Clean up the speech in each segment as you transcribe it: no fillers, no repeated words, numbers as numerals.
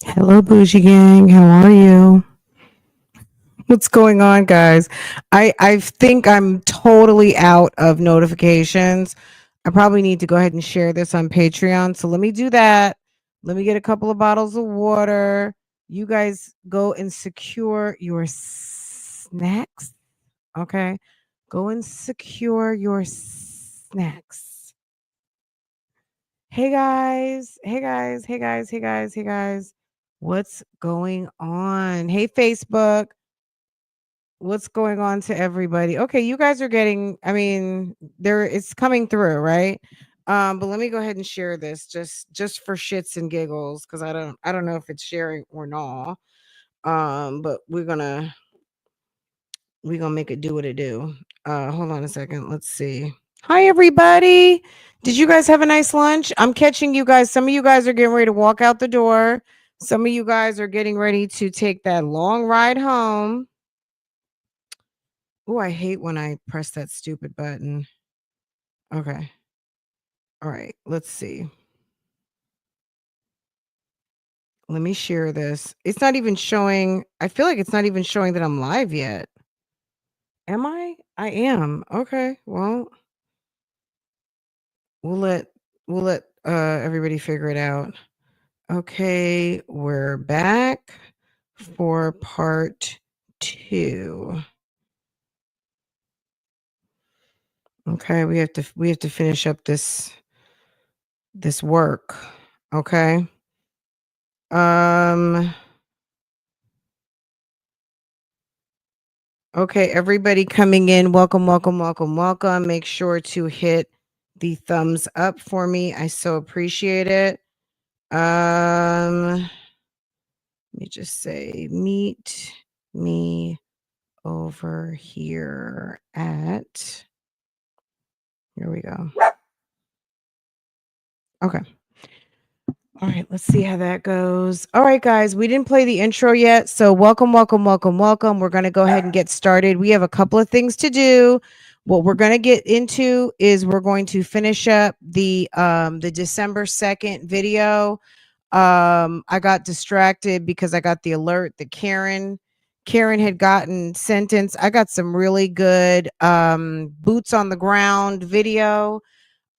Hello, Bougie Gang. How are you? What's going on, guys? I think I'm totally out of notifications. I probably need to go ahead and share this on Patreon. So let me do that. Let me get a couple of bottles of water. You guys go and secure your snacks. Okay. Go and secure your snacks. Hey guys. Hey guys. Hey guys. Hey guys. Hey guys. What's going on? Hey, Facebook. What's going on to everybody? Okay, you guys are getting, I mean, there it's coming through, right? But let me go ahead and share this just for shits and giggles because I don't know if it's sharing or not. But we're gonna make it do what it do. Hold on a second. Let's see. Hi everybody. Did you guys have a nice lunch? I'm catching you guys. Some of you guys are getting ready to walk out the door. Some of you guys are getting ready to take that long ride home. Oh, I hate when I press that stupid button. Okay. All right. Let's see. Let me share this. It's not even showing. I feel like it's not even showing that I'm live yet. Am I? I am. Okay. Well, we'll let everybody figure it out. Okay, we're back for part 2. Okay, we have to finish up this work. Okay. Um Okay, everybody coming in, welcome, welcome, welcome, welcome. Make sure to hit the thumbs up for me. I so appreciate it. Let me just say, meet me over here at. Here we go. Okay. All right, let's see how that goes. All right, guys, we didn't play the intro yet. So, welcome, welcome, welcome, welcome. We're going to go ahead and get started. We have a couple of things to do. What we're going to get into is we're going to finish up the December 2nd video. I got distracted because I got the alert that Karen had gotten sentenced. I got some really good boots on the ground video.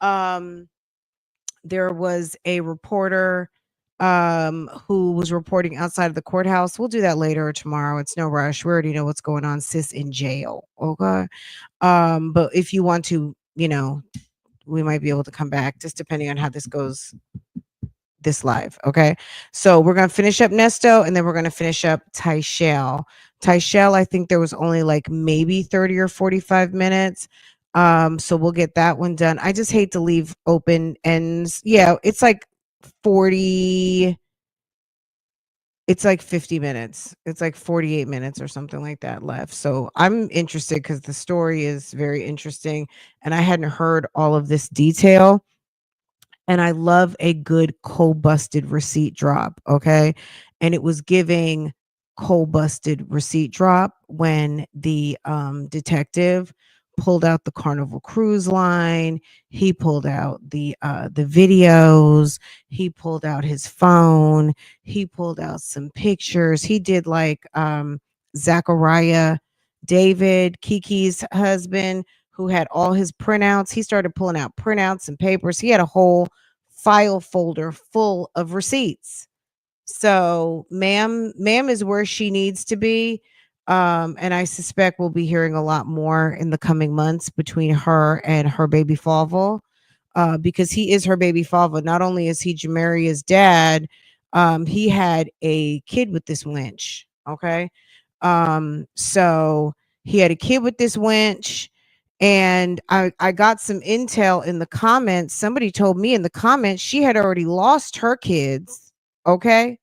There was a reporter who was reporting outside of the courthouse. We'll do that later or tomorrow. It's no rush. We already know what's going on. Sis in jail. Okay. But if you want to, we might be able to come back just depending on how this goes this live. Okay. So we're gonna finish up Nesto and then we're gonna finish up Tyshael. Tyshael, I think there was only like maybe 30 or 45 minutes. So we'll get that one done. I just hate to leave open ends. Yeah, it's like 40, it's like 50 minutes. It's like 48 minutes or something like that left. So I'm interested because the story is very interesting and I hadn't heard all of this detail. And I love a good cold busted receipt drop. Okay. And it was giving cold busted receipt drop when the detective pulled out the Carnival Cruise Line. He pulled out the videos. He pulled out his phone. He pulled out some pictures. He did like Zachariah David, Kiki's husband, who had all his printouts. He started pulling out printouts and papers. He had a whole file folder full of receipts. So, ma'am is where she needs to be. And I suspect we'll be hearing a lot more in the coming months between her and her baby father, because he is her baby father. Not only is he Jamaria's dad, he had a kid with this wench. Okay. So he had a kid with this wench. And I got some intel in the comments. Somebody told me in the comments she had already lost her kids. Okay.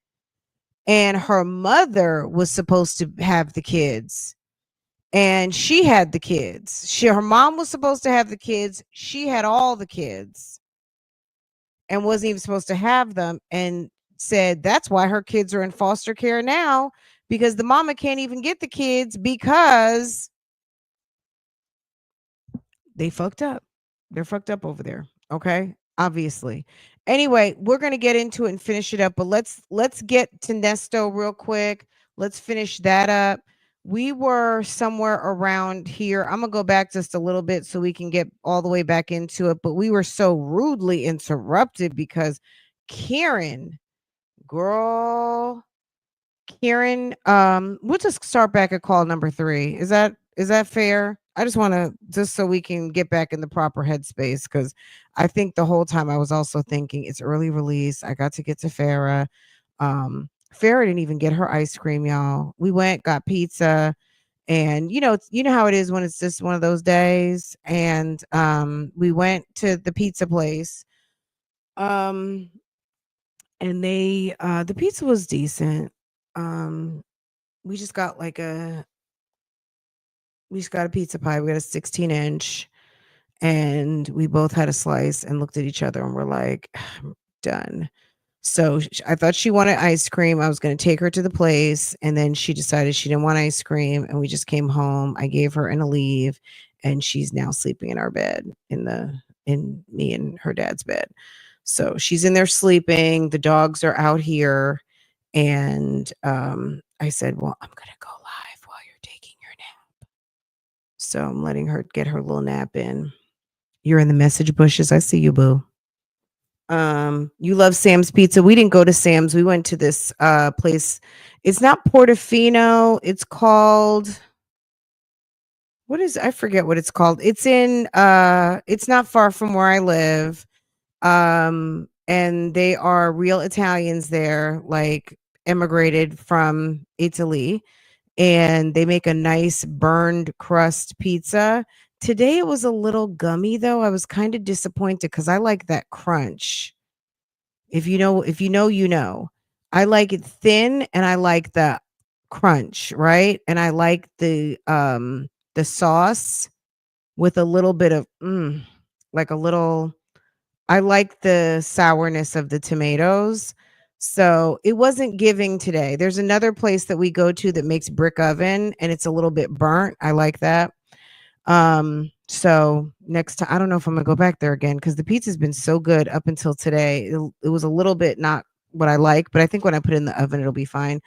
And her mother was supposed to have the kids. And she had the kids. Her mom was supposed to have the kids. She had all the kids and wasn't even supposed to have them. And said that's why her kids are in foster care now, because the mama can't even get the kids because they fucked up. They're fucked up over there. Okay. Obviously. Anyway, we're gonna get into it and finish it up, but let's get to Nesto real quick. Let's finish that up. We were somewhere around here. I'm gonna go back just a little bit so we can get all the way back into it. But we were so rudely interrupted because Karen, girl, Karen, we'll just start back at call number 3. Is that fair? I just want to just so we can get back in the proper headspace because I think the whole time I was also thinking it's early release. I got to get to Farrah. Farrah didn't even get her ice cream, y'all. We went, got pizza, and you know how it is when it's just one of those days. And we went to the pizza place. Um, and the pizza was decent. Um, we just got like a we just got a pizza pie. We got a 16-inch, and we both had a slice and looked at each other and we're like, "I'm done." So I thought she wanted ice cream. I was going to take her to the place, and then she decided she didn't want ice cream, and we just came home. I gave her an leave, and she's now sleeping in our bed in me and her dad's bed. So she's in there sleeping. The dogs are out here, and I said, "Well, I'm going to go live while you're taking your nap." So I'm letting her get her little nap in. You're in the message bushes. I see you, boo. You love Sam's Pizza. We didn't go to Sam's. We went to this place. It's not Portofino. It's called I forget what it's called. It's not far from where I live. And they are real Italians there, like immigrated from Italy, and they make a nice burned crust pizza. Today it was a little gummy though. I was kind of disappointed because I like that crunch. If you know. I like it thin and I like the crunch, right? And I like the sauce with a little bit of like a little I like the sourness of the tomatoes. So it wasn't giving today. There's another place that we go to that makes brick oven and it's a little bit burnt. I like that. So next time, I don't know if I'm gonna go back there again because the pizza's been so good up until today. It was a little bit not what I like, but I think when I put it in the oven, it'll be fine.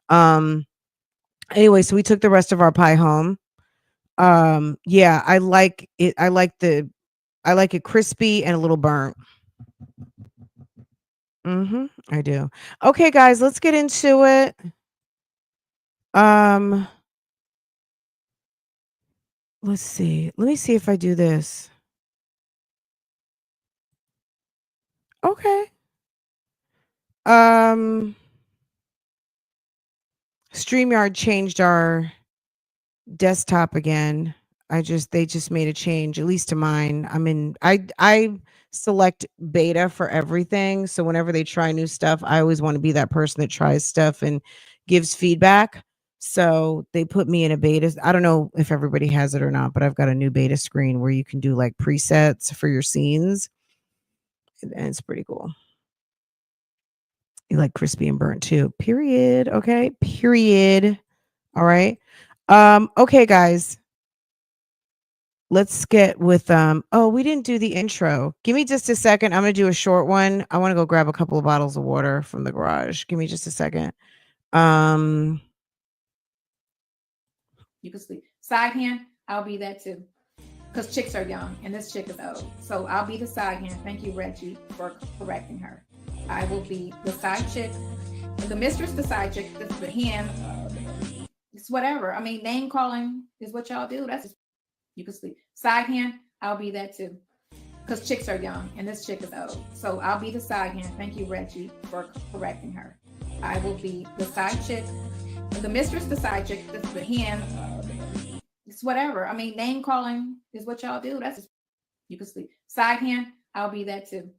Um, anyway, so we took the rest of our pie home. Yeah, I like it. I like it crispy and a little burnt. I do. Okay, guys, let's get into it. Um, let's see. Let me see if I do this. Okay. Um, StreamYard changed our desktop again. They just made a change, at least to mine. I select beta for everything. So whenever they try new stuff, I always want to be that person that tries stuff and gives feedback. So they put me in a beta. I don't know if everybody has it or not, but I've got a new beta screen where you can do like presets for your scenes. And it's pretty cool. You like crispy and burnt too. Period. Okay. Period. All right. Okay, guys. Let's get with oh, we didn't do the intro. Give me just a second. I'm gonna do a short one. I want to go grab a couple of bottles of water from the garage. Give me just a second. You can sleep. Side hand, I'll be that too. Because chicks are young and this chick is old. So I'll be the side hand. Thank you, Reggie, for correcting her. I will be the side chick. The mistress, the side chick, the hand. It's whatever. I mean, name calling is what y'all do. That's just, you can sleep. Side hand, I'll be that too. Because chicks are young and this chick is old. So I'll be the side hand. Thank you, Reggie, for correcting her. I will be the side chick. The mistress, the side chick, the hand. It's whatever. I mean, name calling is what y'all do. That's just, you can sleep. Side hand, I'll be that too.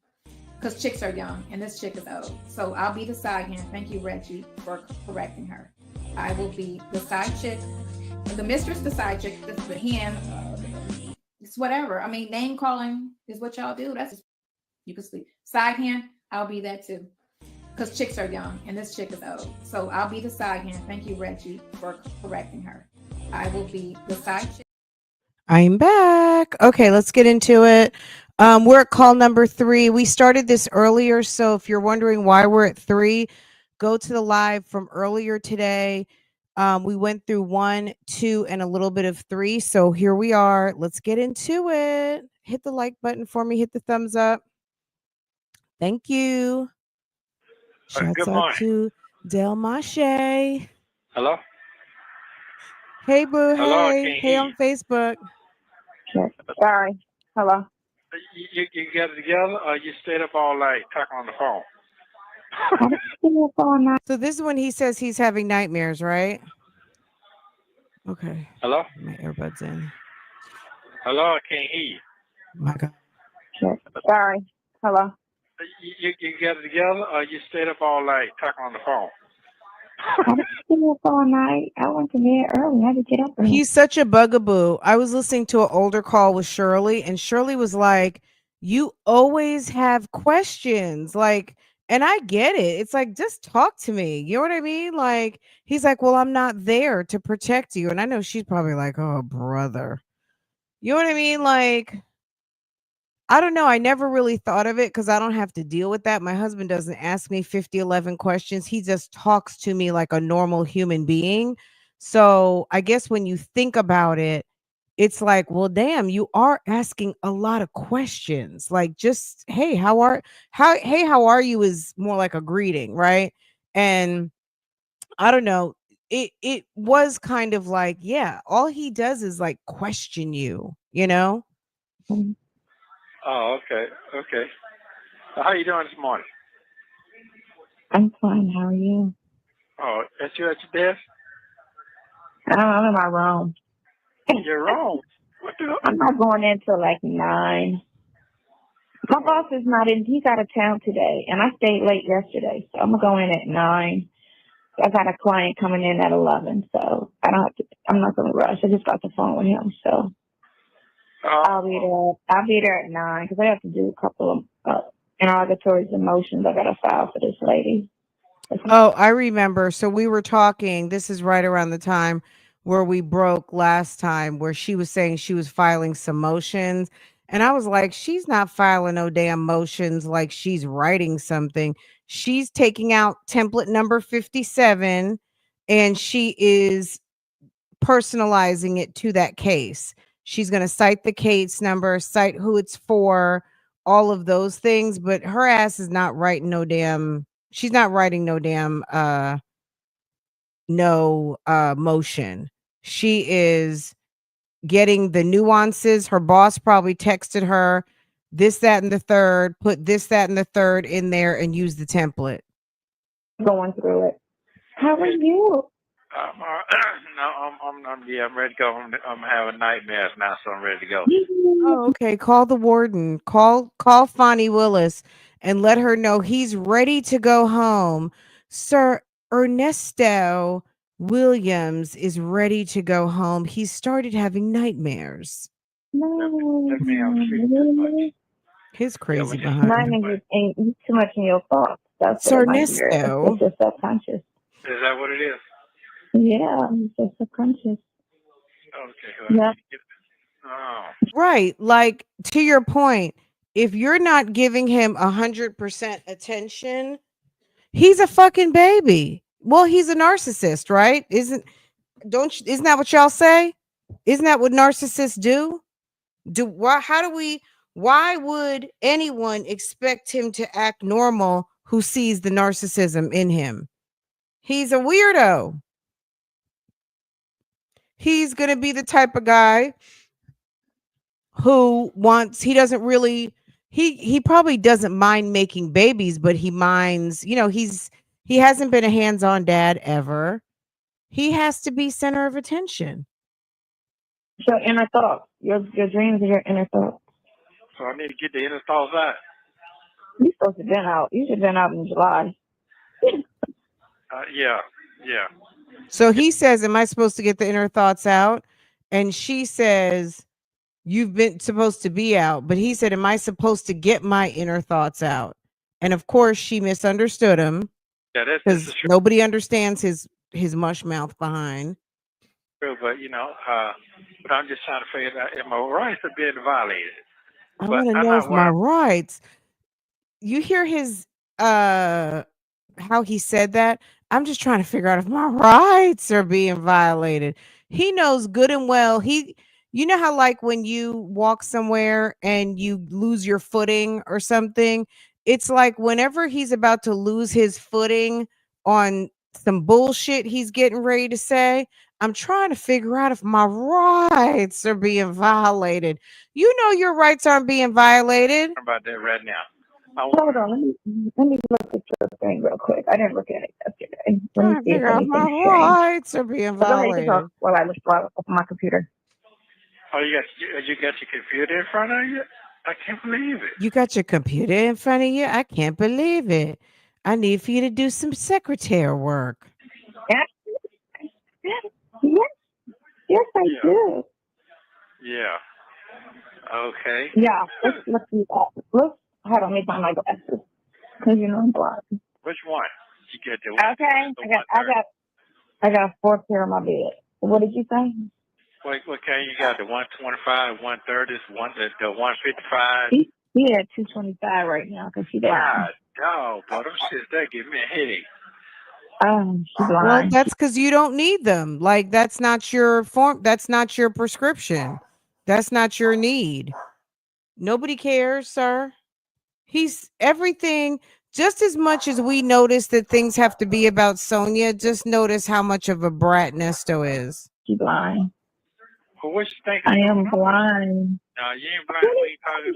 Because chicks are young and this chick is old. So I'll be the side hand. Thank you, Reggie, for correcting her. I will be the side chick. The mistress, the side chick, the hand. It's whatever. I mean, name calling is what y'all do. That's just, you can sleep. Side hand, I'll be that too. Because chicks are young and this chick is old. So I'll be the side hand. Thank you, Reggie, for correcting her. I will be the side chick. I'm back. Okay, let's get into it. We're at call number 3. We started this earlier, so if you're wondering why we're at 3, go to the live from earlier today. We went through 1, 2, and a little bit of 3. So here we are. Let's get into it. Hit the like button for me. Hit the thumbs up. Thank you. Shouts Good out morning. to Del Mache. Hello? Hey, boo. Hello, I Hey. can't Hey hear on you. Facebook. Sure. Sorry. Hello. You got it together or you stayed up all night talking on the phone? I didn't see your phone now. So this is when he says he's having nightmares, right? Okay. Hello? My earbuds in. Hello, I can't hear you. My God. Sure. Sorry. Hello. You got it together or you stayed up all night talking on the phone? I didn't see your phone night. I went to bed early. I had to get up early. He's such a bugaboo. I was listening to an older call with Shirley, and Shirley was like, "You always have questions." Like, and I get it. It's like, just talk to me. You know what I mean? Like, he's like, "Well, I'm not there to protect you." And I know she's probably like, "Oh, brother." You know what I mean? Like, I don't know. I never really thought of it because I don't have to deal with that. My husband doesn't ask me 50, 11 questions. He just talks to me like a normal human being. So I guess when you think about it, it's like, well, damn, you are asking a lot of questions. Like, just, hey, how are you is more like a greeting, right? And I don't know. It was kind of like, yeah, all he does is like question you, you know? Oh, okay. Okay. So how you doing this morning? I'm fine. How are you? Oh, that's you at your desk? I'm in my room. You're wrong. What the I'm not going in till like 9. My boss is not in. He's out of town today, and I stayed late yesterday, so I'm gonna go in at 9. I got a client coming in at 11, so I don't have to. I'm not gonna rush. I just got the phone with him, so I'll be there. I'll be there at 9 because I have to do a couple of interrogatories and motions. I got to file for this lady. Oh, I remember. So we were talking. This is right around the time where we broke last time, where she was saying she was filing some motions. And I was like, she's not filing no damn motions like she's writing something. She's taking out template number 57 and she is personalizing it to that case. She's going to cite the case number, cite who it's for, all of those things. But her ass is not writing no damn, she's not writing no damn no motion. She is getting the nuances. Her boss probably texted her this, that, and the third, put this, that, and the third in there and use the template. Going through it. How are you? no, I'm ready to go. I'm having nightmares now, so I'm ready to go. Oh, okay. Call the warden. Call Fonnie Willis and let her know he's ready to go home. Sir Ernesto Williams is ready to go home. He started having nightmares. No, That means I'm sleeping too much. really? His Yeah, crazy when you behind. sleep Mine too is much. you too much in your thoughts. That's what Sir it might be. It's Nesto. your subconscious. Is that what it is? Yeah, it's your subconscious. Okay, well, I Yeah. need to get Oh. Right. Like, to your point, if you're not giving him 100% attention, he's a fucking baby. Well, he's a narcissist, right? Isn't that what y'all say? Isn't that what narcissists do? Why would anyone expect him to act normal who sees the narcissism in him? He's a weirdo. He's going to be the type of guy who wants he doesn't really he probably doesn't mind making babies, but he minds, he hasn't been a hands-on dad ever. He has to be center of attention. Your inner thoughts. Your dreams are your inner thoughts. So I need to get the inner thoughts out. You're supposed to have been out. You should have been out in July. Yeah. So he says, am I supposed to get the inner thoughts out? And she says, you've been supposed to be out. But he said, am I supposed to get my inner thoughts out? And of course she misunderstood him Yeah, this because is true. nobody understands his mush mouth behind. But but I'm just trying to figure out if my rights are being violated. I But want to I'm know not if my worried. rights. You hear his how he said that? I'm just trying to figure out if my rights are being violated. He knows good and well. You know how like when you walk somewhere and you lose your footing or something, it's like whenever he's about to lose his footing on some bullshit he's getting ready to say, I'm trying to figure out if my rights are being violated. You know your rights aren't being violated. About that right now. Hold on, let me look at your thing real quick. I didn't look at it yesterday. Let me Trying to see if figure out if my anything's changed. rights are being But go ahead, you can talk violated. while I open my computer. Oh, you got your computer in front of you? I can't believe it. You got your computer in front of you? I can't believe it. I need for you to do some secretary work. Yes, I Yeah. do. Yeah. Okay. Yeah, let's do that. Let's hold on, let me find my glasses because you know I'm blind. Which one? You get the Okay, the I got 4 pair on my bed. What did you say? Okay, you got the 125, 130, the 155. He at 225 right now because she blind. God, boy, them shit that give me a headache. She Well, blind. that's because you don't need them. Like that's not your form. That's not your prescription. That's not your need. Nobody cares, sir. He's everything. Just as much as we notice that things have to be about Sonia, just notice how much of a brat Nesto is. She blind. Well, what you think is I going am on? blind. No, you ain't blind. We ain't talking.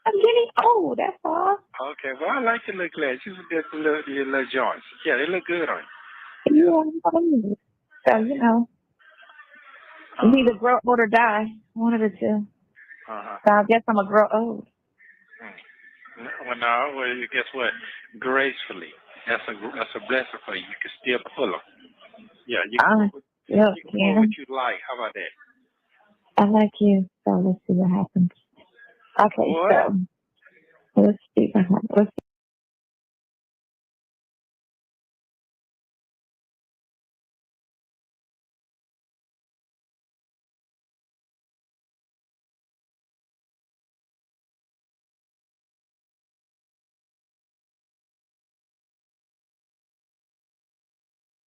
I'm getting old. That's all. Okay, well, I like your little glasses. You just your little joints. Yeah, they look good on you. Yeah, so you know, it's either grow old or die. One of the two. So I guess I'm gonna grow old. Well, no. Well, guess what? Gracefully. That's a blessing for you. You can still pull them. Yeah, you can pull what you like. How about that? I like you. So let's see what happens. Okay, What? so let's see what happens. Let's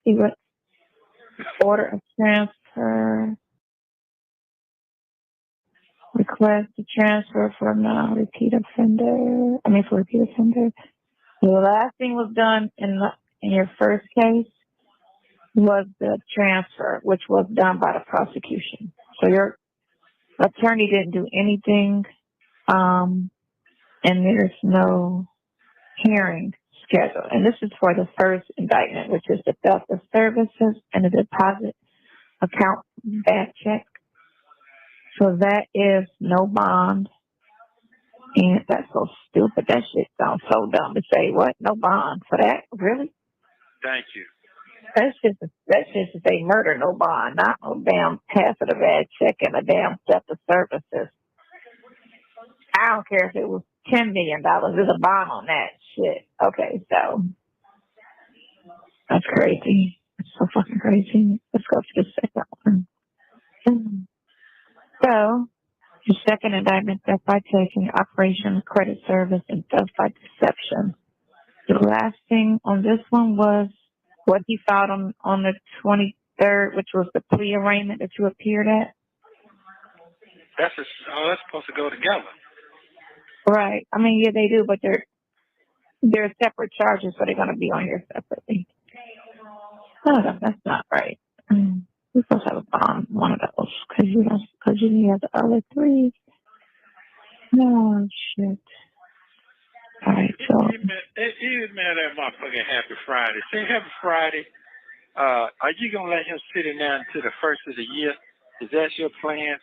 see what order of transfer. Request to transfer from repeat offender. For repeat offender. The last thing was done in your first case was the transfer, which was done by the prosecution. So your attorney didn't do anything, and there's no hearing scheduled. And this is for the first indictment, which is the theft of services and the deposit account bad check. So that is no bond. And that's so stupid. That shit sounds so dumb to say. What? No bond for that? Really? Thank you. That's just to say murder, no bond, not no damn pass of the bad check and a damn theft of services. I don't care if it was $10 million. There's a bond on that shit. Okay, so that's crazy. It's so fucking crazy. Let's go to the second one. So your second indictment, theft by taking, operation credit service, and theft by deception. The last thing on this one was what he filed on the 23rd, which was the plea arraignment that you appeared at. That's supposed to go together. Right. Yeah, they do, but they're separate charges, so they're going to be on here separately. No, that's not right. We're supposed to have a bond, one of those, because you have the other three. No, shit. All right, so. Email that motherfucking Happy Friday. Say Happy Friday. Are you going to let him sit in there until the first of the year? Is that your plan?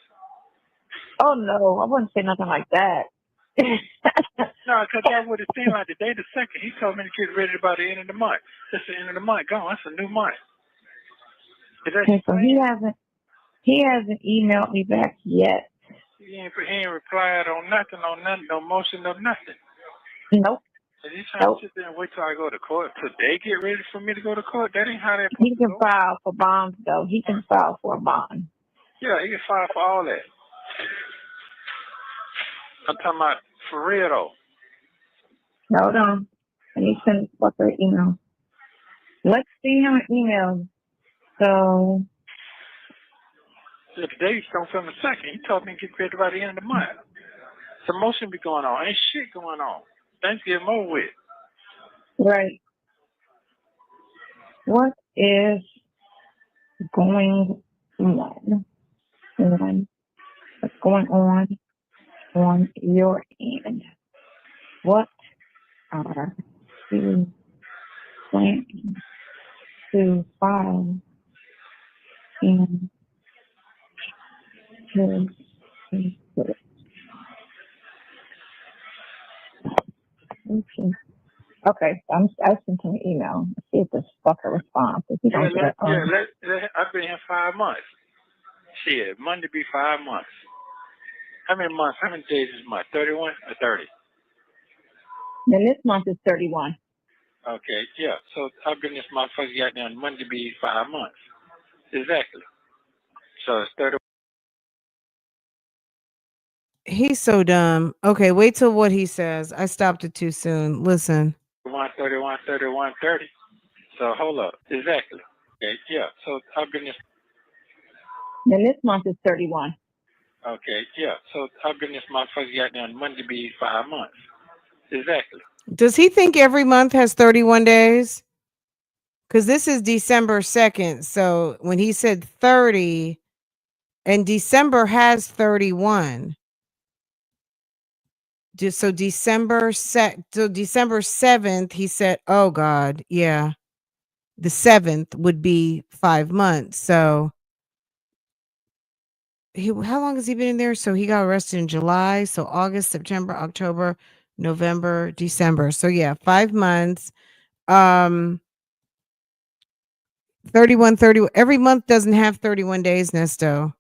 Oh, no, I wouldn't say nothing like that. No, because that would have seemed like the day the second. He told me to get ready by the end of the month. That's the end of the month. Go on, that's a new month. Okay, so he hasn't emailed me back yet. He ain't replied on nothing, no motion, no nothing. Nope. Is he trying to sit there and wait till I go to court? Till they get ready for me to go to court? That ain't how that He can file for bonds, though. He can file for a bond. Yeah, he can file for all that. I'm talking about for real though. Hold on. I need to send what's her email. Let's see her email. So The date's on from the second. He told me to get ready by the end of the month. Some motion be going on. Ain't shit going on. Thanksgiving over with. right. What is going on? What's going on your end? What are you planning to file in his cases? Okay, I sent him an email. Let's see if this fucker responds. If he don't get it, I've been here 5 months. Shit, Monday be 5 months. How many months? How many days is month? 31 or 30? then this month is 31. Okay, yeah. So I've been this motherfucker got down Monday be 5 months. Exactly. So it's 31. He's so dumb. Okay, wait till what he says. I stopped it too soon. Listen. 31, 31, 30. So hold up. Exactly. Okay, yeah. So I've been this. Then this month is 31. Okay, yeah. So I've been this motherfucker got down Monday be 5 months. Exactly. Does he think every month has 31 days? Because this is December 2nd. So when he said 30, and December has 31. So December 7th, he said, oh God, yeah. The 7th would be 5 months. So how long has he been in there? So he got arrested in July. So August, September, October, November, December. So yeah, 5 months. 31, 30. Every month doesn't have 31 days, Nesto.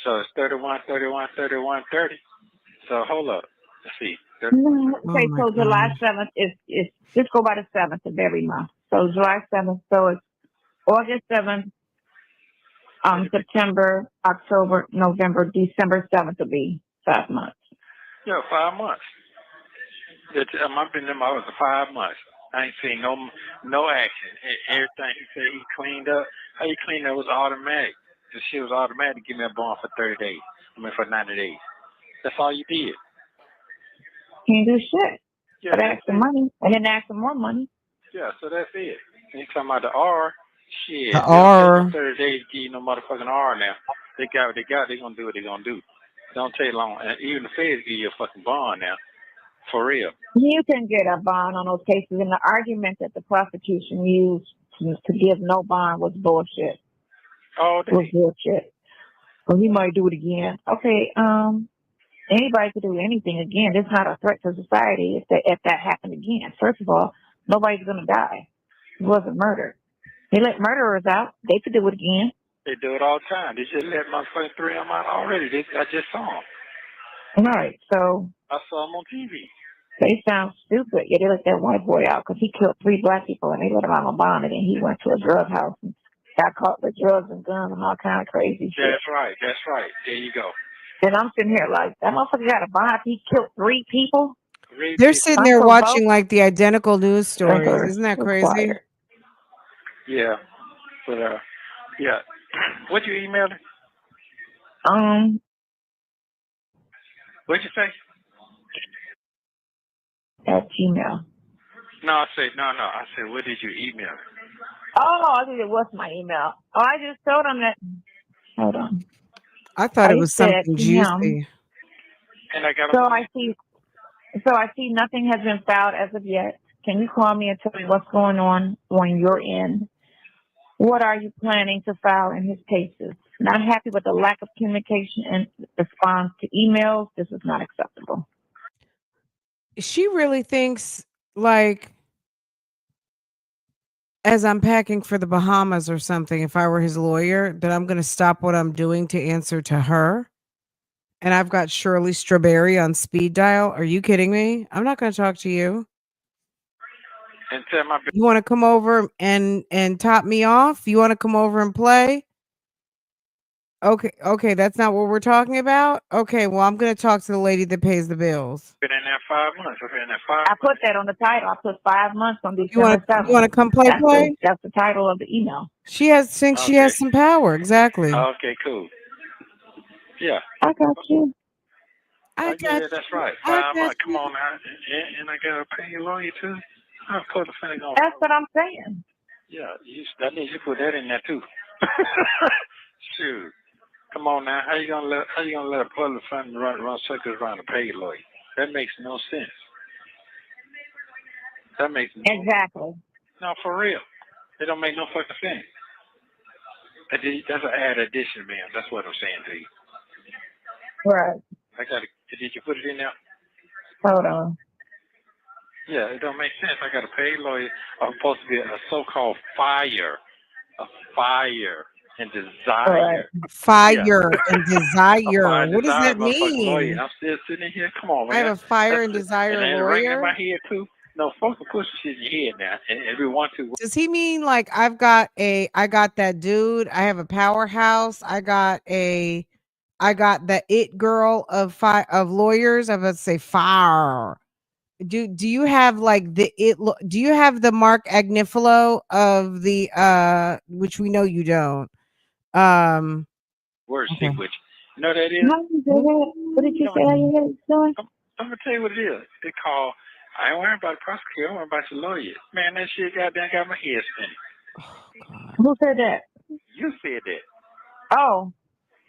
So it's 31, 31, 31, 30. So hold up. Let's see. Okay, Oh so my July God. 7th is just go by the 7th of every month. So July 7th, so it's August 7th, September, October, November, December 7th will be 5 months. Yeah, 5 months. I've been in my house for 5 months. I ain't seen no action. Everything he said he cleaned up. How you clean up was automatic. The shit was automatic to give me a bond for 30 days. For 90 days. That's all you did. Can't do shit. Yeah, But ask for money, and then ask for more money. Yeah, so that's it. And you talking about the R? Shit, The they don't take no R. 30 days to give you no motherfucking R now. They got what they got. They gonna do what they gonna do. Don't take long. And even the feds give you a fucking bond now. For real. You can get a bond on those cases, and the argument that the prosecution used to give no bond was bullshit. All day. Was bullshit. Well, he might do it again. Okay, anybody could do anything again. It's not a threat to society if that happened again. First of all, nobody's gonna die. It wasn't murder. They let murderers out. They could do it again. They do it all the time. They just let motherfucking 3 of them out already. I just saw them. All right, so I saw them on TV. they sound stupid. Yeah, they let that white boy out because he killed 3 black people, and they let him out on bond, and then he went to a drug house and got caught with drugs and guns and all kind of crazy shit. That's right. That's right. There you go. And I'm sitting here like, that motherfucker got a bond. He killed 3 people. They're sitting there watching like the identical news stories. Isn't that crazy? Yeah. But yeah. What you emailed? What'd you say? At Gmail. No, I said no. I said, what did you email? Oh, I think it was my email. Oh, I just told him that. Hold on. I thought it was something juicy. And I got. So I see nothing has been filed as of yet. Can you call me and tell me what's going on your end? What are you planning to file in his cases? Not happy with the lack of communication and response to emails. This is not acceptable. She really thinks like as I'm packing for the Bahamas or something, if I were his lawyer, that I'm going to stop what I'm doing to answer to her. And I've got Shirley Strawberry on speed dial. Are you kidding me? I'm not going to talk to you. And tell my. You want to come over and top me off? You want to come over and play? Okay, that's not what we're talking about. Okay, well, I'm gonna talk to the lady that pays the bills. Been in there 5 months. I've been in there 5 I put months. that on the title. I put 5 months on You want December to you 7th. want to come play play? That's the title of the email. She has think she Okay. has some power. Exactly. Okay, cool. Yeah. I got you. I Oh, yeah, got that's you. right. I 5 got months. Come you. on now. And I got to pay your lawyer, too. I'm supposed to finish on. That's what I'm saying. Yeah, I need you to put that in there, too. Shoot. Come on now. How you gonna let a public fund run circles around a paid lawyer? That makes no sense. That makes Exactly. no for real. It don't make no fucking sense. That's an add addition, man. That's what I'm saying to you. Right. I got to. Did you put it in there? Hold on. Yeah, it don't make sense. I got a paid lawyer. I'm supposed to be a so-called a fire and All right. desire. Yeah, Fire and a desire. fire and What does desire that motherfucking lawyer. mean? I'm still sitting in here. Come on, I have man. a fire That's and it. desire And then ringing in lawyer. my head too. No, folks will push shit in your head now, and every one two. Does he mean like I got that dude, I have a powerhouse, I got the it girl of lawyers, I would say fire. Do you have like do you have the Mark Agnifilo of the which we know you don't. Um Word okay. stick with you. You know what that is? How you say that? What did you say how you had it doing? I'm gonna tell you what it is. They call. I ain't worrying about the prosecutor. I'm worrying about your lawyer. Man, that shit goddamn got my head spinning. Oh god. Who said that? You said that. Oh,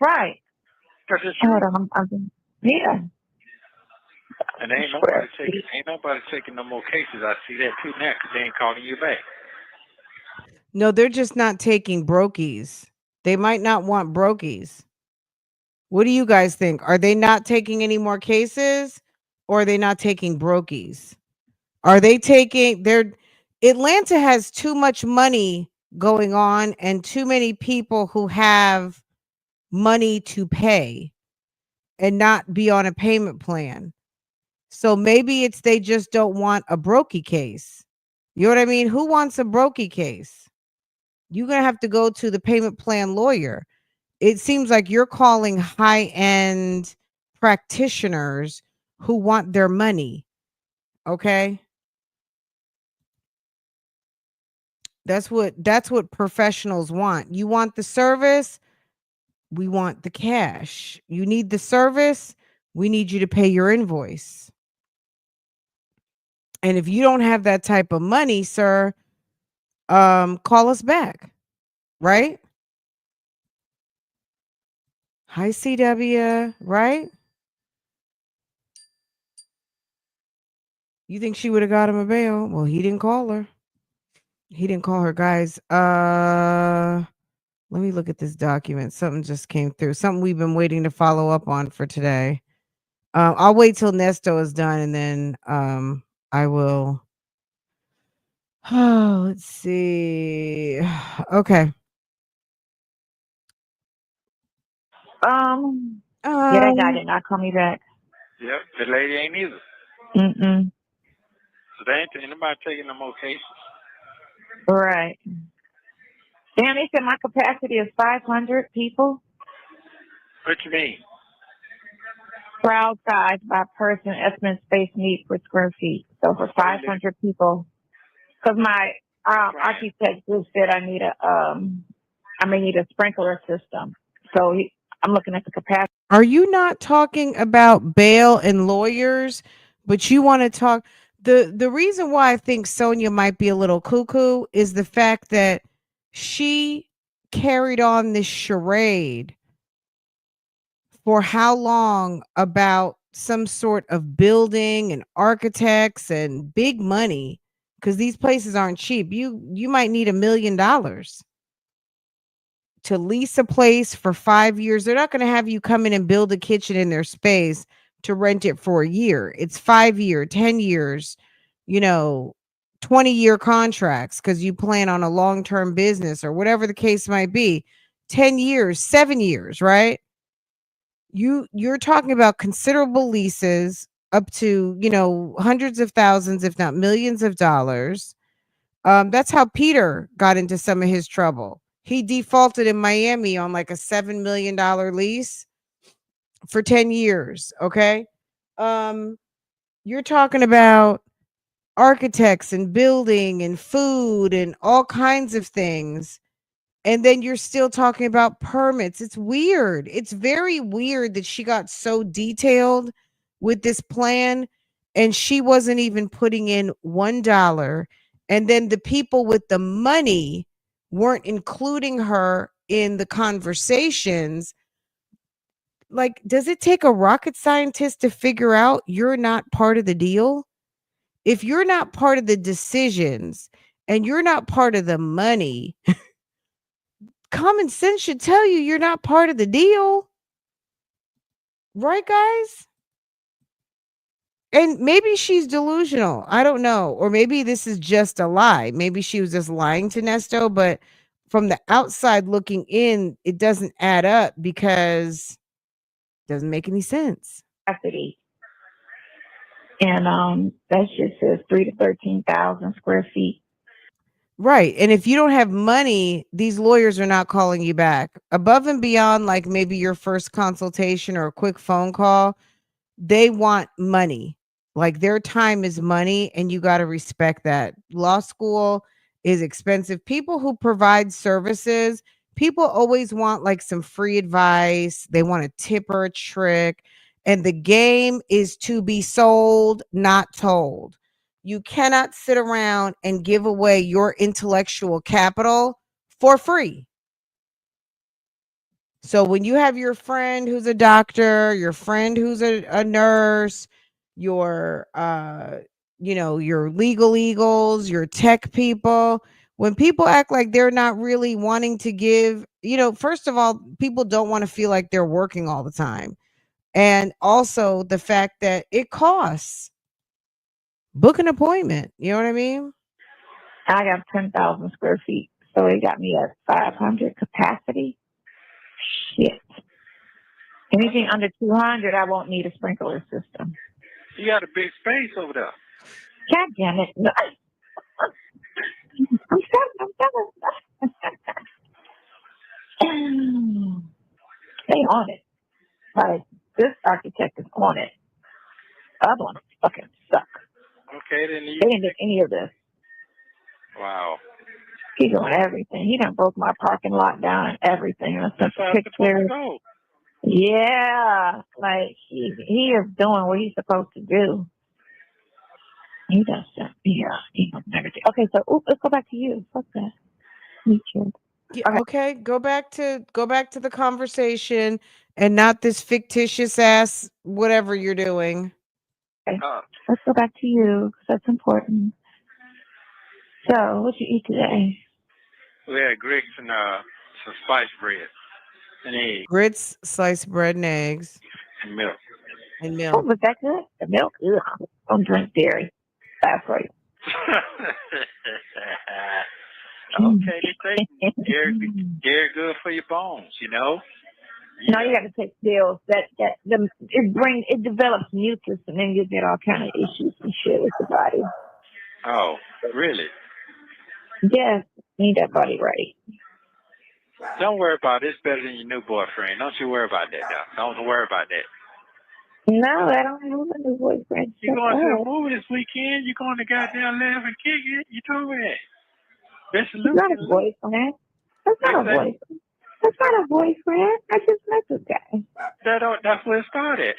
right. Cause it's Hold true. on. Yeah. And ain't nobody taking no more cases. I see that too now, cause they ain't calling you back. No, they're just not taking brokies. They might not want brokies. What do you guys think? Are they not taking any more cases or are they not taking brokies? Are they taking their Atlanta has too much money going on and too many people who have money to pay and not be on a payment plan. So maybe it's they just don't want a brokey case. You know what I mean? Who wants a brokey case? You're going to have to go to the payment plan lawyer. It seems like you're calling high-end practitioners who want their money. Okay? That's what professionals want. You want the service, we want the cash. You need the service, we need you to pay your invoice. And if you don't have that type of money, sir, call us back, right? Hi CW, right? You think she would have got him a bail? Well, he didn't call her. He didn't call her, guys. Let me look at this document. Something just came through. Something we've been waiting to follow up on for today. I'll wait till Nesto is done and then I will. Oh, let's see. Okay. Yeah, that guy did not call me back. Yep, the lady ain't either. Mm-mm. So they ain't anybody taking no more cases. Right. Damn, they said my capacity is 500 people. What you mean? Crowd size by person, estimate space need per square feet. So for 500 people, because my architect just said I may need a sprinkler system. So I'm looking at the capacity. Are you not talking about bail and lawyers, but you want to talk the reason why I think Sonia might be a little cuckoo is the fact that she carried on this charade for how long about some sort of building and architects and big money because these places aren't cheap. You might need $1 million to lease a place for 5 years. They're not going to have you come in and build a kitchen in their space to rent it for a year. It's 5 year, 10 years, 20-year contracts because you plan on a long-term business or whatever the case might be. 10 years, 7 years, right? You're talking about considerable leases up to, hundreds of thousands, if not millions of dollars. That's how Peter got into some of his trouble. He defaulted in Miami on like a $7 million lease for 10 years. Okay. You're talking about architects and building and food and all kinds of things. And then you're still talking about permits. It's weird. It's very weird that she got so detailed with this plan and she wasn't even putting in $1. And then the people with the money weren't including her in the conversations. Like, does it take a rocket scientist to figure out you're not part of the deal? If you're not part of the decisions and you're not part of the money, common sense should tell you you're not part of the deal. Right, guys? And maybe she's delusional. I don't know. Or maybe this is just a lie. Maybe she was just lying to Nesto, but from the outside looking in, it doesn't add up because it doesn't make any sense. Capacity. And that shit says 3 to 13,000 square feet. Right. And if you don't have money, these lawyers are not calling you back. Above and beyond, like maybe your first consultation or a quick phone call, they want money. Like their time is money, and you got to respect that. Law school is expensive. People who provide services, people always want like some free advice. They want a tip or a trick. And the game is to be sold, not told. You cannot sit around and give away your intellectual capital for free. So when you have your friend who's a doctor, your friend who's a nurse, your your legal eagles, your tech people, when people act like they're not really wanting to give, first of all, people don't want to feel like they're working all the time. And also the fact that it costs. Book an appointment. You know what I mean? I got 10,000 square feet, so it got me at 500 capacity. Shit. Anything under 200, I won't need a sprinkler system. You got a big space over there. God damn it. No. I'm telling. They on it. Like, this architect is on it. Other one fucking suck. Okay, then They didn't do any of this. Wow. He's doing everything. He done broke my parking lot down and everything. And I sent the pictures. Yeah, like he is doing what he's supposed to do. He does that. Yeah, he does everything. Okay, so let's go back to you. Fuck that. Me too. Yeah, okay, go back to the conversation and not this fictitious ass whatever you're doing. Okay, let's go back to you because that's important. So, what you eat today? We had grits and some spice bread and eggs. Grits, sliced bread, and eggs. And milk. And milk. Oh, was that good? The milk? Ugh. Don't drink dairy. That's right. Okay, they say dairy good for your bones, No, you got to take pills. It develops mucus, and then you get all kind of issues and shit with the body. Oh, really? Yes, need that body right. Don't worry about it. It's better than your new boyfriend. Don't you worry about that, though. Don't worry about that. No, I don't have a new boyfriend. You going to the movie this weekend? You going to goddamn laugh and kick it? You told me that. That's not a boyfriend. That's not a boyfriend. That's not a boyfriend. I just met this guy. That's where it started.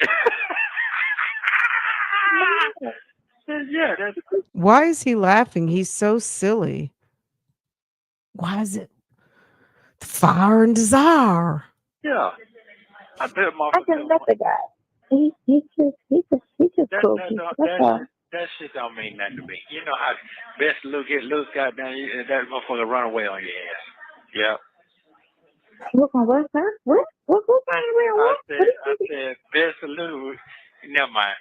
Yeah. Why is he laughing? He's so silly. Why is it fire and desire? Yeah. I bet my. I just met the guy. He's just cool. That shit don't mean nothing to me. You know how best look goddamn that motherfucker run away on your ass. Yeah. Look on what, sir? What run away on what? I said best salute. Never mind.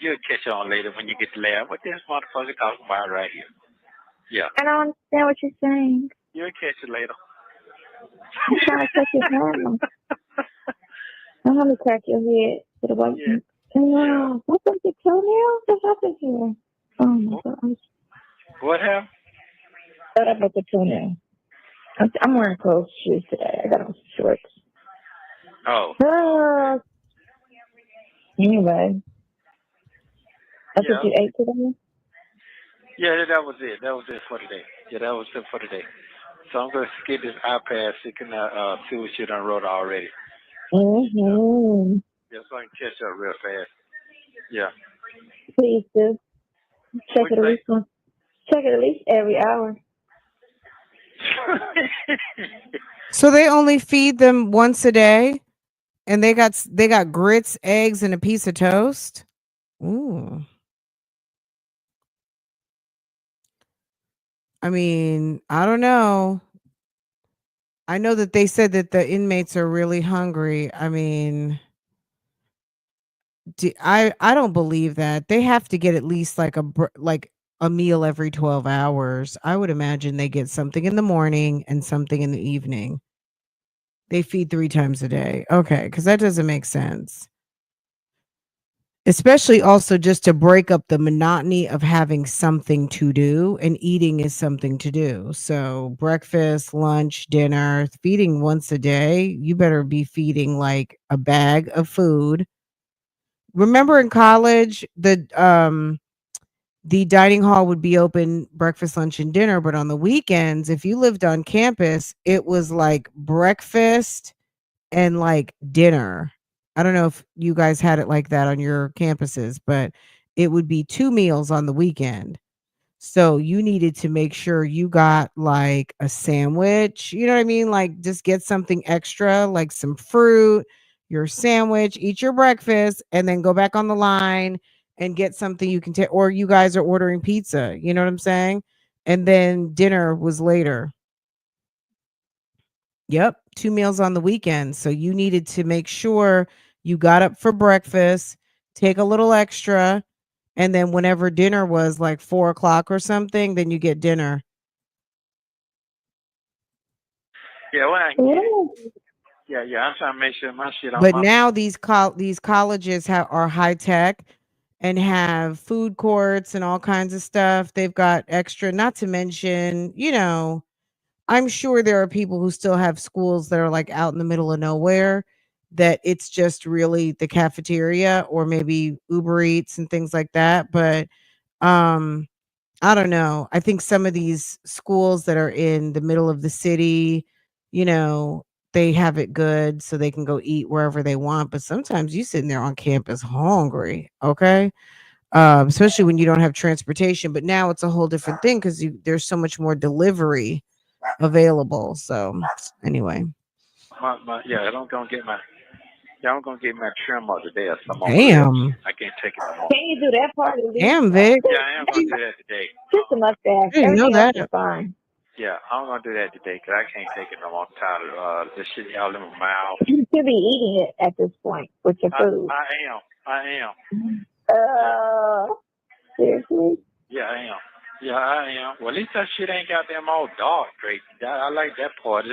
You'll catch on later when you get to laugh. What this motherfucker talking about right here? Yeah. I don't understand what you're saying. You'll catch it later. I'm trying to catch his hand. I'm gonna crack your head to the white. Yeah. What's up with your toenails? What happened here? Oh my gosh. What happened? What about the toenail? I'm wearing closed shoes today. I got on shorts. Oh. Anyway, that's what you ate today? Yeah, that was it. That was it for today. Yeah, that was it for today. So I'm gonna skip this iPad so you can see what you done wrote already. Mm-hmm. Yeah, so I can catch up real fast. Yeah. Please do. Check it at least once. Check it at least every hour. So they only feed them once a day, and they got grits, eggs, and a piece of toast. Ooh. I mean, I don't know. I know that they said that the inmates are really hungry. I mean, I don't believe that. They have to get at least like a meal every 12 hours. I would imagine they get something in the morning and something in the evening. They feed 3 times a day. Okay, cuz that doesn't make sense. Especially also just to break up the monotony of having something to do, and eating is something to do. So, breakfast, lunch, dinner, feeding once a day, you better be feeding like a bag of food. Remember in college, the dining hall would be open breakfast, lunch, and dinner, but on the weekends, if you lived on campus, it was like breakfast and like dinner. I don't know if you guys had it like that on your campuses, but it would be 2 meals on the weekend. So you needed to make sure you got like a sandwich, you know what I mean? Like just get something extra, like some fruit, your sandwich, eat your breakfast, and then go back on the line and get something you can take. Or you guys are ordering pizza, you know what I'm saying? And then dinner was later. Yep, 2 meals on the weekend. So you needed to make sure you got up for breakfast, take a little extra, and then whenever dinner was like 4 o'clock or something, then you get dinner. Yeah, when I can get it. Yeah. I'm trying to make sure my shit on But my. now these colleges are high tech and have food courts and all kinds of stuff. They've got extra, not to mention, I'm sure there are people who still have schools that are like out in the middle of nowhere, that it's just really the cafeteria or maybe Uber Eats and things like that. But um I don't know. I think some of these schools that are in the middle of the city, you know, they have it good so they can go eat wherever they want. But sometimes you sitting there on campus hungry, okay? Especially when you don't have transportation. But now it's a whole different thing because there's so much more delivery available. So anyway, Yeah, I'm gonna get my. Yeah, I'm gonna get my trimmer today or some more clips. damn, I can't take it no more. Can you do that part at least? damn, Vic. Yeah, I am gonna do that today. Just a mustache. I didn't know Everything else that. is fine. Yeah, I'm gonna do that today because I can't take it no more. I'm tired of this shit all in my mouth. You should be eating it at this point with your food. I am. Seriously? Yeah, I am. Yeah, I am. Well, at least that shit ain't got them all dark, great. I like that part.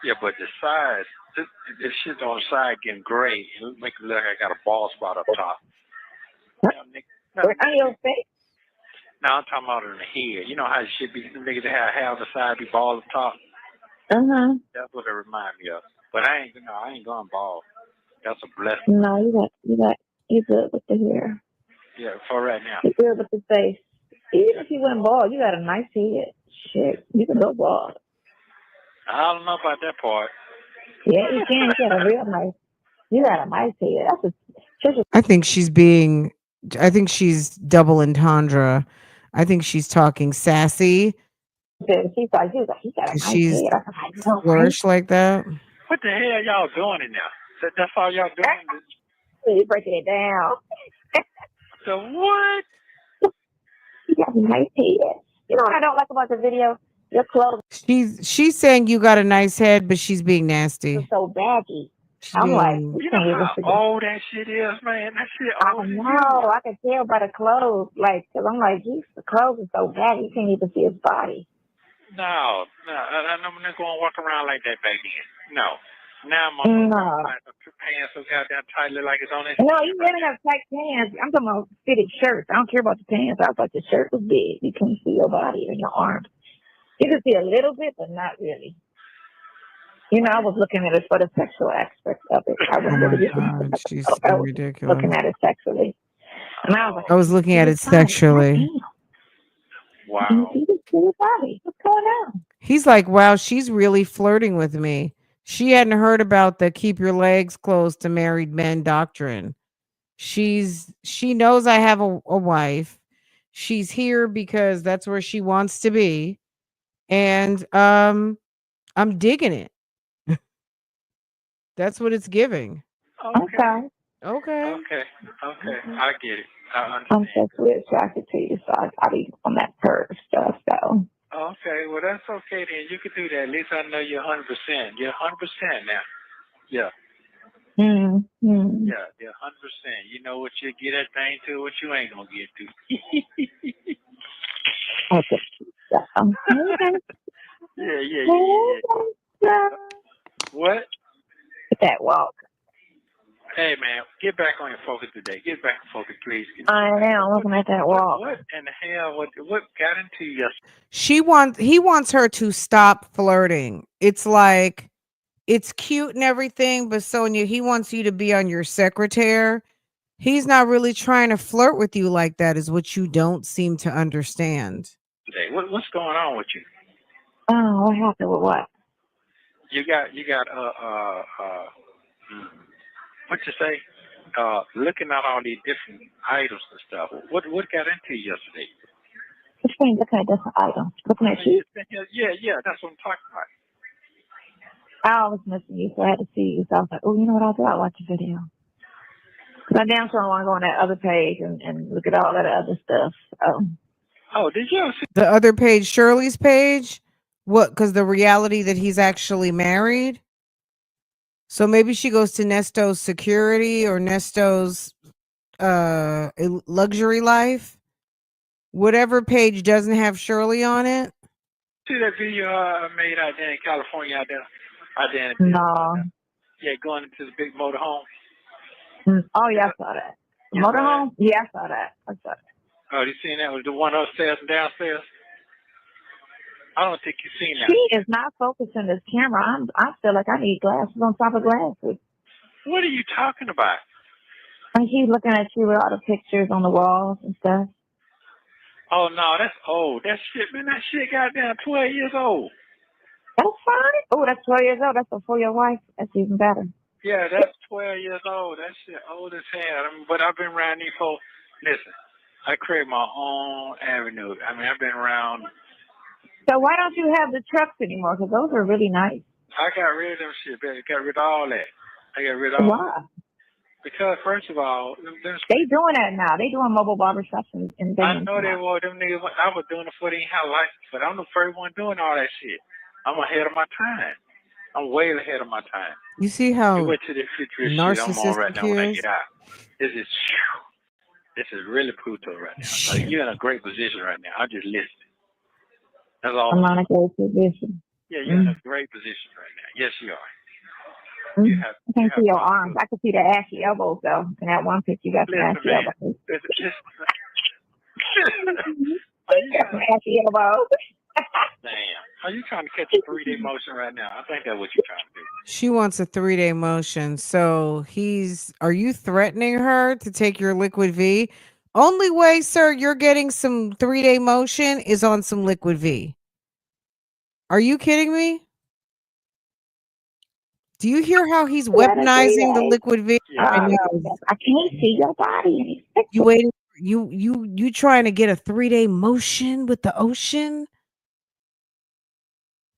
Yeah, but the sides, this shit on the side getting gray. It make it look like I got a bald spot up top. Yeah, On your face? now I'm talking about in the head. You know how it should be. Niggas that have the side be bald up top. Uh-huh. That's what it remind me of. But I ain't going bald. That's a blessing. No, you good with the hair. Yeah, for right now. You good with the face. Even if you went bald, you got a nice head. Shit, you can go bald. I don't know about that part. Yeah, you can. You got a real nice. You got a nice head. I think she's double entendre. I think she's talking sassy She's like, he got a because nice she's head. I was like, no, right? flourished like that. What the hell y'all doing in there? That's all y'all doing? You breaking it down. So what? You got a nice head. You know what I don't like about the video? Your clothes She's saying you got a nice head, but she's being are nasty. so baggy. She's I'm like, being You know how old that shit is, man? That shit I old. know. I can tell by the clothes. Like, cause I'm like, geez, the clothes are so baggy. You can't even see his body. No, I'm not going to walk around like that back then. No. Now I'm pants so goddamn tight, look like it's on that. No, you really have tight pants. I'm talking about fitted shirts. I don't care about the pants. I thought the shirt was big. You couldn't see your body and your arms. You can see a little bit, but not really. You know, I was looking at it for the sexual aspect of it. I Oh wasn't my really looking at God, it. she's I so was ridiculous. looking at it sexually. And I was like, I was looking at it sexually. Can Wow. you see this little body? What's going on? He's like, wow, she's really flirting with me. She hadn't heard about the keep your legs closed to married men doctrine. She knows I have a wife. She's here because that's where she wants to be. And I'm digging it. That's what it's giving. Okay. Okay. Okay. Okay. I get it. I I'm understand. sexually attracted to you, so I be on that curve stuff. So Okay. Well, that's okay then. You can do that. At least I know you're 100%. You're 100% now. Yeah. mm-hmm. Yeah. You're 100%. You know what you get that thing to, what you ain't gonna get to. Okay. Yeah. What? That walk. Hey man, get back on your focus today. Get back on focus, please. I am looking at that walk. What in the hell? What got into you He yesterday? wants her to stop flirting. It's like it's cute and everything, but Sonia, he wants you to be on your secretary. He's not really trying to flirt with you like that, is what you don't seem to understand. Today, what's going on with you? Oh, what happened with what? You got what you say? Looking at all these different items and stuff. What got into you yesterday? Which means looking at different items. Looking at you? Yeah, that's what I'm talking about. I was missing you, so I had to see you. So I was like, oh, you know what? I'll do? I'll watch the video. Because I damn sure want to go on that other page and look at all that other stuff. Oh, did you ever see The other page, Shirley's page? What? Because the reality that he's actually married? So maybe she goes to Nesto's security or Nesto's luxury life. Whatever page doesn't have Shirley on it. that video I made out there in California out there in No. yeah, going into the big motorhome? Oh, yeah, I saw that. Motorhome? Yeah, I saw that. Oh, you seen that? Was the one upstairs and downstairs? I don't think you've seen that. She is not focusing this camera. I feel like I need glasses on top of glasses. What are you talking about? And she's looking at you with all the pictures on the walls and stuff. Oh no, that's old. That shit, man. That shit got down 12 years old. That's fine. Oh, that's 12 years old. That's before your wife. That's even better. Yeah, that's 12 years old. That shit old as hell. But I've been around these folks. Listen, I create my own avenue. I mean, I've been around. So why don't you have the trucks anymore? Because those are really nice. I got rid of them shit, baby. Got rid of all that. I got rid of all Why? that. Because, first of all, they doing that now. They doing mobile barbershops and things. I know they were. Them niggas, I was doing it before they had license, but I'm the first one doing all that shit. I'm ahead of my time. I'm way ahead of my time. You see how You went to the futurist shit I'm on right now when I get out. This is really Pluto right now. Like, you're in a great position right now. I'm just listening. That's all. I'm on a great position. Yeah, you're in a great position right now. Yes, you are. I can see your arms. I can see the ashy elbows, though. In that one picture, you got some ashy elbows. Ashy elbows. Damn. Are you trying to catch a 3D motion right now? I think that's what you're trying to do. She wants a 3-day motion. So are you threatening her to take your liquid V? Only way, sir, you're getting some 3-day motion is on some liquid V. Are you kidding me? Do you hear how he's weaponizing the liquid V? Yeah. I can't see your body. You waiting? You trying to get a 3-day motion with the ocean?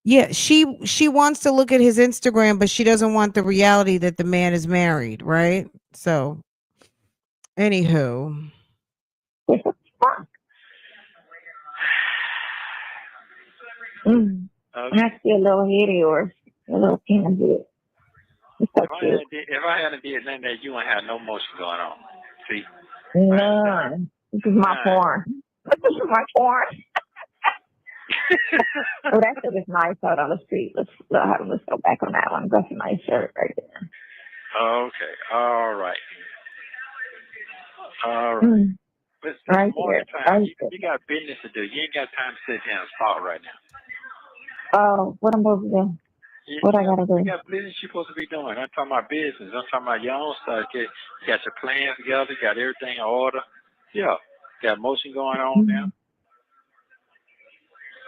Yeah, she wants to look at his Instagram, but she doesn't want the reality that the man is married, right? So, anywho. I see a little head of yours, a little candid. If I hadn't did nothing that, you wouldn't have no motion going on. See? None. This is my porn. This is my porn. Oh, that shit is nice out on the street. Let's go back on that one. That's a nice shirt right there. Okay. All right. Listen, right morning here. time. Right you got business to do. You ain't got time to sit down and talk right now. Oh, what I'm supposed to do? What I gotta You do? got business you're supposed to be doing. I'm talking about business. I'm talking about your own stuff. You got your plans together. Got everything in order. Yeah. Got motion going on now. Mm-hmm.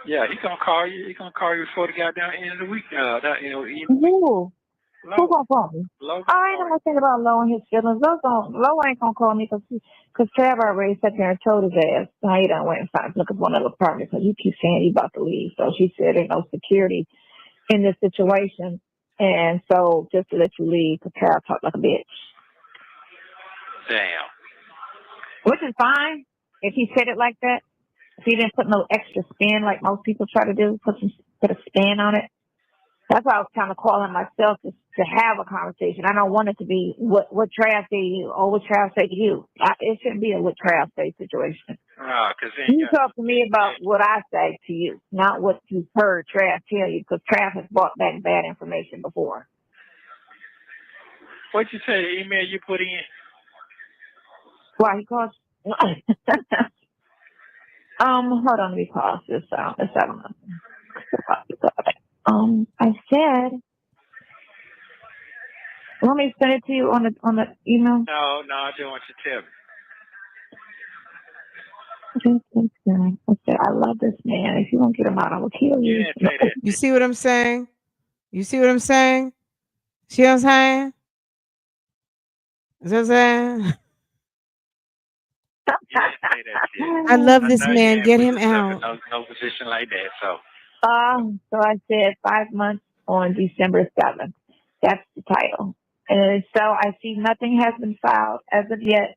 Yeah, he gonna call you. He gonna call you before the goddamn end of the week. Who? Who Low. gonna call me? Low Oh, gonna I ain't call gonna think about Low and his feelings. Low ain't gonna call me because Trav already sat there and told his ass how he done went and found looking for another apartment because you keep saying you about to leave. So she said there's no security in this situation. And so just to let you leave, because Trav talked like a bitch. Damn. Which is fine if he said it like that. If he didn't put no extra spin like most people try to do, put a spin on it. That's why I was kind of calling myself to have a conversation. I don't want it to be what Trav say to you or what Trav say to you. It shouldn't be a what Trav say situation. Cause then You talk to me about what I say to you, not what you've heard Trav tell you, because Trav has brought back bad information before. What'd you say? The email you put in? Why he calls? Hold on, let me pause this out. Let's have a I said, want me to send it to you on the email? No, I didn't want you to tell me. I said, I love this man. If you don't get him out, I will kill You you. didn't say that. You see what I'm saying? You see what I'm saying? See what I'm saying? Is that what I'm saying? You didn't say that shit. I love I this know you man. ain't Get put him yourself in out. no position like that. So So I said 5 months on December 7th. That's the title. And so I see nothing has been filed as of yet.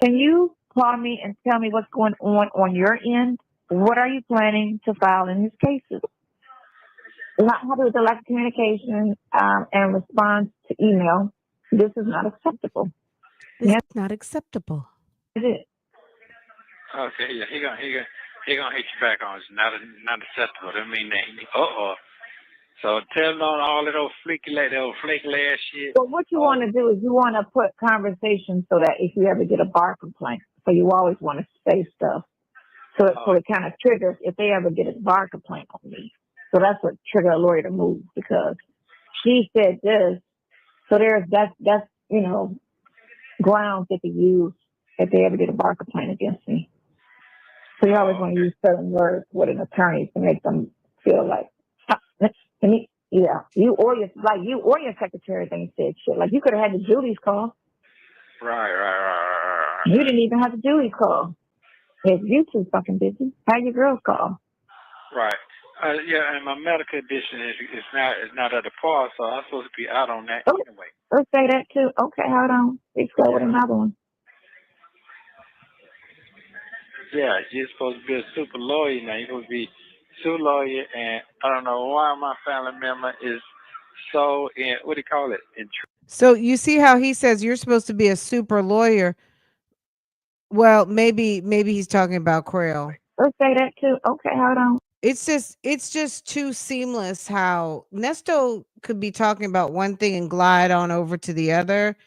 Can you call me and tell me what's going on your end? What are you planning to file in these cases? Not how to direct communication and response to email. This is not acceptable. This is not acceptable. Is it? okay, yeah, he gonna hit you back on. It's not acceptable. That mean that. So tell him on all of those flaky ass shit. Well, what you want to do is you want to put conversation so that if you ever get a bar complaint, so you always want to say stuff. So it kind of triggers if they ever get a bar complaint on me. So that's what trigger a lawyer to move because she said this. So that's grounds they could use if they ever get a bar complaint against me. So you always want to use certain words with an attorney to make them feel like, you or your secretary thing said shit. Like you could have had the Julie's call. Right. You didn't even have the Julie's call. If you too fucking busy, have your girls call. Right. Yeah, and my medical condition is not at the par, so I'm supposed to be out on that anyway. Let's say that too. Okay, hold on. Let's go with another one. Yeah, you're supposed to be a super lawyer now. You're supposed to be super lawyer, and I don't know why my family member is so in what do you call it? So you see how he says you're supposed to be a super lawyer. Well, maybe he's talking about Crail. Let's say that too. Okay, hold on. It's just too seamless how Nesto could be talking about one thing and glide on over to the other.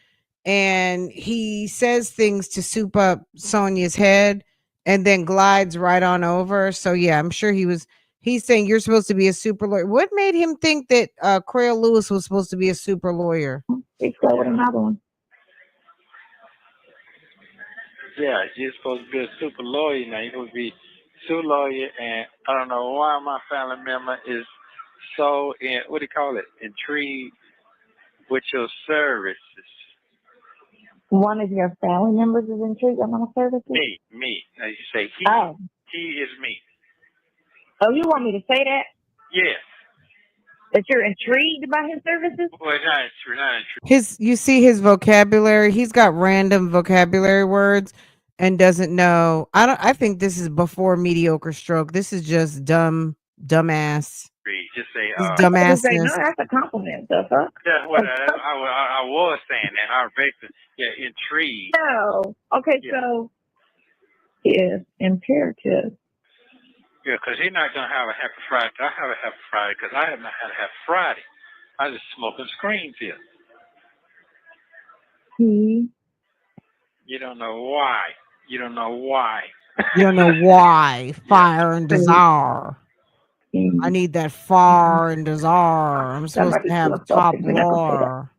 And he says things to soup up Sonia's head and then glides right on over. So yeah, I'm sure he's saying you're supposed to be a super lawyer. What made him think that Crail Lewis was supposed to be a super lawyer? Let's go with another one. Yeah, you're supposed to be a super lawyer now. You're supposed to be super lawyer, and I don't know why my family member is so in what do you call it? Intrigued with your services. One of your family members is intrigued on my services? Me. Now you say he. Oh. He is me. Oh, you want me to say that? Yes. That you're intrigued by his services? Well, not intrigued. You see his vocabulary. He's got random vocabulary words and doesn't know. I think this is before mediocre stroke. This is just dumbass. Just say dumbassness. No, that's a compliment, the fuck. Yeah, well, I was saying that. I basically intrigued. No. Okay, yeah. So is imperative. Yeah, because he's not gonna have a happy Friday. I have a happy Friday because I have not had a happy Friday. I just smoking screens here. You don't know why. You don't know why. Fire and desire. I need that far and desire. I'm supposed to have top lore.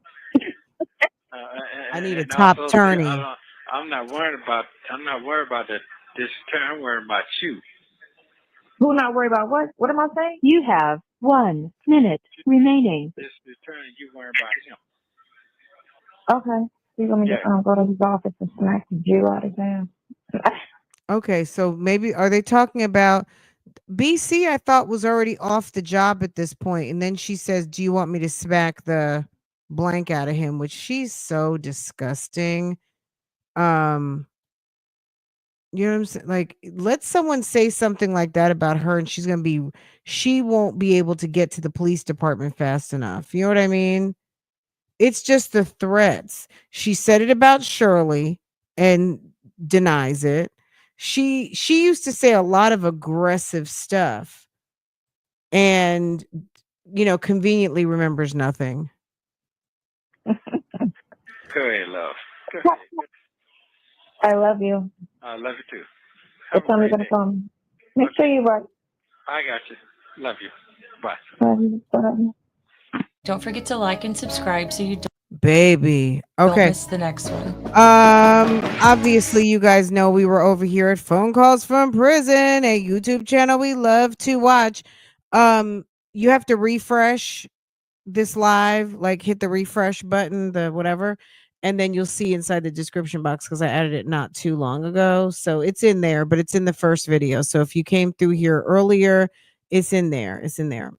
I need a And top also, tourney. I'm not worried about. I'm not worried about this turn. I'm worried about you. Who not worried about what? What am I saying? You have 1 minute remaining. This turn, you worried about him. Okay. You're going to go to his office and smack the Jew out of him. Okay, so maybe are they talking about BC? I thought was already off the job at this point, and then she says, "Do you want me to smack the blank out of him?" Which she's so disgusting. You know what I'm saying? Like, let someone say something like that about her, and she won't be able to get to the police department fast enough. You know what I mean? It's just the threats. She said it about Shirley and denies it. She used to say a lot of aggressive stuff and conveniently remembers nothing. Go ahead, love. Go ahead. I love you. I love you too. What time are you going to come? Make sure you work. I got you. Love you. Bye. Love you. Bye. Don't forget to like and subscribe so you Baby. don't Okay. miss the next one. Obviously you guys know we were over here at Phone Calls from Prison, a YouTube channel we love to watch. You have to refresh this live, like hit the refresh button, the whatever, and then you'll see inside the description box because I added it not too long ago. So it's in there, but it's in the first video. So if you came through here earlier, it's in there. It's in there.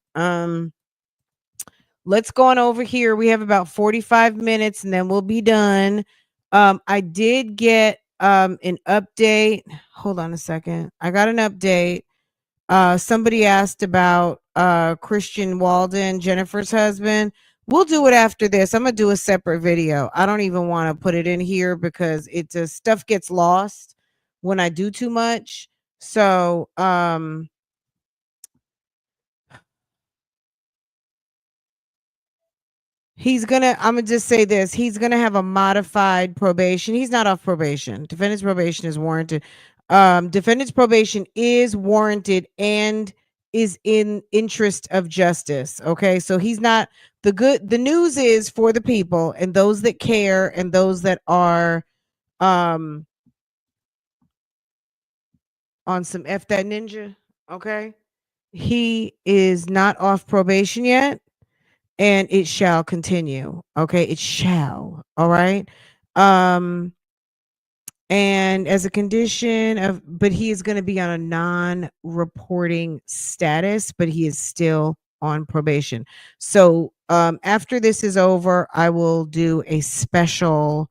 Let's go on over here. We have about 45 minutes and then we'll be done. I did get an update. Hold on a second. I got an update. Somebody asked about Christian Walden, Jennifer's husband. We'll do it after this. I'm gonna do a separate video. I don't even want to put it in here because it just stuff gets lost when I do too much. So I'm gonna just say this. He's gonna have a modified probation. He's not off probation. Defendant's probation is warranted. Defendant's probation is warranted and is in interest of justice. Okay. So he's not the news is for the people and those that care and those that are on some F that ninja. Okay. He is not off probation yet. And it shall continue. Okay, it shall. All right. And as a condition of, but he is going to be on a non-reporting status, but he is still on probation. So after this is over, I will do a special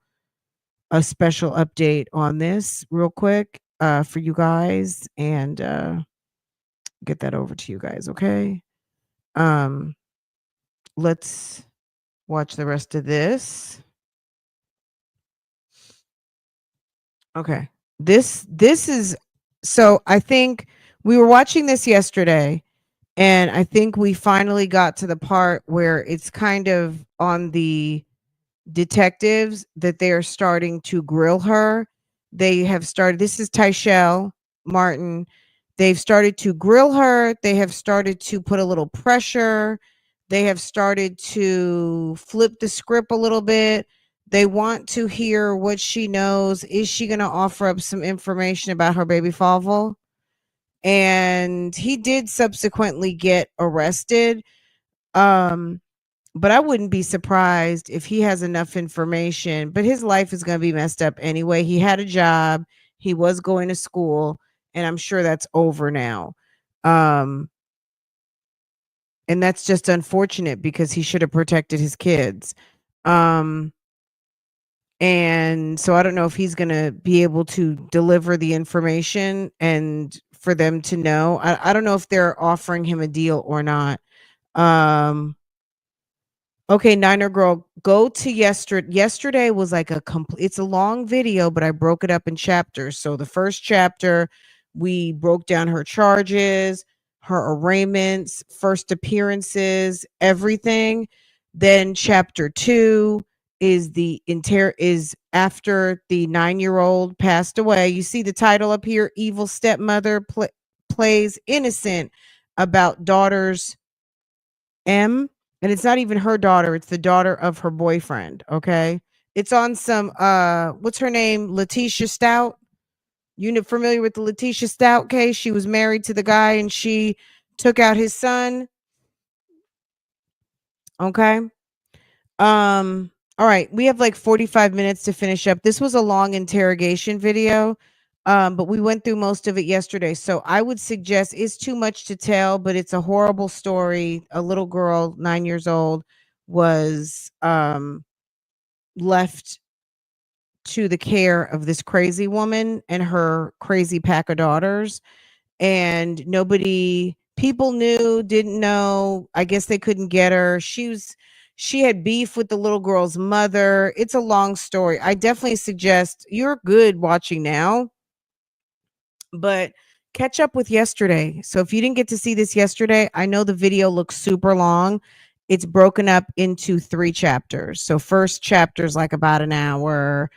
update on this real quick for you guys and get that over to you guys. Okay. Let's watch the rest of this. Okay. This is so I think we were watching this yesterday and I think we finally got to the part where it's kind of on the detectives that they are starting to grill her. They have started, this is Tyshael Martin. They've started to grill her. They have started to put a little pressure. They have started to flip the script a little bit. They want to hear what she knows. Is she going to offer up some information about her baby father? And he did subsequently get arrested. But I wouldn't be surprised if he has enough information, but his life is going to be messed up anyway. He had a job, he was going to school, and I'm sure that's over now. And that's just unfortunate because he should have protected his kids. And so I don't know if he's going to be able to deliver the information and for them to know. I don't know if they're offering him a deal or not. Okay, Niner Girl, go to yesterday. Yesterday was like it's a long video, but I broke it up in chapters. So the first chapter, we broke down her charges, her arraignments, first appearances, everything. Then chapter 2 is is after the 9-year-old passed away. You see the title up here, Evil Stepmother plays innocent about daughters M, and it's not even her daughter, it's the daughter of her boyfriend, okay? It's on some what's her name? Letitia Stout. You familiar with the Letitia Stout case? She was married to the guy and she took out his son. Okay. All right, we have like 45 minutes to finish up. This was a long interrogation video. But we went through most of it yesterday. So I would suggest it's too much to tell, but it's a horrible story. A little girl, 9 years old, was left to the care of this crazy woman and her crazy pack of daughters. And people knew, didn't know. I guess they couldn't get her. She had beef with the little girl's mother. It's a long story. I definitely suggest you're good watching now, but catch up with yesterday. So if you didn't get to see this yesterday, I know the video looks super long. It's broken up into 3 chapters. So first chapter is like about an hour.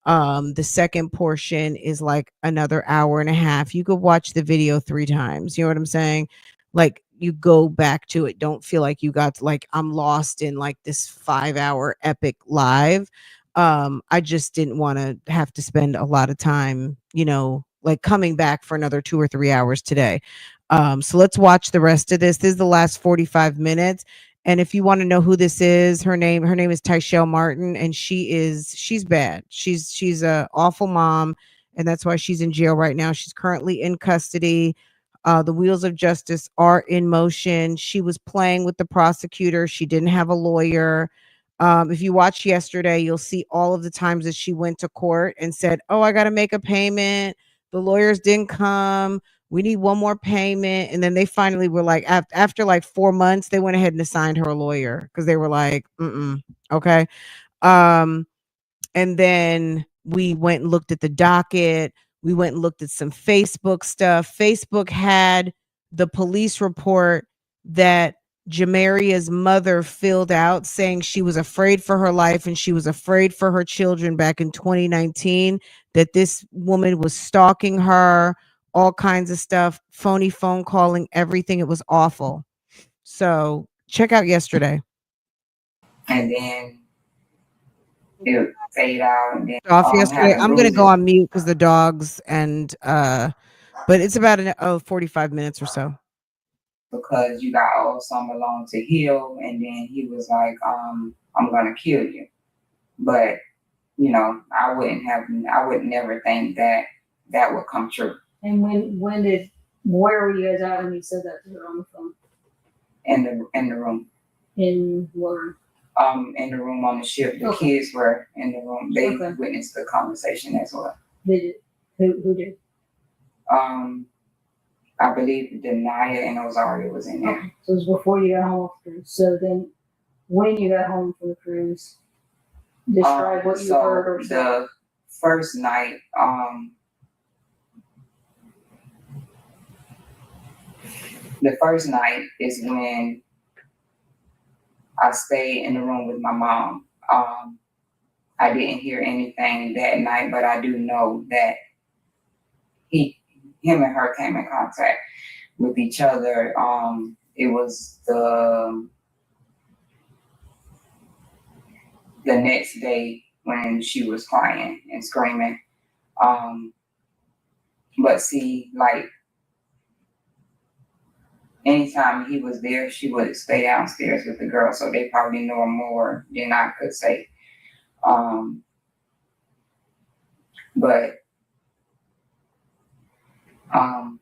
The second portion is like another hour and a half. You could watch the video 3 times. You know what I'm saying? Like you go back to it. Don't feel like you got to, like I'm lost in like this 5-hour epic live. I just didn't want to have to spend a lot of time, like coming back for another 2 or 3 hours today. So let's watch the rest of this. This is the last 45 minutes. And if you want to know who this is, her name is Tyshael Martin, and she's bad. She's a awful mom, and that's why she's in jail right now. She's currently in custody. The wheels of justice are in motion. She was playing with the prosecutor. She didn't have a lawyer. If you watched yesterday, you'll see all of the times that she went to court and said, "Oh, I got to make a payment. The lawyers didn't come. We need one more payment." And then they finally were like, after like 4 months, they went ahead and assigned her a lawyer because they were like, okay. Um, and then we went and looked at the docket. We went and looked at some Facebook stuff. Facebook had the police report that Jamaria's mother filled out saying she was afraid for her life and she was afraid for her children back in 2019, that this woman was stalking her, all kinds of stuff, phony phone calling, everything. It was awful. So check out yesterday. And then it would fade out and then Off yesterday. have the I'm gonna go bruises on mute because the dogs and but it's about 45 minutes or so. because you got all summer long to heal, and then he was like, I'm gonna kill you. But I would never think that that would come true. And where were you guys at when you said that to her on the phone? In the room. In what room? In the room on the ship. The Okay. kids were in the room. They Okay. witnessed the conversation as well. They did. Who did? I believe Denaya and Ozaria was in there. Okay. So it was before you got home from the cruise. So then when you got home from the cruise, describe what you heard or saw. The first night, is when I stayed in the room with my mom. I didn't hear anything that night, but I do know that him and her came in contact with each other. It was the next day when she was crying and screaming. But see, like, anytime he was there, she would stay downstairs with the girl, so they probably know more than I could say. But how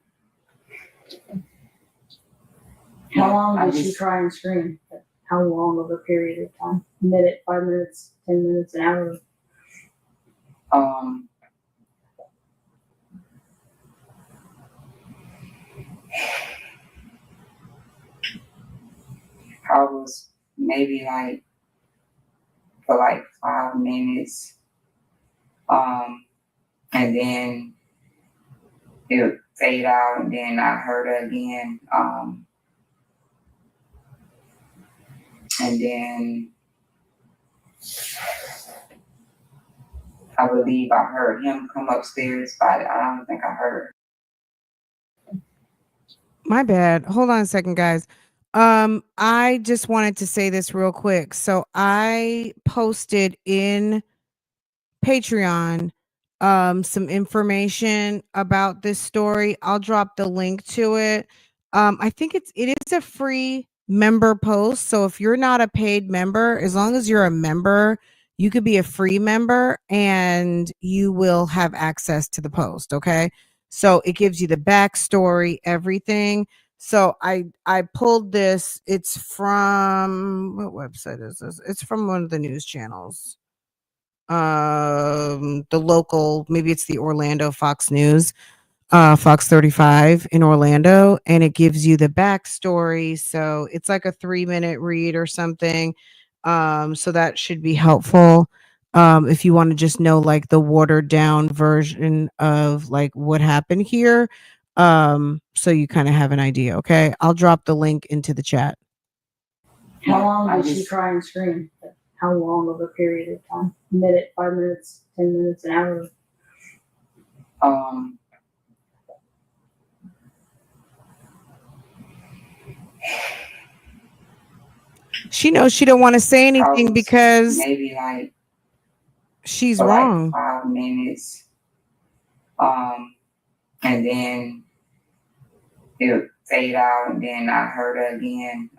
long did she cry and scream? How long of a period of time? A minute, 5 minutes, 10 minutes, an hour? I was maybe like for like 5 minutes. And then it would fade out, and then I heard her again. And then I believe I heard him come upstairs, but I don't think I heard. My bad. Hold on a second, guys. I just wanted to say this real quick. So I posted in Patreon some information about this story. I'll drop the link to it. I think it is a free member post. So if you're not a paid member, as long as you're a member, you could be a free member and you will have access to the post. Okay. So it gives you the backstory, everything. So I pulled this. It's from what website is this? It's from one of the news channels, the local, maybe it's the Orlando Fox News, Fox 35 in Orlando, and it gives you the backstory. So it's like a 3-minute read or something. So that should be helpful. If you want to just know like the watered down version of like what happened here. So you kind of have an idea. Okay. I'll drop the link into the chat. How long did she try and scream? How long of a period of time? A minute, 5 minutes, 10 minutes, an hour? She knows she don't want to say anything because maybe like she's for wrong. like 5 minutes. And then it would fade out, and then I heard her again.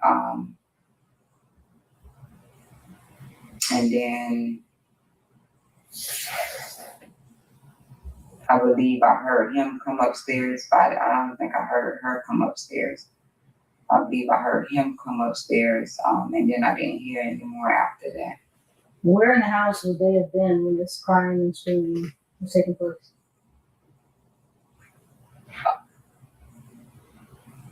And then I believe I heard him come upstairs, but I don't think I heard her come upstairs. I believe I heard him come upstairs, and then I didn't hear anymore after that. Where in the house would they have been when this crying and screaming was taking place?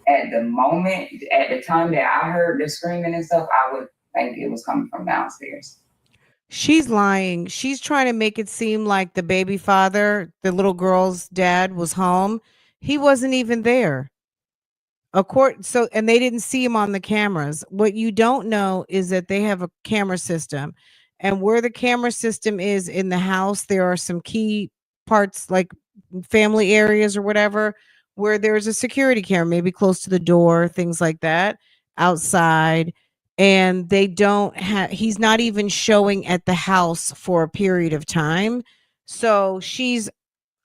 At the moment, at the time that I heard the screaming and stuff, I would think it was coming from downstairs. She's lying. She's trying to make it seem like the baby father, the little girl's dad, was home. He wasn't even there. So and they didn't see him on the cameras. What you don't know is that they have a camera system. And where the camera system is in the house, there are some key parts like family areas or whatever where there's a security camera, maybe close to the door, things like that, outside. And they don't have, he's not even showing at the house for a period of time. So she's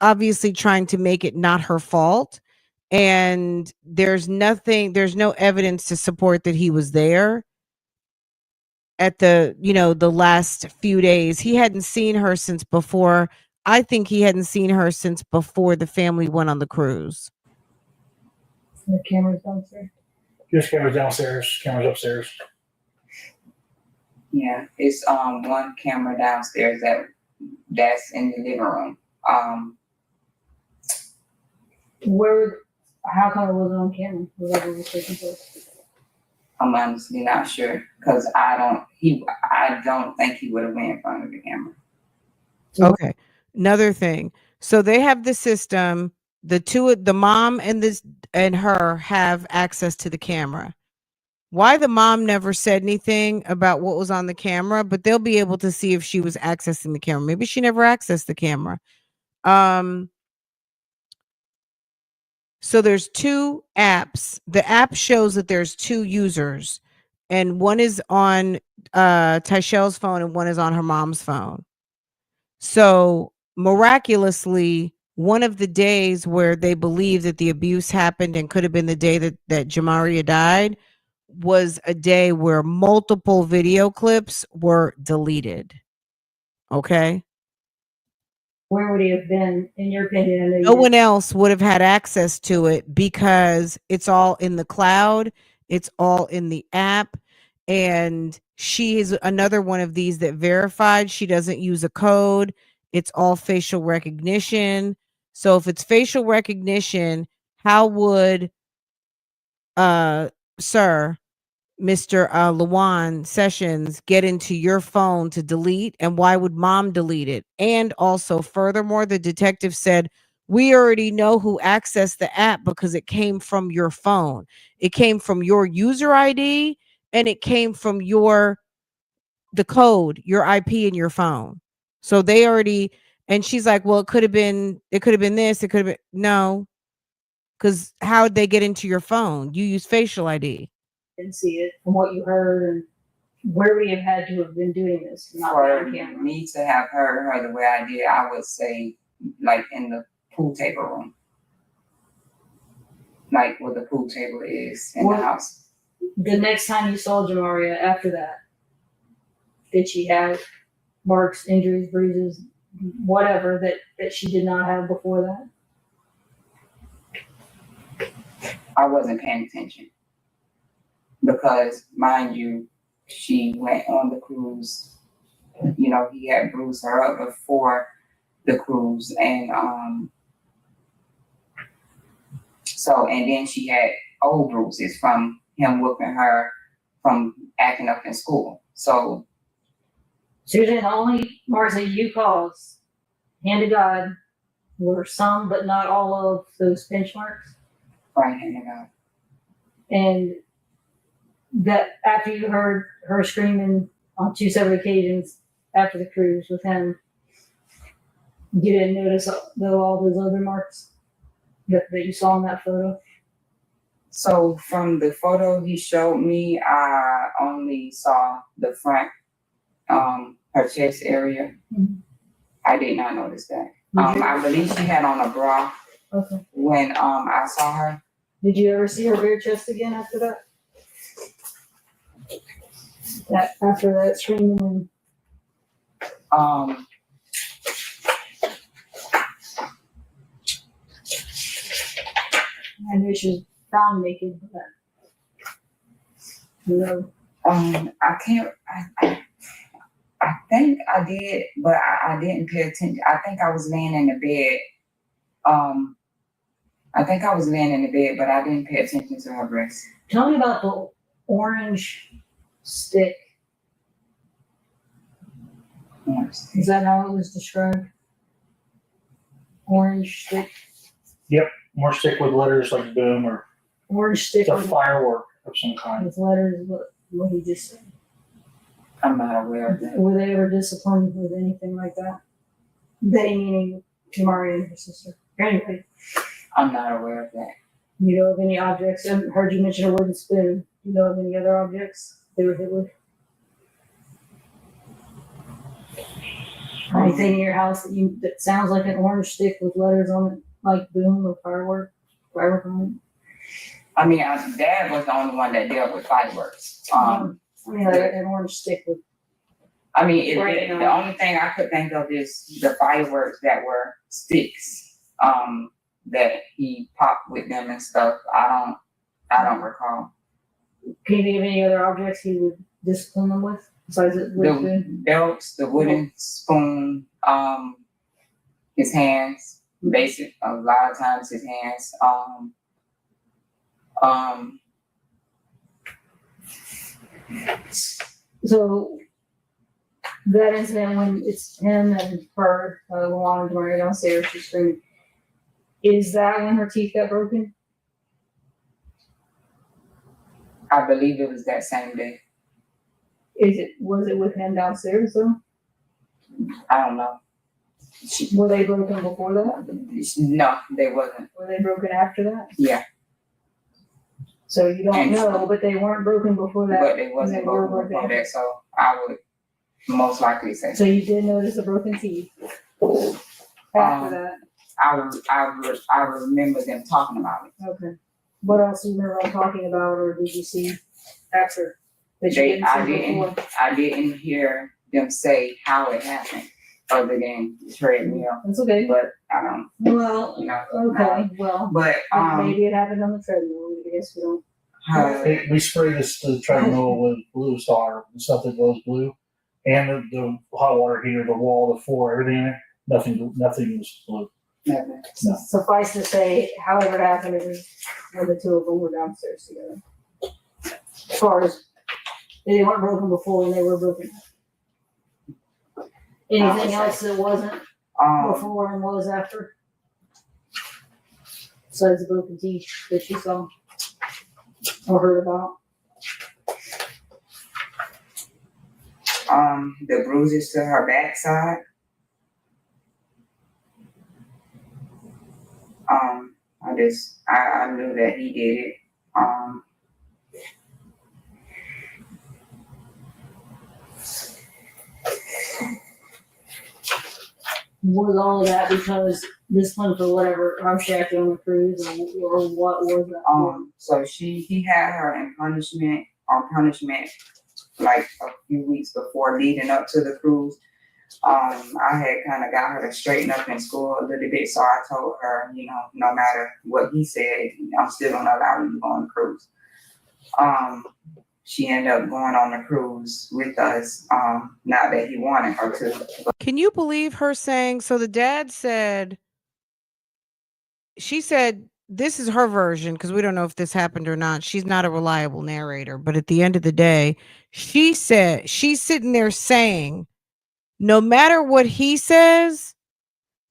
obviously trying to make it not her fault, and there's no evidence to support that he was there at the last few days. He hadn't seen her since before. I think he hadn't seen her since before the family went on the cruise. The cameras downstairs? There's cameras downstairs, cameras upstairs. Yeah, it's one camera downstairs that's in the living room. How come it wasn't on camera? Whatever was taking place. I'm honestly not sure because I don't think he would have went in front of the camera. Okay. Another thing. So they have the system. The mom and her have access to the camera. Why the mom never said anything about what was on the camera, but they'll be able to see if she was accessing the camera. Maybe she never accessed the camera. So there's 2 apps. The app shows that there's 2 users, and one is on Tyshael's phone and one is on her mom's phone. So miraculously, one of the days where they believe that the abuse happened and could have been the day that Jamaria died was a day where multiple video clips were deleted. Okay. Where would he have been, in your opinion? No one else would have had access to it because it's all in the cloud. It's all in the app. And she is another one of these that verified. She doesn't use a code. It's all facial recognition. So if it's facial recognition, how would Mr. Lawan Sessions get into your phone to delete, and why would mom delete it? And also, furthermore, the detective said, we already know who accessed the app because it came from your phone. It came from your user ID and it came from the code, your IP in your phone. So they already, and she's like, well, it could have been this, it could have been, no. Because how'd they get into your phone? You use facial ID. Didn't see it from what you heard, and where would he have had to have been doing this? Not For on camera. me to have heard her the way I did, I would say like in the pool table room. Like where the pool table is in the house. The next time you saw Jamaria after that, did she have marks, injuries, bruises, whatever that she did not have before that? I wasn't paying attention. Because, mind you, she went on the cruise. You know, he had bruised her up before the cruise. And and then she had old bruises from him whooping her from acting up in school. So you're saying the only marks that you caused, hand to God, were some but not all of those pinch marks? right, hand to God. And that after you heard her screaming on 2 separate occasions after the cruise with him, you didn't notice all those other marks that you saw in that photo? So from the photo he showed me, I only saw the front, her chest area. Mhm. I did not notice that. I believe she had on a bra when I saw her. Did you ever see her bare chest again after that? After that screaming? I know she was found naked, but no. I can't. I think I did, but I didn't pay attention. I think I was laying in the bed. I think I was laying in the bed, but I didn't pay attention to her breast. Tell me about the orange stick. Is that how it was described? Orange stick? Yep, more stick with letters like boom or Orange stick it's a with firework of some kind. letters, what he just said. I'm not aware of that. Were they ever disciplined with anything like that? They meaning Jamaria and her sister. Anyway, I'm not aware of that. you know of any objects? I heard you mention a wooden spoon. Do you know of any other objects they were hit with? Anything in your house that sounds like an orange stick with letters on it, like boom or firework on it? I mean, Dad was the only one that dealt with fireworks. An orange stick with. I mean, the only thing I could think of is the fireworks that were sticks, that he popped with them and stuff. I don't recall. Can you think of any other objects he would discipline them with besides the belts, the wooden spoon, his hands, basic. A lot of times his hands. So that incident when it's him and her, Luana and Jamaria downstairs, she's screaming. Is that when her teeth got broken? I believe it was that same day. Was it with him downstairs though? I don't know. Were they broken before that? No, they wasn't. Were they broken after that? Yeah. So you don't know, but they weren't broken before that. But they wasn't broken before that, so I would most likely say. So you did notice the broken teeth after that? I remember them talking about it. Okay. What else do you remember them talking about, or did you see after? I didn't hear them say how it happened, other than the treadmill. That's okay. But I don't. Well, you know. okay. Well, but maybe it happened on the treadmill. I guess we don't. We spray the treadmill with blue star, the stuff that glows blue, and the hot water heater, the wall, the floor, everything in it. Nothing was blue. Nothing. No. Suffice to say, however it happened, it was when the two of them were downstairs together. As far as they weren't broken before and they were broken. Anything else that wasn't before and was after? Besides the broken teeth that you saw or heard about? The bruises to her backside. I knew that he did it. Was all of that because discipline for whatever I'm acted on the cruise, or what was that? So he had her in punishment like a few weeks before leading up to the cruise. I had kind of got her to straighten up in school a little bit, so I told her, no matter what he said, I'm still gonna allow you to go on the cruise. She ended up going on the cruise with us, not that he wanted her to. Can you believe her saying, so the dad said, she said, this is her version, because we don't know if this happened or not. She's not a reliable narrator, but at the end of the day, she said, she's sitting there saying, no matter what he says,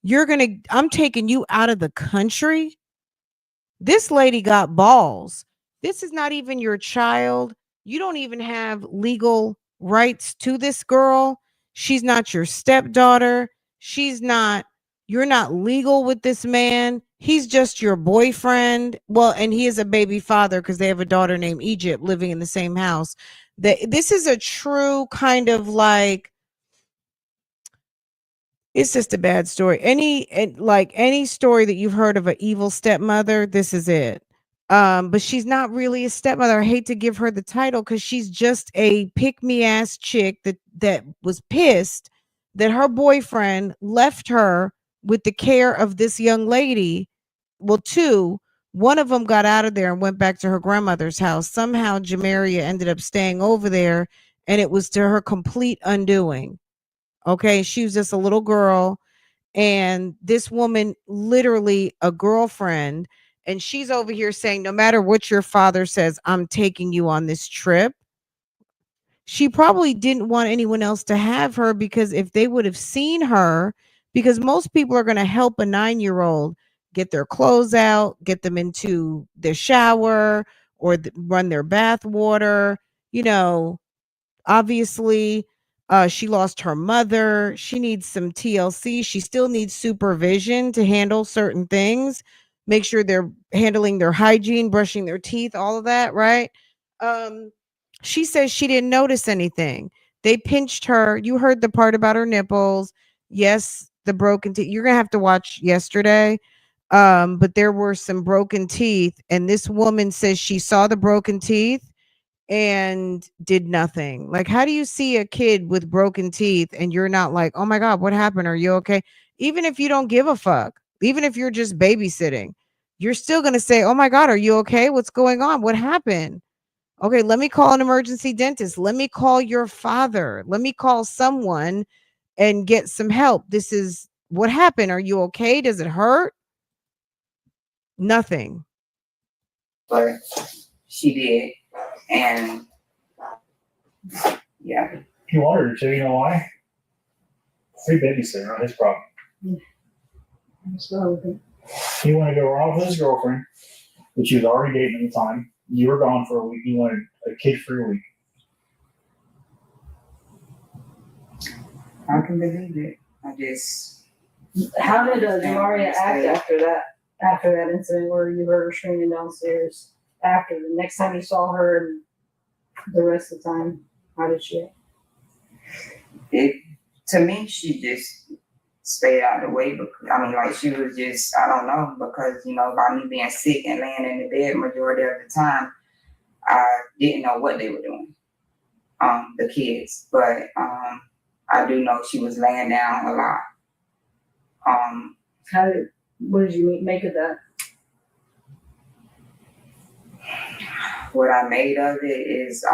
I'm taking you out of the country. This lady got balls. This is not even your child. You don't even have legal rights to this girl. She's not your stepdaughter. You're not legal with this man. He's just your boyfriend. Well, and he is a baby father because they have a daughter named Egypt living in the same house. This is a true kind of like, it's just a bad story. Any story that you've heard of an evil stepmother, this is it. But she's not really a stepmother. I hate to give her the title because she's just a pick-me-ass chick that was pissed that her boyfriend left her with the care of this young lady. Well, two. One of them got out of there and went back to her grandmother's house. Somehow Jamaria ended up staying over there, and it was to her complete undoing. Okay, she was just a little girl, and this woman, literally a girlfriend, and she's over here saying, no matter what your father says, I'm taking you on this trip. She probably didn't want anyone else to have her, because if they would have seen her, because most people are going to help a 9-year-old get their clothes out, get them into their shower, or run their bath water, you know, obviously, she lost her mother. She needs some TLC. She still needs supervision to handle certain things, make sure they're handling their hygiene, brushing their teeth, all of that, right? She says she didn't notice anything. They pinched her. You heard the part about her nipples. Yes, the broken teeth. You're gonna have to watch yesterday. But there were some broken teeth, and this woman says she saw the broken teeth and did nothing. Like, how do you see a kid with broken teeth and you're not like, oh my God, what happened? Are you okay? Even if you don't give a fuck, even if you're just babysitting, you're still going to say, oh my God, are you okay? What's going on? What happened? Okay, let me call an emergency dentist. Let me call your father. Let me call someone and get some help. This is what happened. Are you okay? Does it hurt? Nothing. But she did. And yeah. He wanted her to, you know why? Free babysitter, not his problem. So, He wanted to go off with his girlfriend, which he was already dating at the time. You were gone for a week. He wanted a kid-free week. I can believe it. how did Jamaria act after that incident where you heard her screaming downstairs? After the next time you saw her and the rest of the time, how did she act? To me, she just stayed out of the way. Because, she was just, I don't know, because, by me being sick and laying in the bed majority of the time, I didn't know what they were doing, the kids. But I do know she was laying down a lot. What did you make of that? What I made of it is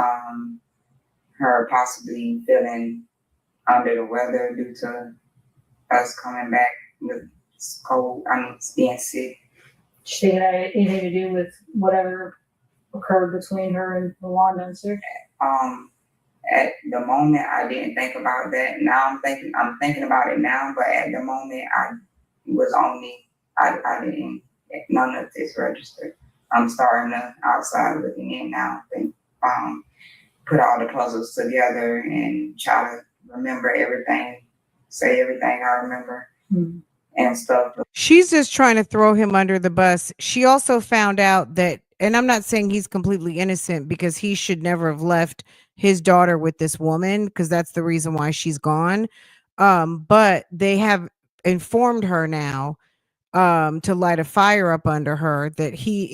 her possibly feeling under the weather due to us coming back with cold, being sick. She think it had anything to do with whatever occurred between her and Rwanda, sir? At the moment, I didn't think about that. Now I'm thinking about it now, but at the moment, I didn't, none of this registered. I'm starting to outside looking in now, put all the puzzles together and try to remember everything, say everything I remember. Mm-hmm. and stuff. She's just trying to throw him under the bus. She also found out that, and I'm not saying he's completely innocent because he should never have left his daughter with this woman because that's the reason why she's gone. But they have informed her now to light a fire up under her that he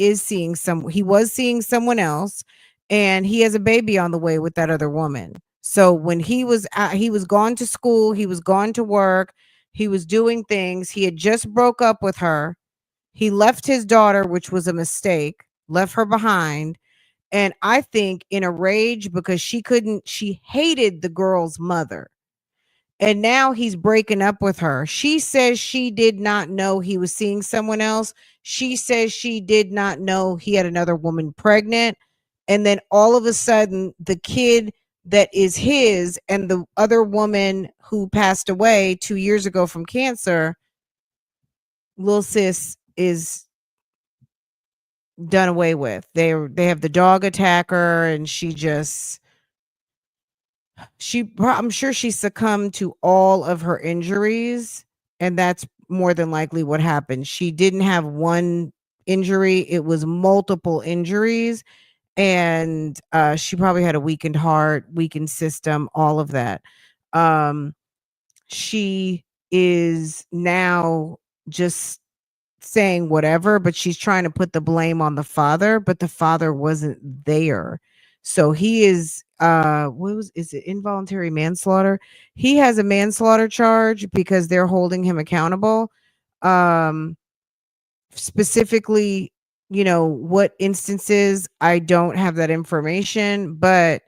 was seeing someone else, and he has a baby on the way with that other woman. So when he was gone to school, he was gone to work, he was doing things, he had just broke up with her, he left his daughter, which was a mistake, left her behind. And I think in a rage because she hated the girl's mother, and now he's breaking up with her. She says she did not know he was seeing someone else. She says she did not know he had another woman pregnant. And then all of a sudden, the kid that is his and the other woman who passed away 2 years ago from cancer, little sis, is done away with. They have the dog attacker, and I'm sure she succumbed to all of her injuries, and that's more than likely what happened. She didn't have one injury, it was multiple injuries, and she probably had a weakened heart, weakened system, all of that. She is now just saying whatever, but she's trying to put the blame on the father, but the father wasn't there. So he is is it involuntary manslaughter? He has a manslaughter charge because they're holding him accountable. Um Specifically, what instances, I don't have that information, but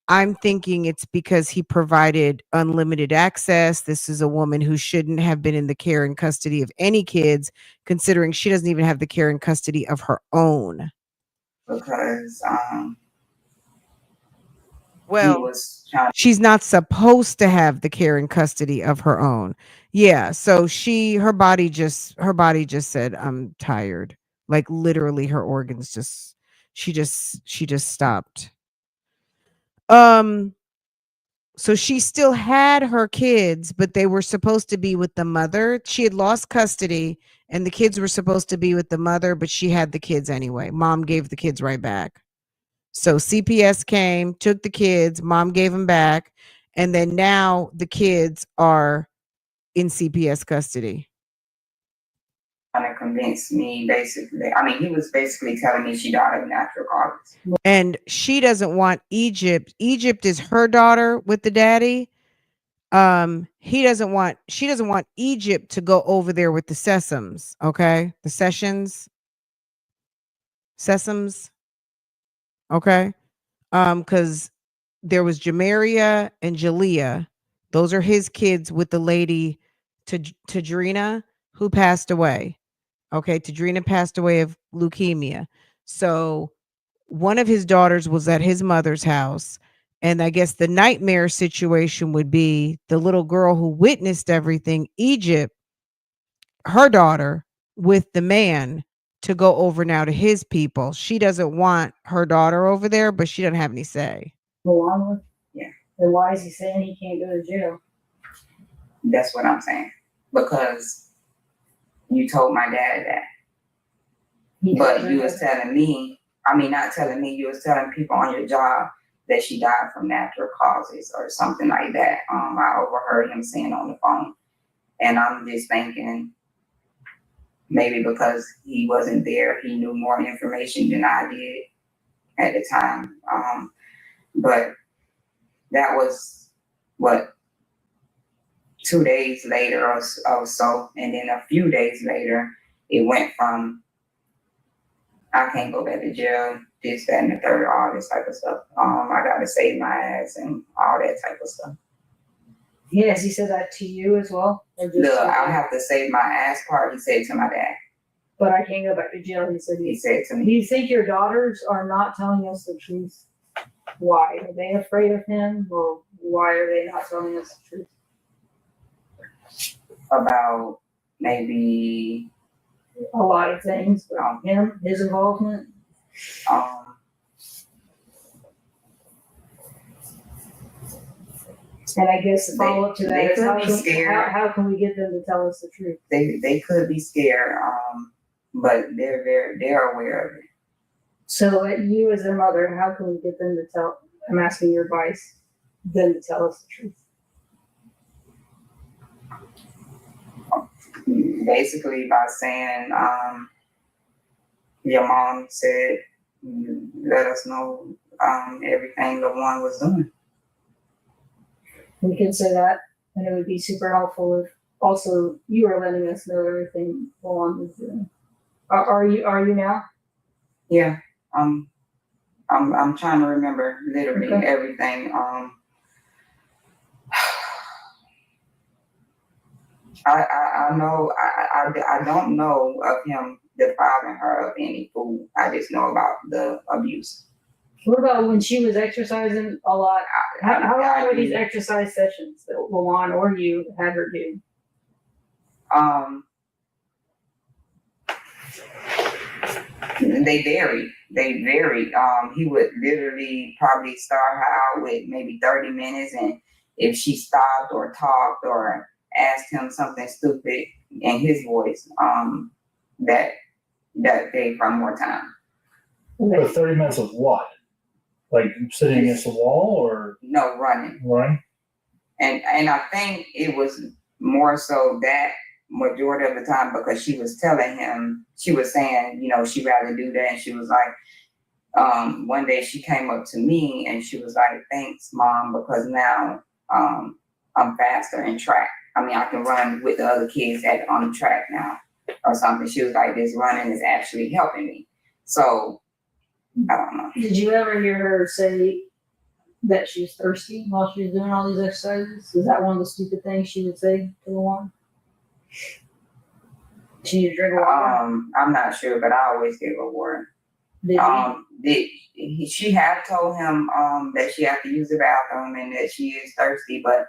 I'm thinking it's because he provided unlimited access. This is a woman who shouldn't have been in the care and custody of any kids, considering she doesn't even have the care and custody of her own. Because Well, she's not supposed to have the care and custody of her own. Yeah, so her body just said, I'm tired. Like literally her organs she just stopped. So she still had her kids, but they were supposed to be with the mother. She had lost custody and the kids were supposed to be with the mother, but she had the kids anyway. Mom gave the kids right back. So CPS came, took the kids, mom gave them back, and then now the kids are in CPS custody. Trying to convince me, basically. I mean, he was basically telling me she died of natural causes. And she doesn't want Egypt. Egypt is her daughter with the daddy. She doesn't want Egypt to go over there with the Sesams, okay? The Sessions. Okay? Because there was Jamaria and Jalea. Those are his kids with the lady Tadrina who passed away. Okay, Tadrina passed away of leukemia. So one of his daughters was at his mother's house. And I guess the nightmare situation would be the little girl who witnessed everything, Egypt, her daughter, with the man to go over now to his people. She doesn't want her daughter over there, but she doesn't have any say. Along Yeah. Then why is he saying he can't go to jail? That's what I'm saying. Because you told my dad that. But you was telling me, not telling me, you was telling people on your job that she died from natural causes or something like that. I overheard him saying on the phone. And I'm just thinking maybe because he wasn't there, he knew more information than I did at the time. But that was, 2 days later or so. And then a few days later, it went from, I can't go back to jail, this, that, and the third, all this type of stuff. I gotta save my ass and all that type of stuff. Yes, he said that to you as well? I have to save my ass part, he said to my dad. But I can't go back to jail, he said to me. Do you think your daughters are not telling us the truth? Why? Are they afraid of him, or why are they not telling us the truth? About maybe a lot of things about him, his involvement. And I guess the follow up to They that is could be scared. how can we get them to tell us the truth? They could be scared, but they're aware of it. So, you as their mother, how can we get them to tell? I'm asking your advice. Them to tell us the truth. Basically, by saying, your mom said, let us know everything the one was doing. We can say that, and it would be super helpful if also you are letting us know everything Lawan is doing. Are you now? Yeah, I'm trying to remember literally everything. I know I don't know of him depriving her of any food. I just know about the abuse. What about when she was exercising a lot? How long were these exercise sessions that Lawan or you had her do? They varied. He would literally probably start her out with maybe 30 minutes, and if she stopped or talked or asked him something stupid in his voice, that gave her more time. But 30 minutes of what? Like sitting against the wall or? No, running. Running? And I think it was more so that majority of the time because she was telling him, she was saying, she'd rather do that. And she was like, one day she came up to me and she was like, thanks, Mom, because now I'm faster in track. I mean, I can run with the other kids on the track now or something. She was like, this running is actually helping me. So, I don't know. Did you ever hear her say that she was thirsty while she was doing all these exercises? Is that one of the stupid things she would say to Lawan? She need to drink water? I'm not sure, but I always give her water. She had told him that she had to use the bathroom and that she is thirsty, but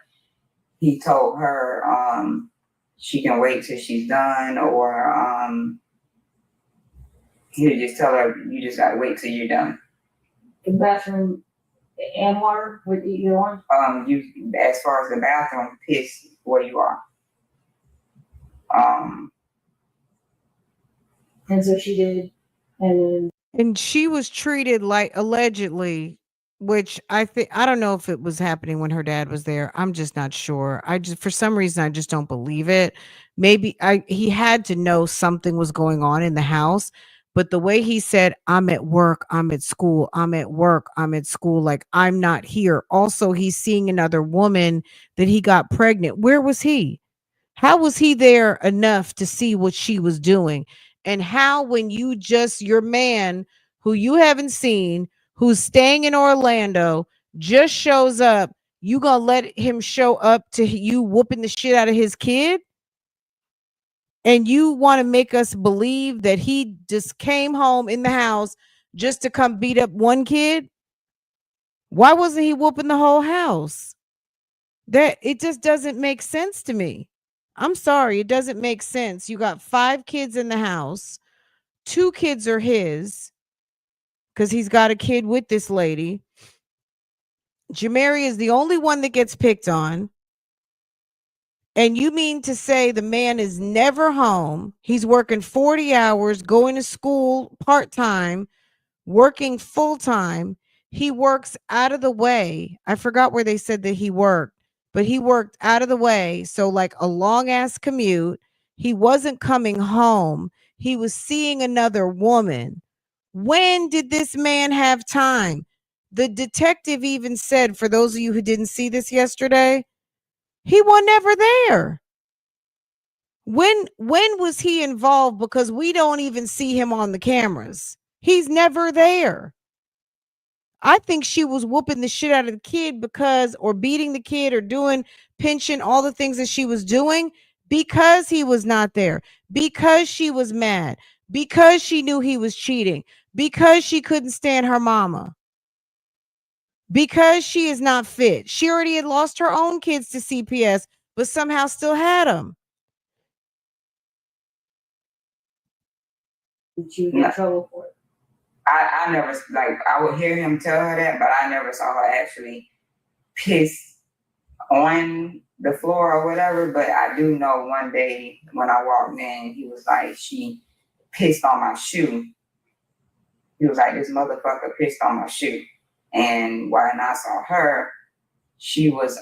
he told her she can wait till she's done, or he'll just tell her you just gotta wait till you're done. The bathroom and water with either one? You as far as the bathroom, piss where you are. And so she did, and she was treated like allegedly, which I don't know if it was happening when her dad was there. I'm just not sure. For some reason I just don't believe it. Maybe he had to know something was going on in the house, but the way he said, I'm at work, I'm at school, I'm at work, I'm at school, like I'm not here. Also, he's seeing another woman that he got pregnant. Where was he? How was he there enough to see what she was doing? And how, when your man who you haven't seen, who's staying in Orlando, just shows up, you gonna let him show up to you whooping the shit out of his kid? And you want to make us believe that he just came home in the house just to come beat up one kid? Why wasn't he whooping the whole house? That it just doesn't make sense to me. I'm sorry, it doesn't make sense. You got 5 kids in the house. 2 kids are his because he's got a kid with this lady. Jamaria is the only one that gets picked on. And you mean to say the man is never home? He's working 40 hours, going to school part-time, working full-time. He works out of the way. I forgot where they said that he worked, but he worked out of the way. So like a long ass commute. He wasn't coming home. He was seeing another woman. When did this man have time? The detective even said, for those of you who didn't see this yesterday, he was never there. When was he involved? Because we don't even see him on the cameras. He's never there. I think she was whooping the shit out of the kid or beating the kid or pinching, all the things that she was doing because he was not there, because she was mad, because she knew he was cheating, because she couldn't stand her mama, because she is not fit. She already had lost her own kids to CPS, but somehow still had them. Did you get in trouble for it? I never, I would hear him tell her that, but I never saw her actually piss on the floor or whatever, but I do know one day when I walked in, he was like, she pissed on my shoe. He was like, this motherfucker pissed on my shoe. And when I saw her, she was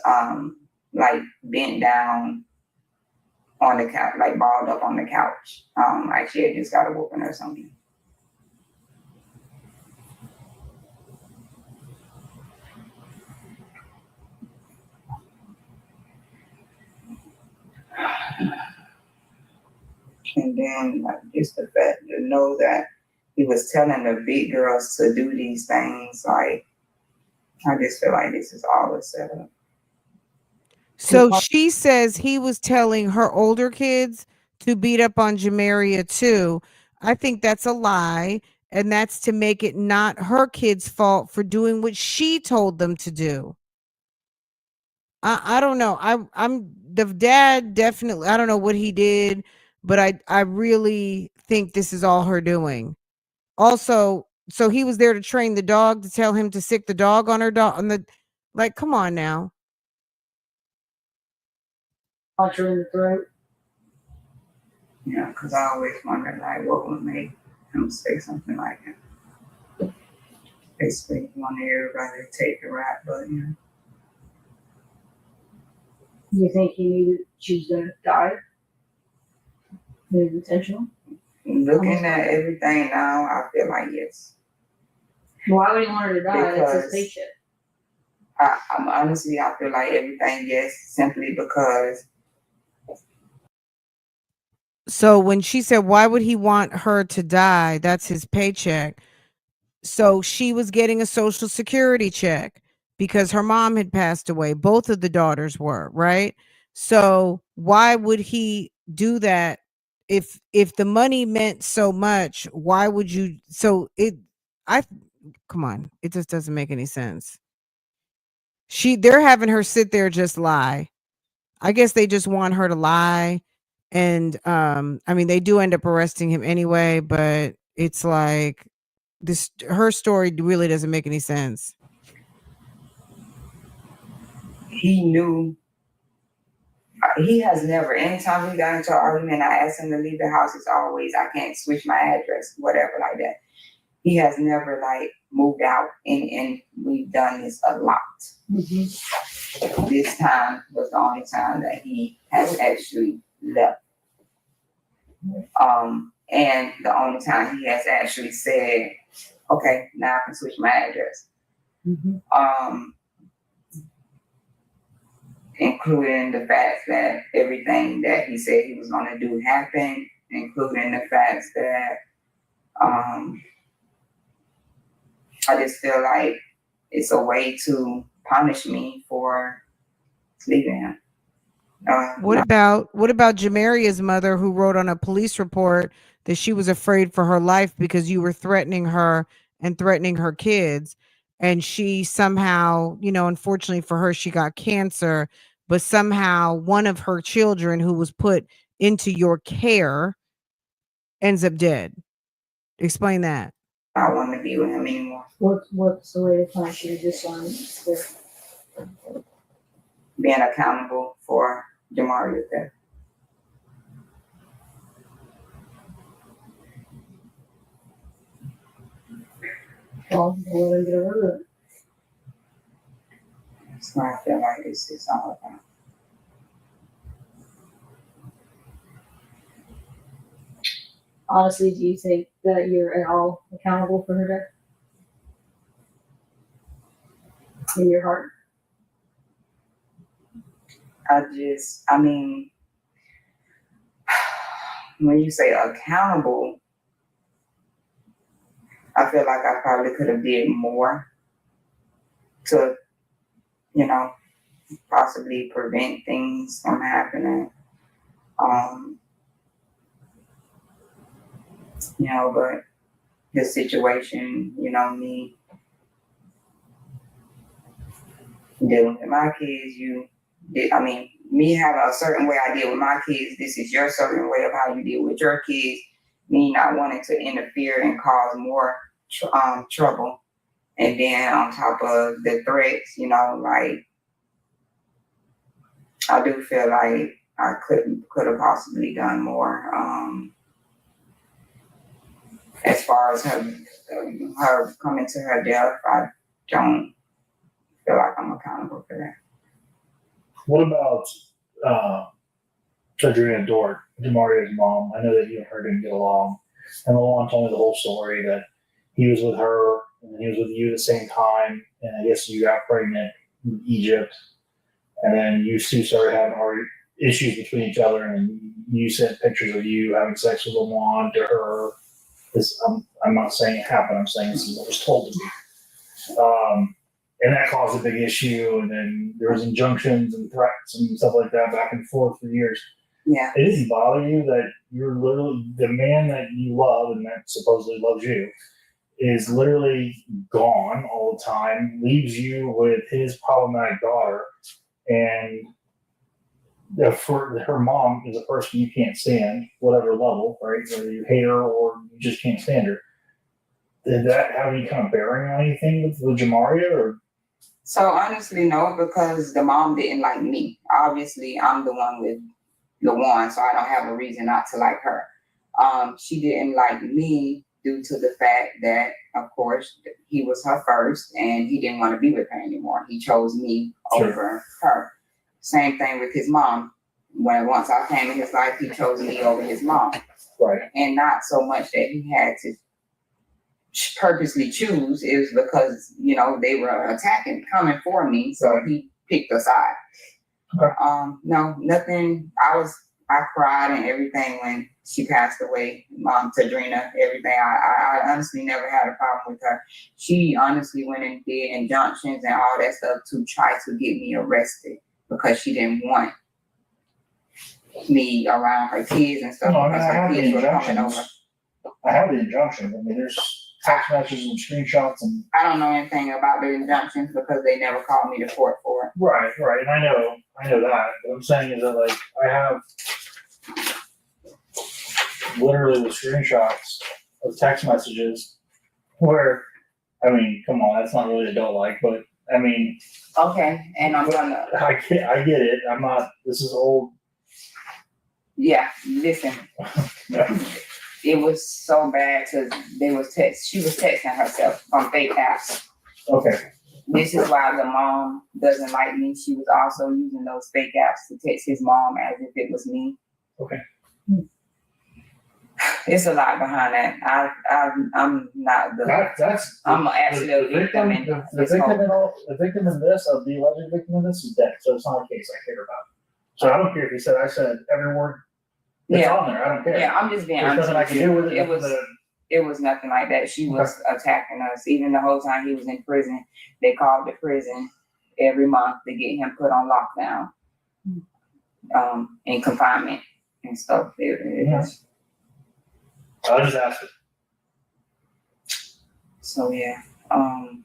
like bent down on the couch, like balled up on the couch. Like she had just got a whooping or something. And then like just the fact to know that he was telling the big girls to do these things, like I just feel like this is all a setup. So she says he was telling her older kids to beat up on Jamaria too. I think that's a lie, and that's to make it not her kids' fault for doing what she told them to do. I don't know. I'm the dad definitely. I don't know what he did, but I really think this is all her doing. Also, so he was there to train the dog to tell him to sick the dog on her dog on the like. Come on now. Punch her in the throat. Yeah, because I always wonder like what would make him say something like that. Basically, he wanted everybody to take the rap, but you know. You think he knew that she was gonna die? It was intentional? Looking at everything now, I feel like yes. Why would he want her to die? That's his Because paycheck. I'm honestly, I feel like everything yes, simply because. So when she said, why would he want her to die? That's his paycheck. So she was getting a social security check because her mom had passed away. Both of the daughters were, right? So why would he do that if the money meant so much? Why would you I come on, it just doesn't make any sense. They're having her sit there just lie. I guess they just want her to lie. And I mean they do end up arresting him anyway, but it's like this her story really doesn't make any sense. He knew. He has never, anytime we got into an argument, I asked him to leave the house. It's always, I can't switch my address, whatever like that. He has never like moved out, and we've done this a lot. Mm-hmm. This time was the only time that he has actually left. And the only time he has actually said, okay, now I can switch my address. Mm-hmm. Including the fact that everything that he said he was going to do happened, including the fact that I just feel like it's a way to punish me for leaving him. What about Jamaria's mother, who wrote on a police report that she was afraid for her life because you were threatening her and threatening her kids, and she somehow, unfortunately for her, she got cancer, but somehow one of her children who was put into your care ends up dead. Explain that. I don't want to be with him anymore. What's the way to punish you? Just on being accountable for Jamaria's death. Well, let him get over it. That's what I feel like this is all about. Honestly, do you think that you're at all accountable for her death? In your heart? I mean, when you say accountable, I feel like I probably could have did more to, possibly prevent things from happening. But the situation, me dealing with my kids, me having a certain way I deal with my kids, this is your certain way of how you deal with your kids, me not wanting to interfere and cause more trouble. And then on top of the threats, I do feel like I could have possibly done more. As far as her coming to her death, I don't feel like I'm accountable for that. What about Adriana Dort, Jamaria's mom? I know that you and her didn't get along, and Milan told me the whole story that he was with her and he was with you at the same time, and I guess you got pregnant in Egypt, and then you two started having issues between each other, and you sent pictures of you having sex with Milan to her. I'm not saying it happened. I'm saying this is what was told to me. And that caused a big issue, and then there was injunctions and threats and stuff like that back and forth for years. Yeah. It didn't bother you that you're literally the man that you love and that supposedly loves you is literally gone all the time, leaves you with his problematic daughter, and for her mom is a person you can't stand, whatever level, right? Whether you hate her or you just can't stand her. Did that have any kind of bearing on anything with Jamaria, or? So honestly, no, because the mom didn't like me. Obviously, I'm the one with LaJuan, so I don't have a reason not to like her. She didn't like me due to the fact that, of course, he was her first, and he didn't want to be with her anymore. He chose me over her. Same thing with his mom. Once I came in his life, he chose me over his mom. Right. And not so much that he had to purposely choose. It was because, they were coming for me, so he picked a side. Okay. No, nothing. I cried and everything when she passed away, Mom Tadrina, everything. I honestly never had a problem with her. She honestly went and did injunctions and all that stuff to try to get me arrested because she didn't want me around her kids and stuff. No, because her kids were coming over. I have the injunctions. I mean, there's text messages and screenshots, and I don't know anything about the injunctions because they never called me to court for it. Right, and I know that. What I'm saying is that, like, I have literally the screenshots of text messages where, I mean, come on, that's not really adult-like, but I mean. Okay, and I'm gonna. I get it. I'm not. This is old. Yeah, listen. It was so bad because she was texting herself from fake apps. Okay. This is why the mom doesn't like me. She was also using those fake apps to text his mom as if it was me. Okay. It's a lot behind that. I'm not the. I'm an absolute victim. The victim in this, of the alleged victim in this, is dead. So it's not a case I care about. So I don't care if you said I said every word. It's on there. I don't care. Yeah, I'm just being honest. There's nothing I can do with it. It was nothing like that. She was attacking us. Even the whole time he was in prison, they called the prison every month to get him put on lockdown, in confinement and stuff. I just asked it. So yeah. Am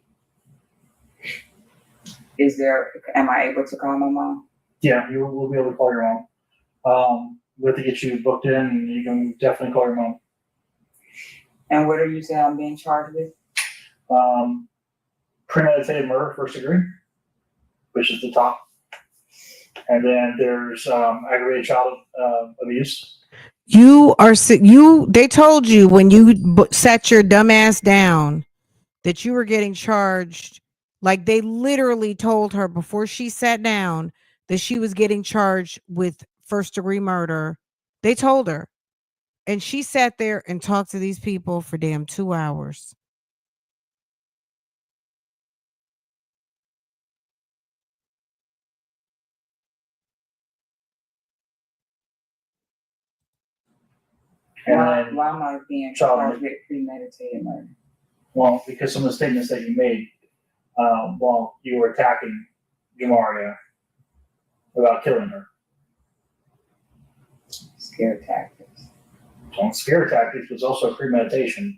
I able to call my mom? Yeah, we'll be able to call your mom. We have to get you booked in, and you can definitely call your mom. And what do you say I'm being charged with? Premeditated murder, first degree, which is the top. And then there's aggravated child abuse. They told you when you sat your dumb ass down that you were getting charged. Like, they literally told her before she sat down that she was getting charged with first degree murder. They told her. And she sat there and talked to these people for damn 2 hours. Why am I being charged with premeditated murder? Well, because some of the statements that you made while you were attacking Jamaria about killing her. Scare tactics. Scare tactics was also premeditation.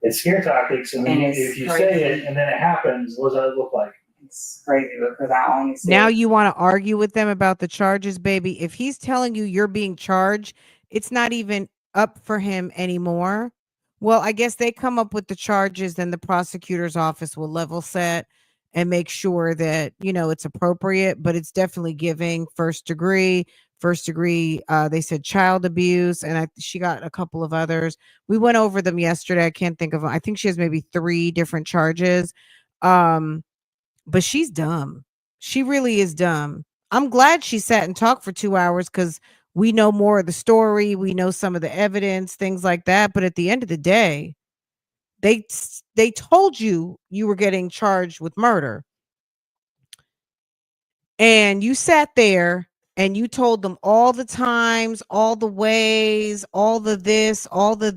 It's scare tactics, and then if you say it and then it happens, what does that look like? It's crazy because I only said. Now you want to argue with them about the charges, baby. If he's telling you you're being charged, it's not even up for him anymore. Well, I guess they come up with the charges, then the prosecutor's office will level set, and make sure that, it's appropriate, but it's definitely giving first degree. They said child abuse, and she got a couple of others. We went over them yesterday. I can't think of them. I think she has maybe 3 different charges. But she's dumb. She really is dumb. I'm glad she sat and talked for 2 hours because we know more of the story. We know some of the evidence, things like that. But at the end of the day, they told you were getting charged with murder. And you sat there and you told them all the times, all the ways, all the this, all the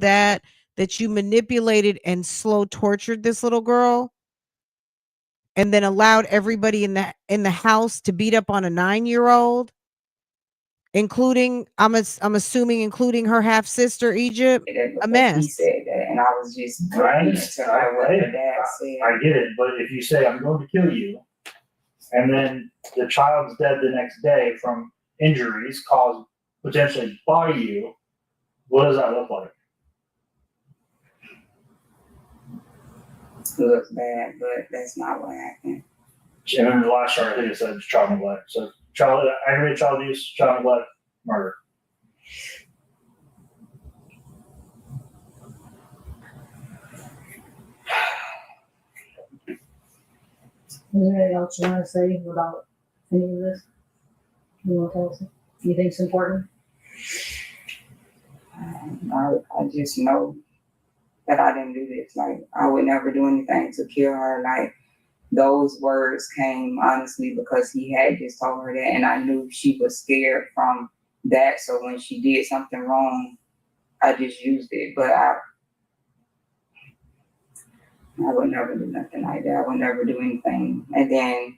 that you manipulated and slow tortured this little girl, and then allowed everybody in the house to beat up on a 9-year-old, including I'm assuming including her half sister Egypt. A mess. He said that, and I was just Right. repeating to her what her dad said. I get it, but if you say I'm going to kill you, and then the child's dead the next day from injuries caused potentially by you, what does that look like? It looks bad, but that's not what happened. And then the last chart, I think it said child neglect. So aggravated child abuse, child neglect, murder. Is there anything else you want to say about any of this? You want to tell us? You think it's important? I just know that I didn't do this. Like, I would never do anything to kill her. Like, those words came honestly because he had just told her that, and I knew she was scared from that. So when she did something wrong, I just used it. But I would never do nothing like that. I would never do anything. And then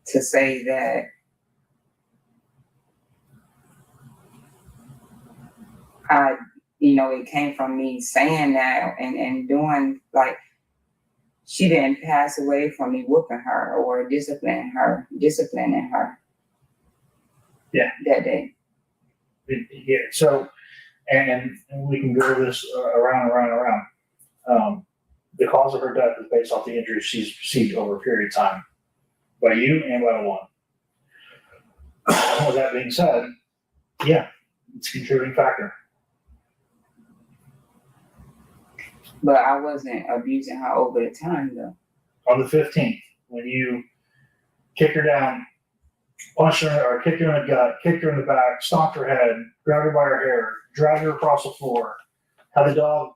to say that it came from me saying that and doing, like, she didn't pass away from me whooping her or disciplining her. Yeah. That day. Yeah. So, and we can go this around. The cause of her death is based off the injuries she's received over a period of time by you and by the one. With that being said, yeah, it's a contributing factor. But I wasn't abusing her over the time, though. On the 15th, when you kicked her down, punched her, or kicked her in the gut, kicked her in the back, stomped her head, grabbed her by her hair, dragged her across the floor, had the dog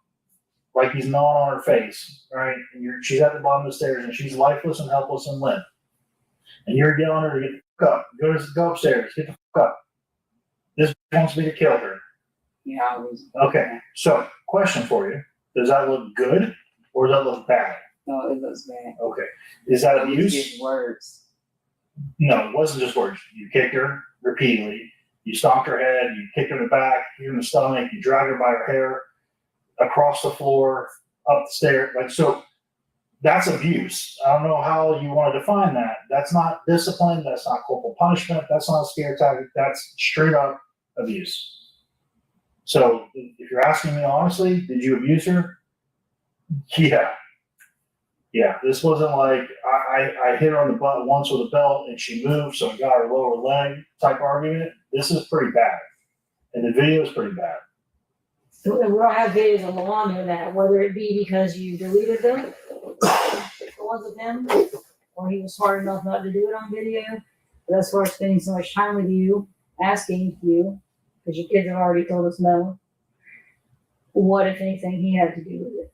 like he's gnawing on her face, right? And she's at the bottom of the stairs and she's lifeless and helpless and limp. And you're yelling at her to get the fuck up. Go upstairs, get the fuck up. This wants me to kill her. Yeah, I was. Okay, so question for you. Does that look good or does that look bad? No, it looks bad. Okay. Is that It was abuse? just words. No, it wasn't just words. You kicked her repeatedly. You stomped her head. You kicked her in the back, you in the stomach. You dragged her by her hair across the floor, up the stairs. Like, so that's abuse. I don't know how you want to define that. That's not discipline. That's not corporal punishment. That's not a scare tactic. That's straight up abuse. So if you're asking me honestly, did you abuse her? Yeah. Yeah, this wasn't like I hit her on the butt once with a belt and she moved, so I got her lower leg type argument. This is pretty bad. And the video is pretty bad. We don't have videos of Milan doing that, whether it be because you deleted them, the ones of him, or he was smart enough not to do it on video. But as far as spending so much time with you, asking you, because your kids have already told us no, what, if anything, he had to do with it?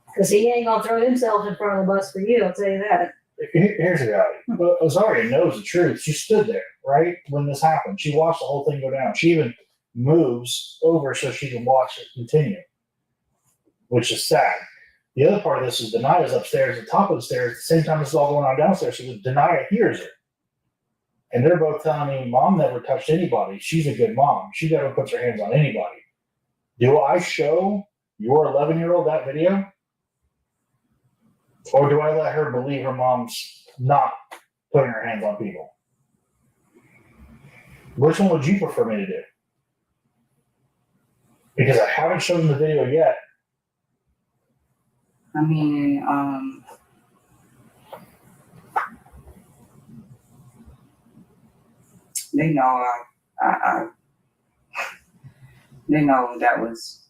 Because he ain't gonna throw himself in front of the bus for you, I'll tell you that. Here's the reality. Well, Azaria knows the truth. She stood there, right, when this happened. She watched the whole thing go down. She even moves over so she can watch it continue, which is sad. The other part of this is Denia's upstairs at the top of the stairs. At the same time this is all going on downstairs, so Denia hears it. And they're both telling me, Mom never touched anybody. She's a good mom. She never puts her hands on anybody. Do I show your 11-year-old that video? Or do I let her believe her mom's not putting her hands on people? Which one would you prefer me to do? Because I haven't shown the video yet. I mean, They know I they know that was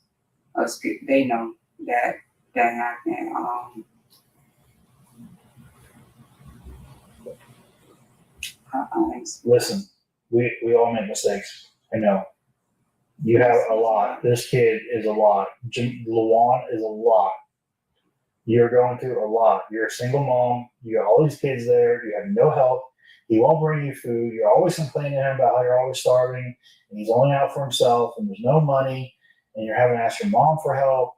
they know that happened. Listen, we all make mistakes. I know. You have a lot. This kid is a lot. Lawan is a lot. You're going through a lot. You're a single mom. You got all these kids there. You have no help. He won't bring you food. You're always complaining to him about how you're always starving and he's only out for himself and there's no money and you're having to ask your mom for help.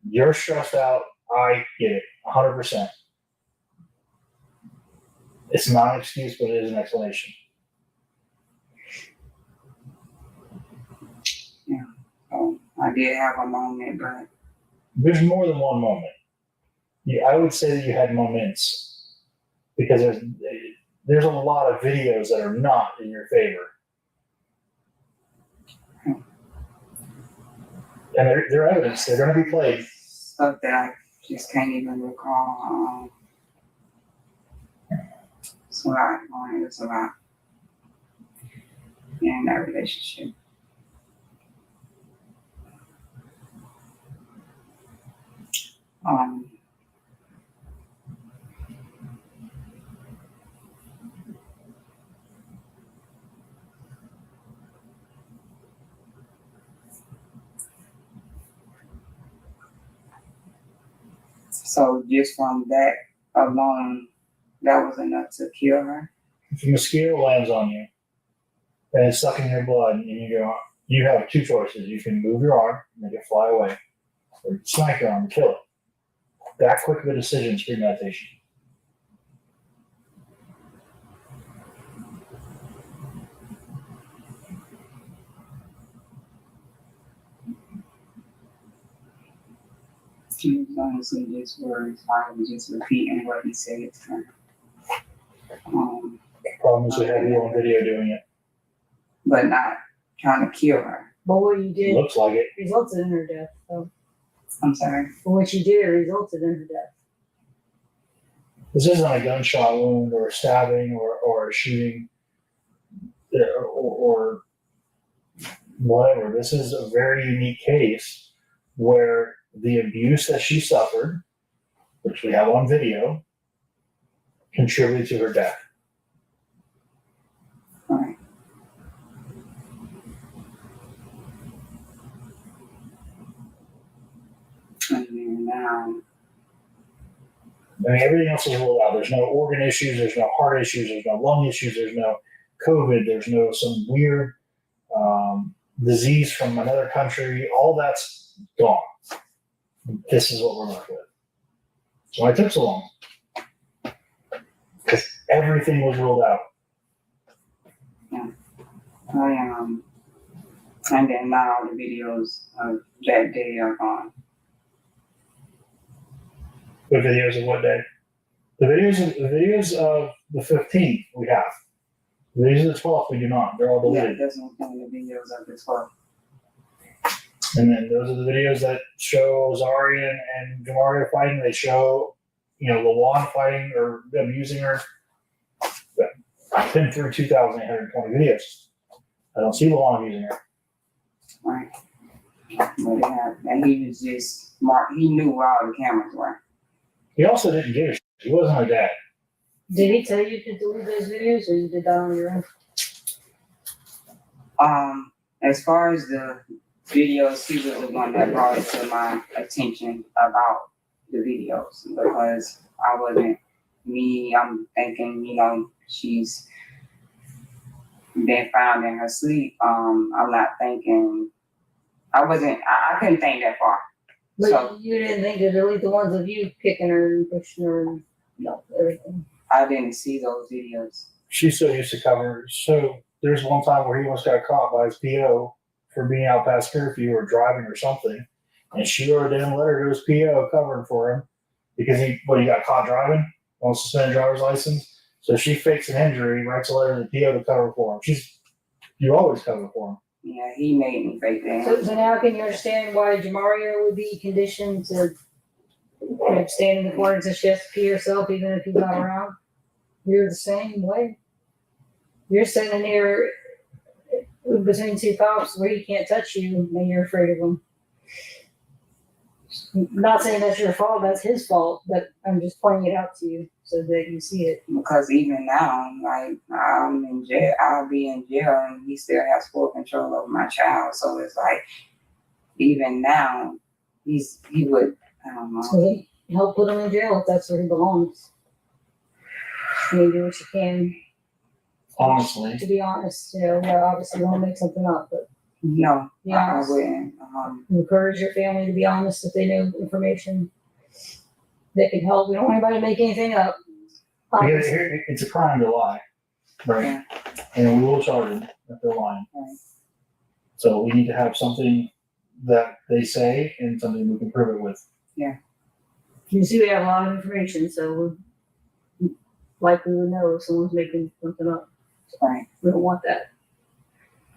You're stressed out. I get it 100%. It's not an excuse, but it is an explanation. Yeah. I did have a moment, but there's more than one moment. I would say that you had moments because there's a lot of videos that are not in your favor. And they're evidence. They're going to be played. Stuff that I just can't even recall. It's a lot. It's a lot in that relationship. So just from that alone, that was enough to kill her. If a mosquito lands on you and it's sucking your blood, and you have two choices. You can move your arm, make it fly away, or smack your arm and kill it. That quick of a decision is premeditation. She was honestly just words. I was just repeating what he said to her. Problem is we have you on video doing it. But not trying to kill her. But what you did Looks like it. resulted in her death. So. I'm sorry. But what you did resulted in her death. This isn't a gunshot wound or a stabbing or a shooting or whatever. This is a very unique case where the abuse that she suffered, which we have on video, contributed to her death. Right. And then now, I mean, everything else is ruled out. There's no organ issues. There's no heart issues. There's no lung issues. There's no COVID. There's no some weird disease from another country. All that's gone. This is what we're left with. So why it took so long? Because everything was ruled out. Yeah. And then now the videos of that day are gone. The videos of what day? The videos of the 15th we have. The videos of the 12th we do not. They're all deleted. Yeah, that's one thing. The videos of the 12th. And then those are the videos that show Zari and Jamaria fighting. They show, Lawan fighting or abusing her. I've been through 2,820 videos. I don't see Lawan abusing her. Right. But yeah, and he was just smart. He knew where all the cameras were. He also didn't give a shit. He wasn't a dad. Did he tell you to delete those videos, or you did that on your own? As far as the videos, he was the one that brought it to my attention about the videos because I wasn't me. I'm thinking, she's been found in her sleep. I'm not thinking. I couldn't think that far. But So you didn't think to delete the ones of you kicking her and pushing her and everything. I didn't see those videos. She's so used to covering. So there's one time where he almost got caught by his PO for being out past curfew or driving or something, and she didn't let her do his PO covering for him because he got caught driving on suspended driver's license. So she fakes an injury, writes a letter to the PO to cover for him. You always cover for him. Yeah, he made me fake that. So now can you understand why Jamaria would be conditioned to stand in the corner and she has to pee herself even if he's not around? You're the same way. you're sitting there between two cops where he can't touch you, and you're afraid of him. Not saying that's your fault, that's his fault, but I'm just pointing it out to you so that you see it. Because even now, like I'm in jail, I'll be in jail, and he still has full control over my child. So it's like, even now, he would, I don't know. So then help put him in jail if that's where he belongs. You do what you can. Honestly. To be honest, yeah, obviously you want to make something up, but No, be I honest. wouldn't. Encourage your family to be honest if they know information that can help. We don't want anybody to make anything up. Because it's a crime to lie, right? Yeah. And we will charge them if they're lying. Right. So we need to have something that they say and something we can prove it with. You see, we have a lot of information, so we likely would know if someone's making something up. Right. We don't want that.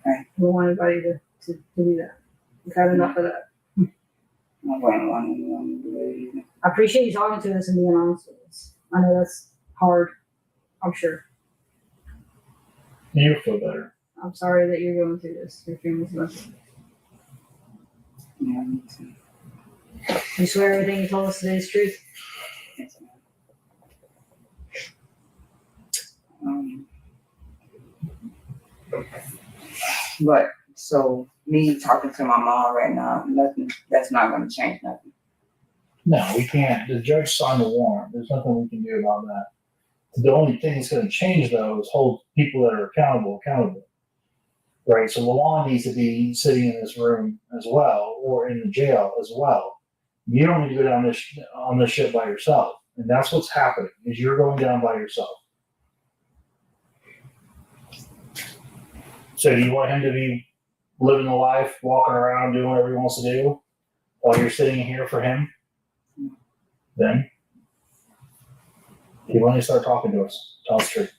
Right. We don't want anybody to do that. We've had enough of that. I wouldn't want anyone to do it either. I appreciate you talking to us and being honest with us. I know that's hard, I'm sure. You'll feel better. I'm sorry that you're going through this. Your family's going through this. Yeah, me too. You swear everything you told us today is truth? Yes, ma'am. But so me talking to my mom right now, nothing. That's not going to change nothing. No, we can't. The judge signed the warrant. There's nothing we can do about that. The only thing that's going to change, though, is hold people that are accountable. Right? So Lawan needs to be sitting in this room as well, or in the jail as well. You don't need to go down on this shit by yourself. And that's what's happening, is you're going down by yourself. So do you want him to be living the life, walking around, doing whatever he wants to do, while you're sitting here for him? Then he won't start talking to us. Tell us the truth.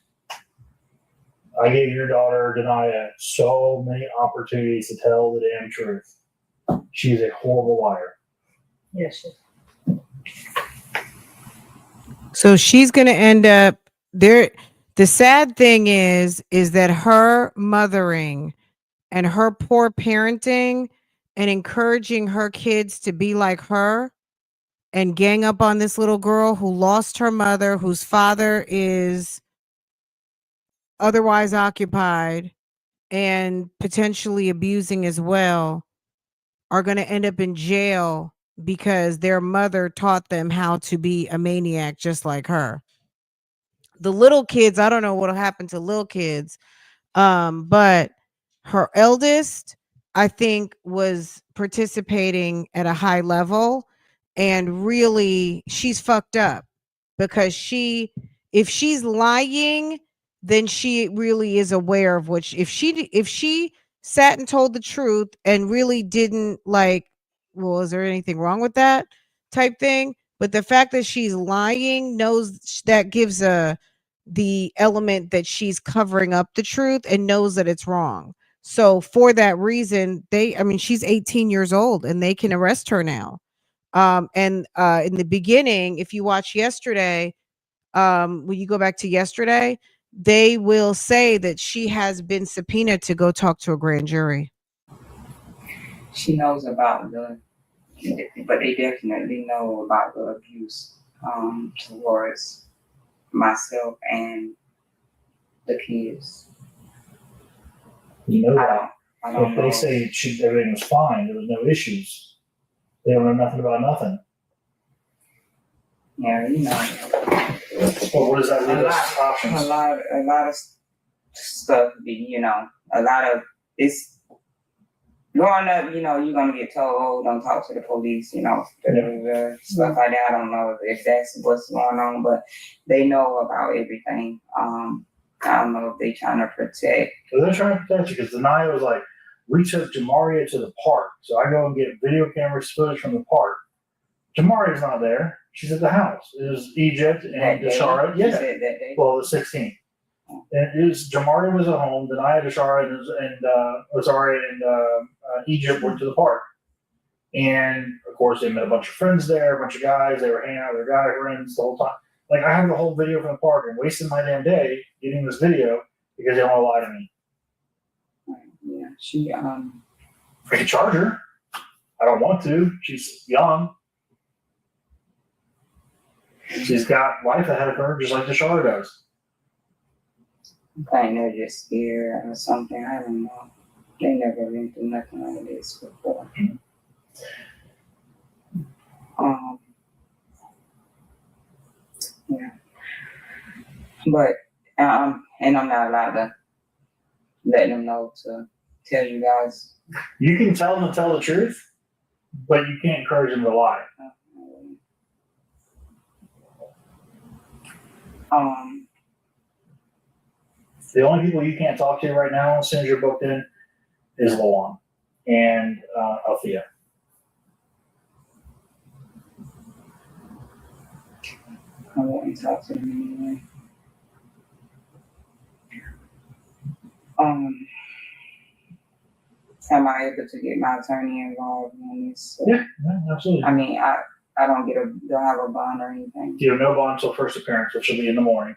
I gave your daughter, Denaya, so many opportunities to tell the damn truth. She's a horrible liar. Yes. So she's going to end up there. The sad thing is that her mothering and her poor parenting and encouraging her kids to be like her and gang up on this little girl who lost her mother, whose father is otherwise occupied and potentially abusing as well, are going to end up in jail because their mother taught them how to be a maniac just like her. The little kids, I don't know what'll happen to little kids, but her eldest, I think, was participating at a high level, and really she's fucked up because if she's lying, then she really is aware of what if she sat and told the truth and really didn't well, is there anything wrong with that type thing? But the fact that she's lying knows that gives the element that she's covering up the truth and knows that it's wrong. So for that reason, she's 18 years old and they can arrest her now. In the beginning, if you watch yesterday, when you go back to yesterday, they will say that she has been subpoenaed to go talk to a grand jury. She knows about but they definitely know about the abuse towards myself and the kids. You know that. I don't If know. they say everything was fine, there was no issues, they don't know nothing about nothing. Yeah, you know. Well, what does that leave us options? A lot of stuff, you know, a lot of it's growing up, you know, you're gonna get told, oh, don't talk to the police, you know, stuff like that. I don't know if that's what's going on, but they know about everything. I don't know if they're trying to protect. So they're trying to protect you because Denaya was like, we took Jamaria to the park. So I go and get video camera footage from the park. Jamaria's not there. She's at the house. It was Egypt and Deshara. Yeah. That day. Well, the 16th. And it was Jamaria was at home. Denaya, Deshara, and Egypt went to the park. And of course, they met a bunch of friends there, a bunch of guys. They were hanging out with their guy friends the whole time. Like, I have the whole video from the park and wasted my damn day getting this video because they don't lie to me. Yeah, she I can charge her. I don't want to. She's young. She's got life ahead of her, just like Tyshael does. I think they're just scared or something. I don't know. They never been through nothing like this before. Yeah. But and I'm not allowed to let them know to tell you guys. You can tell them to tell the truth, but you can't encourage them to lie. The only people you can't talk to right now, as soon as you're booked in, is Luan and Althea. I won't talk to them anyway. Am I able to get my attorney involved in this? Yeah, absolutely. I mean, I don't have a bond or anything. You have no bond until first appearance, which will be in the morning.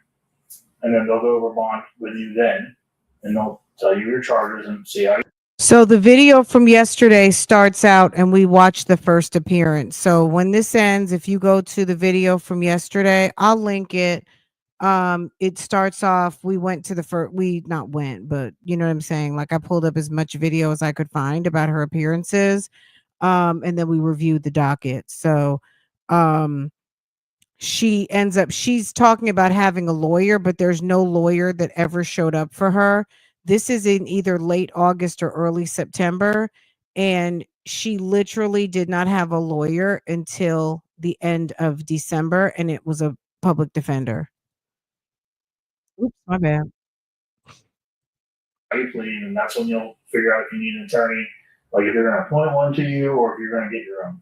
And then they'll go over bond with you then. And they'll tell you your charges and see how. So the video from yesterday starts out and we watch the first appearance. So when this ends, if you go to the video from yesterday, I'll link it. It starts off, we went to the first, we not went, but you know what I'm saying? Like I pulled up as much video as I could find about her appearances. And then we reviewed the docket. So, she ends up, she's talking about having a lawyer, but there's no lawyer that ever showed up for her. This is in either late August or early September. And she literally did not have a lawyer until the end of December. And it was a public defender. Oops, my bad. And that's when you'll figure out if you need an attorney, like if you're going to appoint one to you or if you're going to get your own.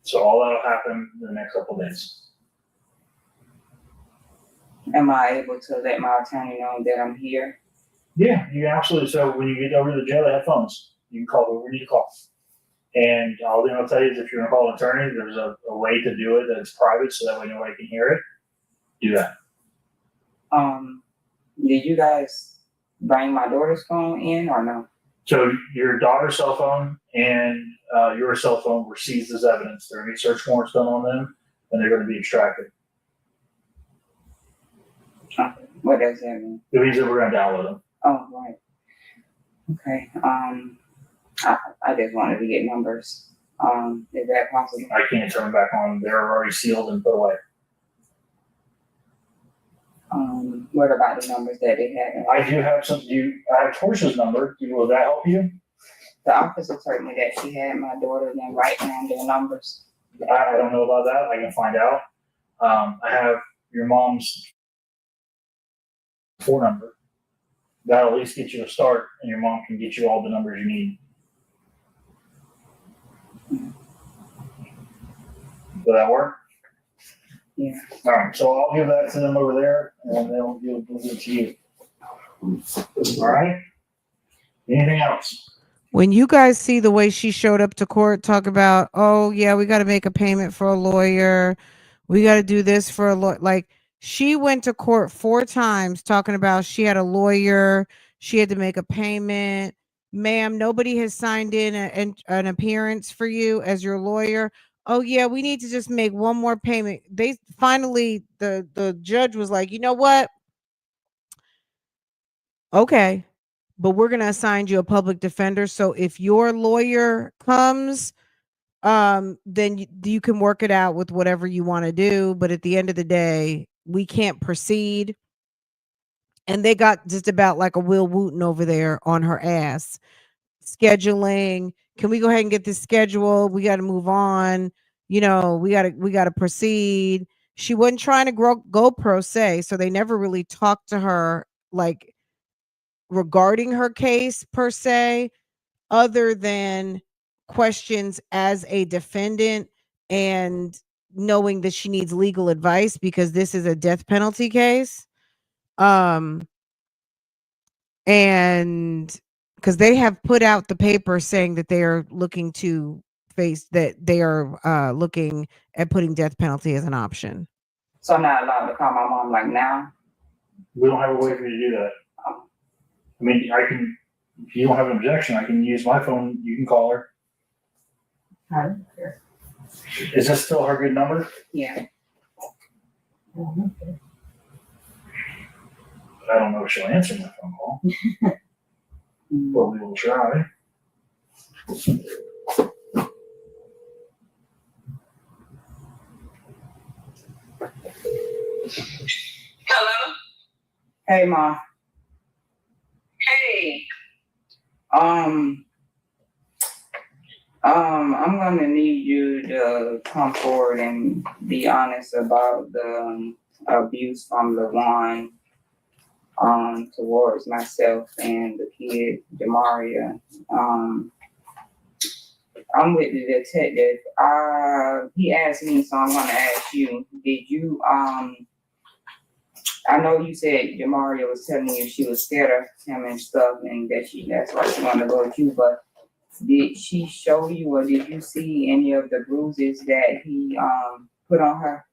So all that'll happen in the next couple of days. Am I able to let my attorney know that I'm here? Yeah, you absolutely. So when you get over to the jail, they have phones. You can call whoever you need to call. And all thing I'll tell you is if you're going to call an attorney, there's a way to do it that's private so that way nobody can hear it. Do that. Did you guys bring my daughter's phone in or no? So your daughter's cell phone and your cell phone were seized as evidence. There are going to be search warrants done on them, and they're going to be extracted. What does that mean? It means that we're going to download them. Oh, right. Okay. I just wanted to get numbers. Is that possible? I can't turn them back on. They're already sealed and put away. What about the numbers that they had? I do have some. I have Torsh's number. Will that help you? The officer told me that she had my daughter then write down their numbers. I don't know about that. I can find out. I have your mom's phone number. That'll at least get you a start, and your mom can get you all the numbers you need. Will that work? Yeah. All right. So I'll give that to them over there, and they'll give it to you. All right. Anything else? When you guys see the way she showed up to court, talk about, oh yeah, we got to make a payment for a lawyer. We got to do this for a lawyer. Like she went to court 4 times talking about she had a lawyer. She had to make a payment. Ma'am, nobody has signed in an appearance for you as your lawyer. Oh yeah, we need to just make one more payment. They finally, the judge was like, you know what? Okay, but we're going to assign you a public defender. So if your lawyer comes, then you can work it out with whatever you want to do. But at the end of the day, we can't proceed. And they got just about like a Will Wooten over there on her ass. Scheduling. Can we go ahead and get this scheduled? We got to move on. You know, we got to proceed. She wasn't trying to go pro se. So they never really talked to her like regarding her case per se, other than questions as a defendant and knowing that she needs legal advice because this is a death penalty case. And because they have put out the paper saying that they are looking to looking at putting death penalty as an option. So I'm not allowed to call my mom like now? We don't have a way for you to do that. I mean, I can, if you don't have an objection, I can use my phone. You can call her. I don't care. Is this still her good number? Yeah. I don't care. I don't know if she'll answer my phone call, but we will try. Hello? Hey, Ma. Hey. I'm gonna need you to come forward and be honest about the abuse from LaJuan towards myself and the kid, Jamaria. I'm with the detective. He asked me, so I'm gonna ask you, did you, I know you said Jamaria was telling you she was scared of him and stuff, and that's why she wanted to go with you, but did she show you or did you see any of the bruises that he put on her?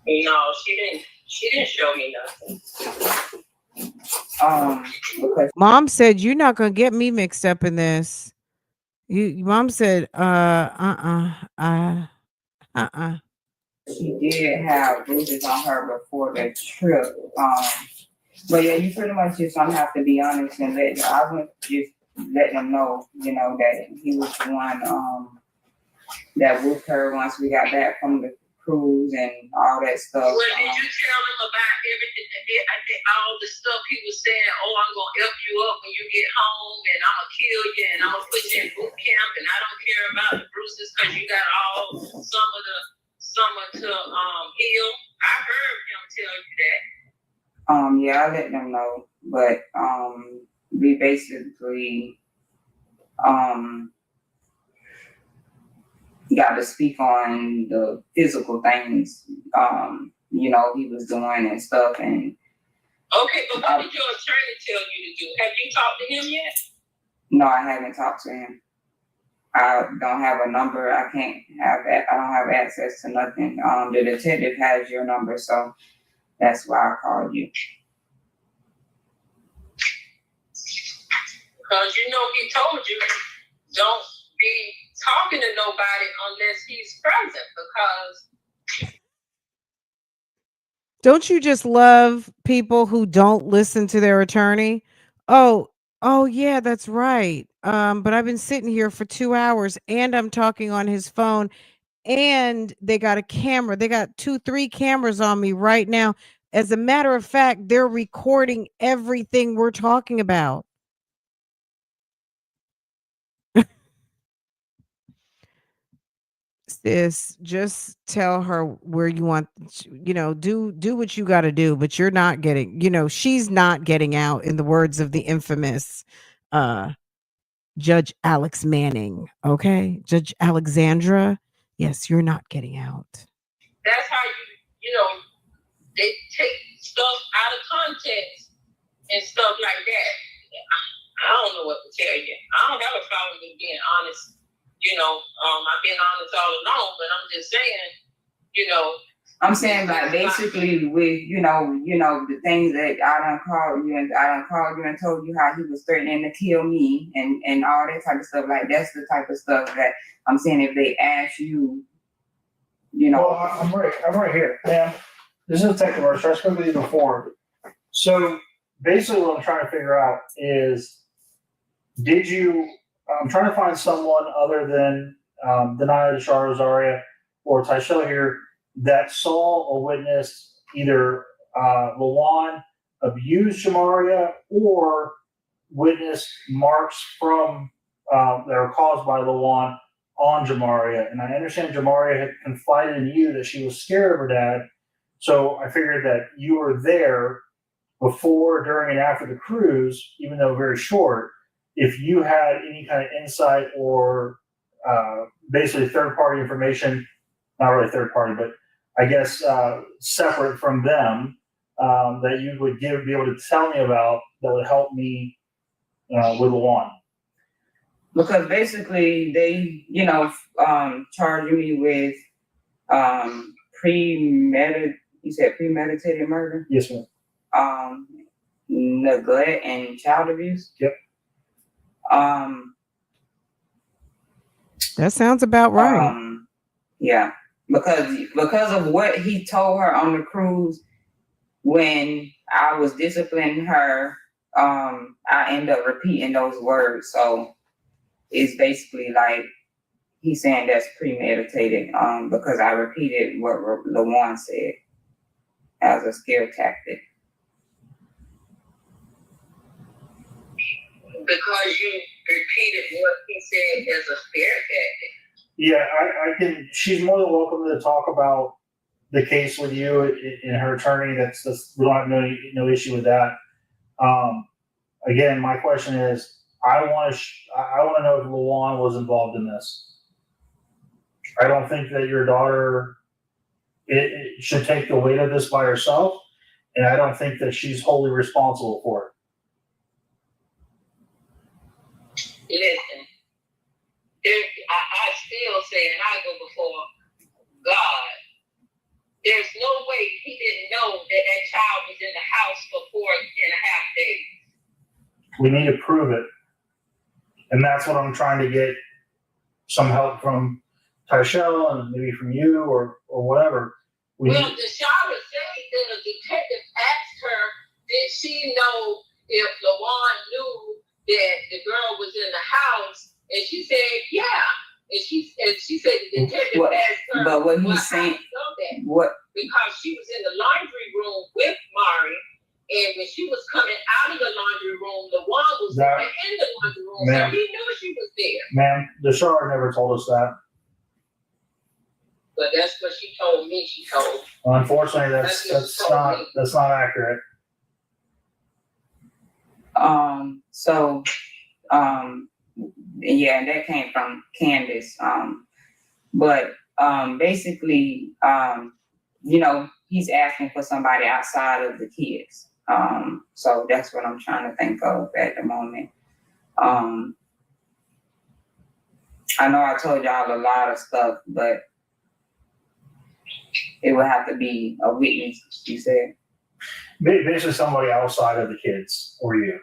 No, she didn't show me nothing. Because Mom said you're not gonna get me mixed up in this. Mom said, she did have bruises on her before the trip. But yeah, you pretty much just gonna have to be honest and I would just let them know, that he was the one that whooped her once we got back from the cruise and all that stuff. Well, did you tell him about everything? I think all the stuff he was saying. Oh, I'm gonna F you up when you get home, and I'm gonna kill you, and I'm gonna put you in boot camp, and I don't care about the bruises because you got all summer to heal. I heard him tell you that. Yeah, I let them know, but we basically got to speak on the physical things he was doing and stuff. And okay, but what did your attorney tell you to do? Have you talked to him yet? No, I haven't talked to him. I don't have a number. I can't have that. I don't have access to nothing. The detective has your number, so that's why I called you. Because he told you don't be talking to nobody unless he's present. Because don't you just love people who don't listen to their attorney? Oh yeah, that's right. But I've been sitting here for 2 hours and I'm talking on his phone and they got a camera. They got 2-3 cameras on me right now. As a matter of fact, they're recording everything we're talking about. Sis, just tell her where you want, do what you got to do, but you're not getting, she's not getting out, in the words of the infamous Judge Alex Manning. Okay, Judge Alexandra, yes, you're not getting out. that's how they take stuff out of context and stuff like that. I don't know what to tell you. I don't have a problem with being honest. I've been honest all along, but I'm just saying, I'm saying like basically with, the things that I done called you and told you how he was threatening to kill me and all that type of stuff. Like that's the type of stuff that I'm saying if they ask you, Well, I'm right here, ma'am. This is Detective Mercer. I spoke with you before. So basically what I'm trying to figure out is, I'm trying to find someone other than Denaya Rosaria or Tyshael here that saw or witnessed either LaJuan abuse Jamaria or witnessed marks from that are caused by LaJuan on Jamaria. And I understand Jamaria had confided in you that she was scared of her dad. So I figured that you were there before, during, and after the cruise, even though very short. If you had any kind of insight or basically third-party information, not really third-party, but I guess separate from them, that you would be able to tell me about that would help me with LaJuan. Because basically they, charged me with premeditated murder. Yes, ma'am. neglect and child abuse. Yep. That sounds about right. Yeah, because of what he told her on the cruise when I was disciplining her, I end up repeating those words. So it's basically like he's saying that's premeditated, because I repeated what LaJuan said as a scare tactic. Because you repeated what he said as a scare tactic. Yeah, I can. She's more than welcome to talk about the case with you and her attorney. That's we don't have no issue with that. Again, my question is, I want to know if LaJuan was involved in this. I don't think that your daughter it should take the weight of this by herself, and I don't think that she's wholly responsible for it. Listen, I still say, and I go before God, there's no way he didn't know that child was in the house for 4.5 days. We need to prove it. And that's what I'm trying to get some help from Tyshael and maybe from you or whatever. Well, Tyshael said that a detective asked her, did she know if LaJuan knew that the girl was in the house? And she said, yeah. And she said the detective asked her, but what he's saying, know that? What? Because she was in the laundry room with Mari, and when she was coming out of the laundry room, LaJuan was in the laundry room, so he knew she was there. Ma'am, the Tyshael never told us that. But that's what she told me. She told. Well, unfortunately, that's not accurate. Yeah, that came from Candace. But basically, he's asking for somebody outside of the kids. So that's what I'm trying to think of at the moment. I know I told y'all a lot of stuff, but it would have to be a witness, you said. Basically somebody outside of the kids or you.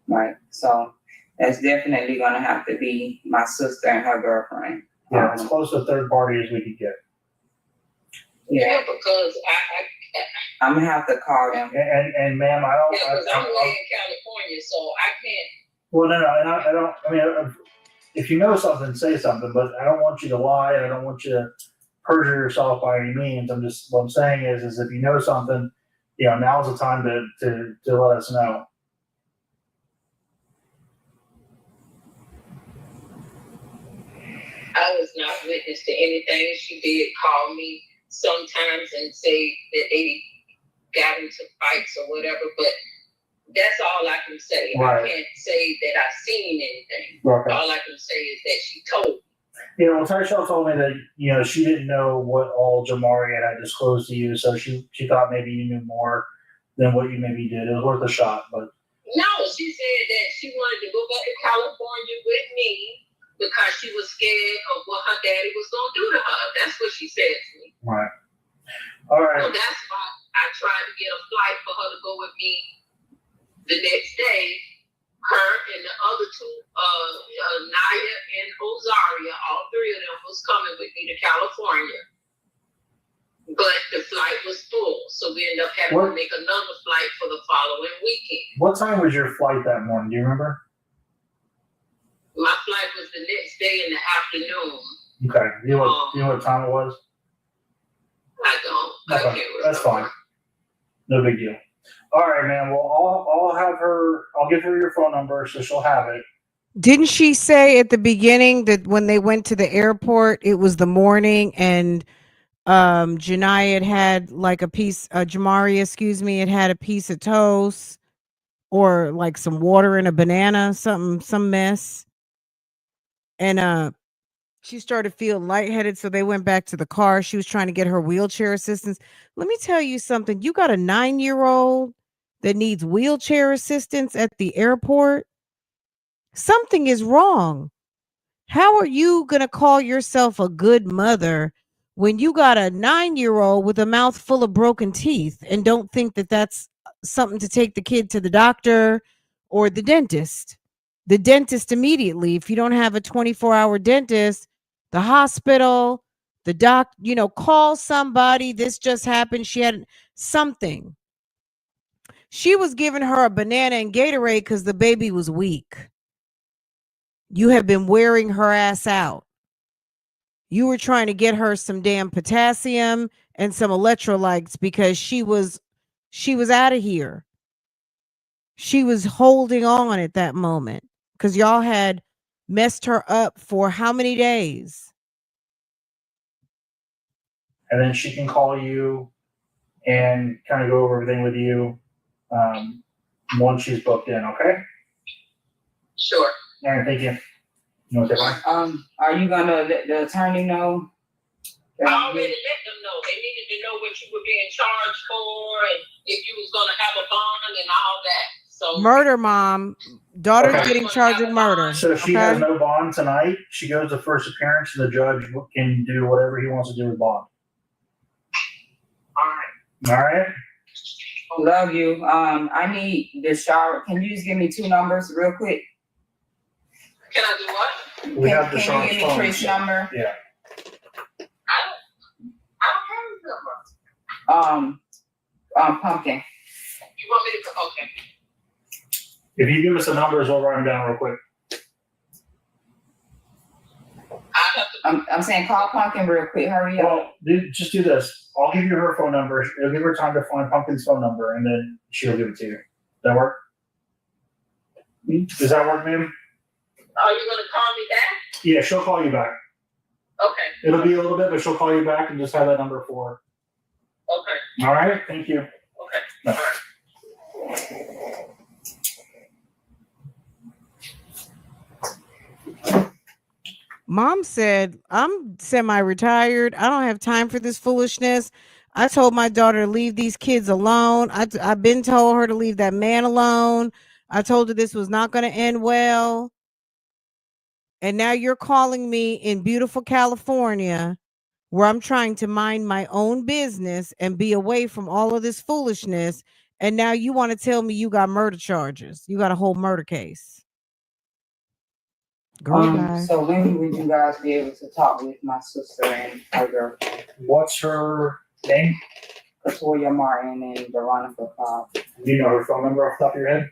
Right. So that's definitely going to have to be my sister and her girlfriend. Yeah, as close to a third party as we could get. Yeah, because I'm going to have to call them. And ma'am, I don't. Yeah, because I'm away in California, so I can't. Well, no, and I don't. I mean, if you know something, say something. But I don't want you to lie, and I don't want you to perjure yourself by any means. What I'm saying is if you know something, now's the time to let us know. I was not witness to anything. She did call me sometimes and say that they got into fights or whatever, but that's all I can say. Right. I can't say that I've seen anything. Okay. All I can say is that she told me. Yeah, well, Tyshael told me that, she didn't know what all Jamaria had disclosed to you, so she thought maybe you knew more than what you maybe did. It was worth a shot, but. No, she said that she wanted to go back to California with me because she was scared of what her daddy was going to do to her. That's what she said to me. Right. All right. So that's why I tried to get a flight for her to go with me the next day. Her and the other two, Naya and Ozaria, all three of them was coming with me to California. But the flight was full, so we ended up having to make another flight for the following weekend. What time was your flight that morning? Do you remember? My flight was the next day in the afternoon. Okay. You know what time it was? I don't. Okay. I can't remember. That's fine. No big deal. All right, man. Well, I'll have her. I'll give her your phone number so she'll have it. Didn't she say at the beginning that when they went to the airport, it was the morning and Janiyah had like a piece, Jamaria, it had a piece of toast or like some water and a banana, some mess. And she started feeling lightheaded, so they went back to the car. She was trying to get her wheelchair assistance. Let me tell you something. You got a 9-year-old that needs wheelchair assistance at the airport. Something is wrong. How are you going to call yourself a good mother when you got a 9-year-old with a mouth full of broken teeth and don't think that that's something to take the kid to the doctor or the dentist. The dentist immediately. If you don't have a 24-hour dentist, the hospital, the doc, call somebody. This just happened. She had something. She was giving her a banana and Gatorade because the baby was weak. You have been wearing her ass out. You were trying to get her some damn potassium and some electrolytes because she was out of here. She was holding on at that moment because y'all had messed her up for how many days? And then she can call you and kind of go over everything with you once she's booked in, okay? Sure. All right, thank you. You want that one? Are you gonna let the attorney know? I already let them know. They needed to know what you were being charged for and if you was gonna have a bond and all that. So Murder, mom. Daughter's Okay. getting charged with murder. So if she has no bond tonight, she goes to first appearance, and the judge can do whatever he wants to do with bond. all right. All right? Love you. I need the shower. Can you just give me 2 numbers real quick? Can I do what? We have the Can Sean's you give me phone. Trish number? Yeah. I don't have a number. Pumpkin. You want me to okay. If you give us the numbers, we'll write them down real quick. I have to I'm saying call Pumpkin real quick. Hurry up. Well, just do this. I'll give you her phone number. It'll give her time to find Pumpkin's phone number, and then she'll give it to you. Does that work? Does that work, ma'am? are you gonna call me back? Yeah, she'll call you back. Okay. It'll be a little bit, but she'll call you back and just have that number for her. Okay. All right? Thank you. Okay. Bye. All right. Mom said, I'm semi-retired. I don't have time for this foolishness. I told my daughter to leave these kids alone. I've been told her to leave that man alone. I told her this was not going to end well. And now you're calling me in beautiful California where I'm trying to mind my own business and be away from all of this foolishness. And now you want to tell me you got murder charges. You got a whole murder case. Girl, bye. So when would you guys be able to talk with my sister and her girlfriend? What's her name? Katoya Martin and Veronica Cobb. Do you know her phone number off the top of your head?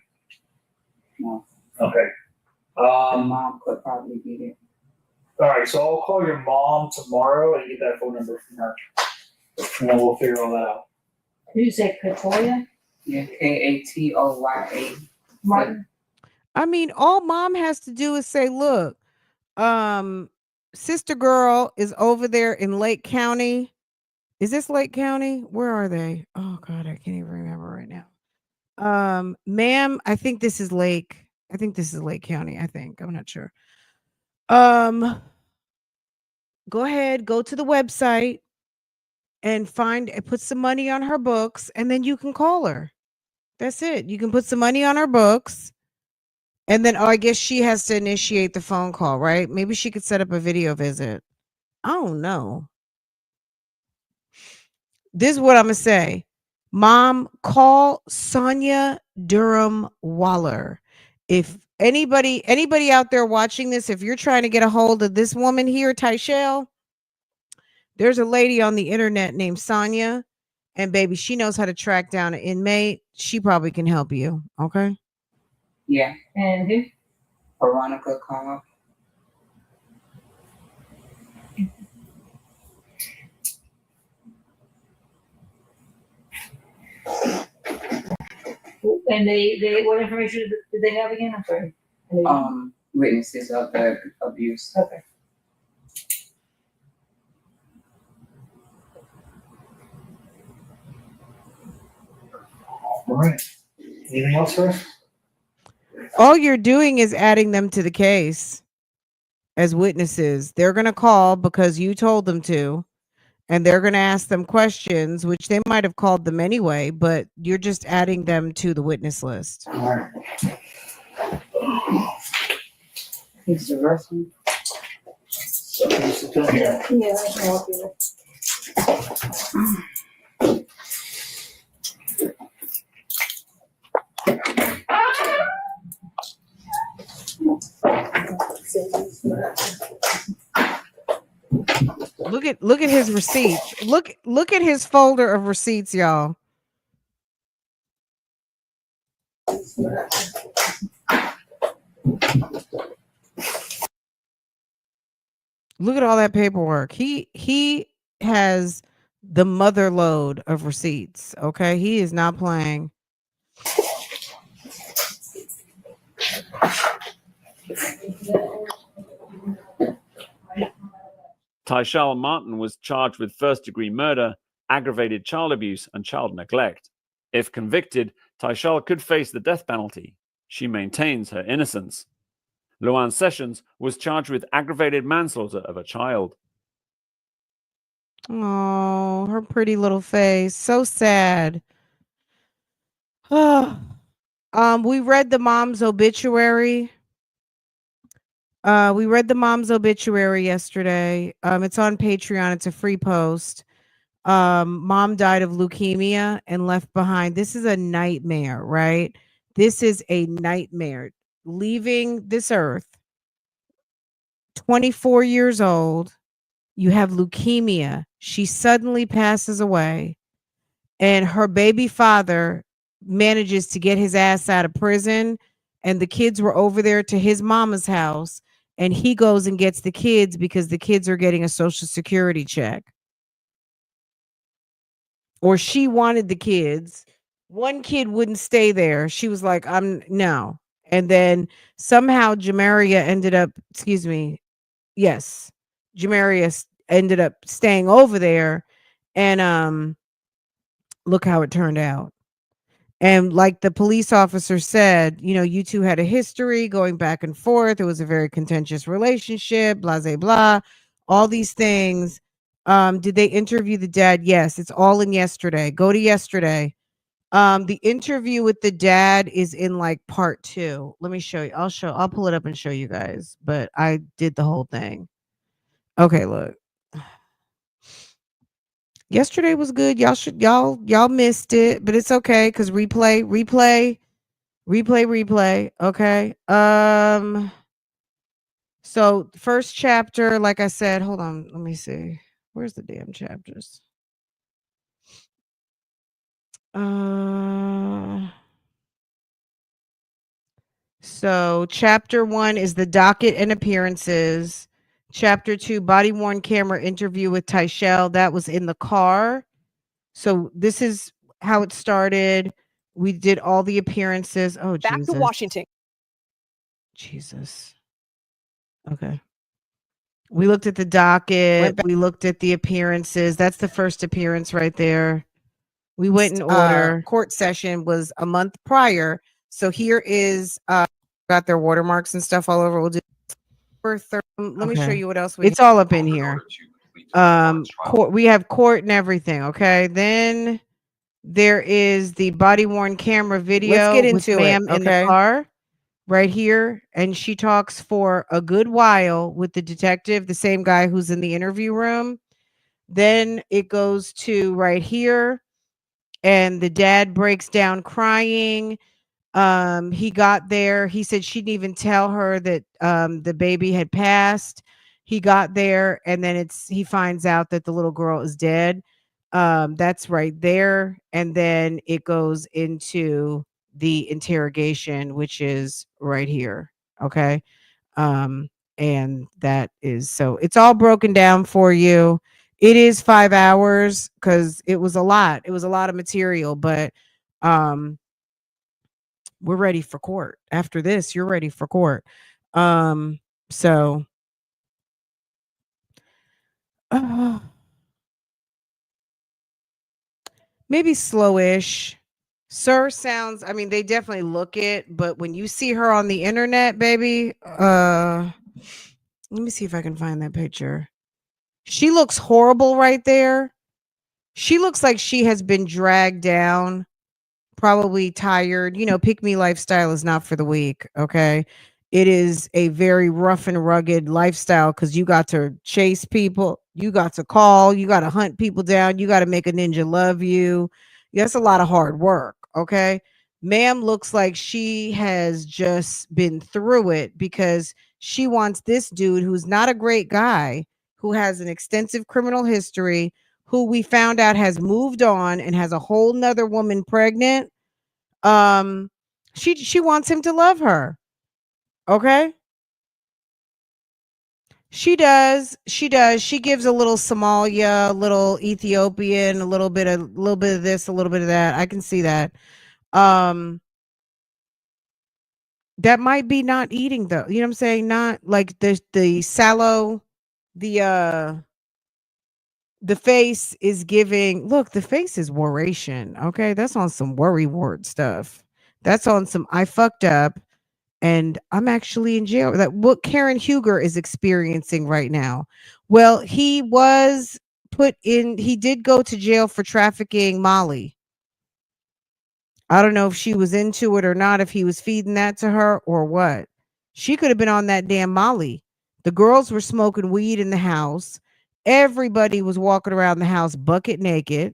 No. Okay. Mom could probably get it. All right, so I'll call your mom tomorrow and get that phone number from her. And then we'll figure all that out. Did you say Katoya? Yeah, Katoya. Martin? I mean, all mom has to do is say, look, sister girl is over there in Lake County. Is this Lake County? Where are they? Oh God, I can't even remember right now. Ma'am, I think this is Lake County. I'm not sure. Go ahead, go to the website and put some money on her books, and then you can call her. That's it. You can put some money on her books. And then, I guess she has to initiate the phone call, right? Maybe she could set up a video visit. I don't know. This is what I'm going to say. Mom, call Sonia Durham Waller. If anybody out there watching this, if you're trying to get a hold of this woman here, Tyshael, there's a lady on the internet named Sonia. And baby, she knows how to track down an inmate. She probably can help you. Okay? Yeah. And who? Veronica Cobb. And they what information did they have again? I'm sorry. Witnesses of the abuse. Okay. All right. Anything else for us? All you're doing is adding them to the case as witnesses. They're going to call because you told them to, and they're going to ask them questions, which they might have called them anyway, but you're just adding them to the witness list. All right. He's the wrestling. So this is good here. Yeah, I can help you. Look at his receipts. Look at his folder of receipts, y'all. Look at all that paperwork. He has the mother load of receipts. Okay, he is not playing. Tyshael Martin was charged with first-degree murder, aggravated child abuse, and child neglect. If convicted, Tyshael could face the death penalty. She maintains her innocence. Luann Sessions was charged with aggravated manslaughter of a child. Oh, her pretty little face. So sad. We read the mom's obituary. We read the mom's obituary yesterday. It's on Patreon. It's a free post. Mom died of leukemia and left behind. This is a nightmare, right? This is a nightmare. Leaving this earth, 24 years old, you have leukemia. She suddenly passes away, and her baby father manages to get his ass out of prison, and the kids were over there to his mama's house, and he goes and gets the kids because the kids are getting a social security check. Or she wanted the kids. One kid wouldn't stay there. She was like, I'm no. And then somehow Jamaria ended up, Jamaria ended up staying over there, and look how it turned out. And like the police officer said, you two had a history going back and forth. It was a very contentious relationship, blah, blah, blah, all these things. Did they interview the dad? Yes, it's all in yesterday. Go to yesterday. The interview with the dad is in like part 2. Let me show you. I'll pull it up and show you guys, but I did the whole thing. Okay, look. Yesterday was good. Y'all missed it, but it's okay because replay. Okay. So first chapter, like I said, hold on. Let me see. Where's the damn chapters? So chapter 1 is the docket and appearances. Chapter 2, body worn camera interview with Tyshael. That was in the car. So this is how it started. We did all the appearances. Oh, Back Jesus. to Washington. Jesus. Okay. We looked at the docket. We looked at the appearances. That's the first appearance right there. We went in order. Court session was a month prior. So here is got their watermarks and stuff all over. We'll do let me show you what else it's all up in here. Court, we have court and everything. Okay. Then there is the body worn camera video. Let's get into ma'am in the car right here. And she talks for a good while with the detective, the same guy who's in the interview room. Then it goes to right here. And the dad breaks down crying. He got there. He said she didn't even tell her that the baby had passed. He got there, and then he finds out that the little girl is dead. That's right there. And then it goes into the interrogation, which is right here. Okay. And that is, so it's all broken down for you. It is 5 hours because it was a lot. It was a lot of material, but we're ready for court. After this, you're ready for court. So maybe slowish. Sir sounds, I mean, they definitely look it, but when you see her on the internet, baby, let me see if I can find that picture. She looks horrible right there. She looks like she has been dragged down, probably tired. Pick me lifestyle is not for the weak. Okay. It is a very rough and rugged lifestyle because you got to chase people. You got to call. You got to hunt people down. You got to make a ninja love you. That's a lot of hard work. Okay. Ma'am looks like she has just been through it because she wants this dude who's not a great guy, who has an extensive criminal history, who we found out has moved on and has a whole nother woman pregnant. Um, she wants him to love her. Okay. She does. She does. She gives a little Somalia, a little Ethiopian, a little bit of this, a little bit of that. I can see that. Um, that might be not eating though. You know what I'm saying? Not like the sallow, the the face is giving. Look, the face is worration. Okay, that's on some worry wart stuff. That's on some I fucked up and I'm actually in jail. That what Karen Huger is experiencing right now. Well, he was put in. He did go to jail for trafficking Molly. I don't know if she was into it or not, if he was feeding that to her or what. She could have been on that damn Molly. The girls were smoking weed in the house. Everybody was walking around the house bucket naked.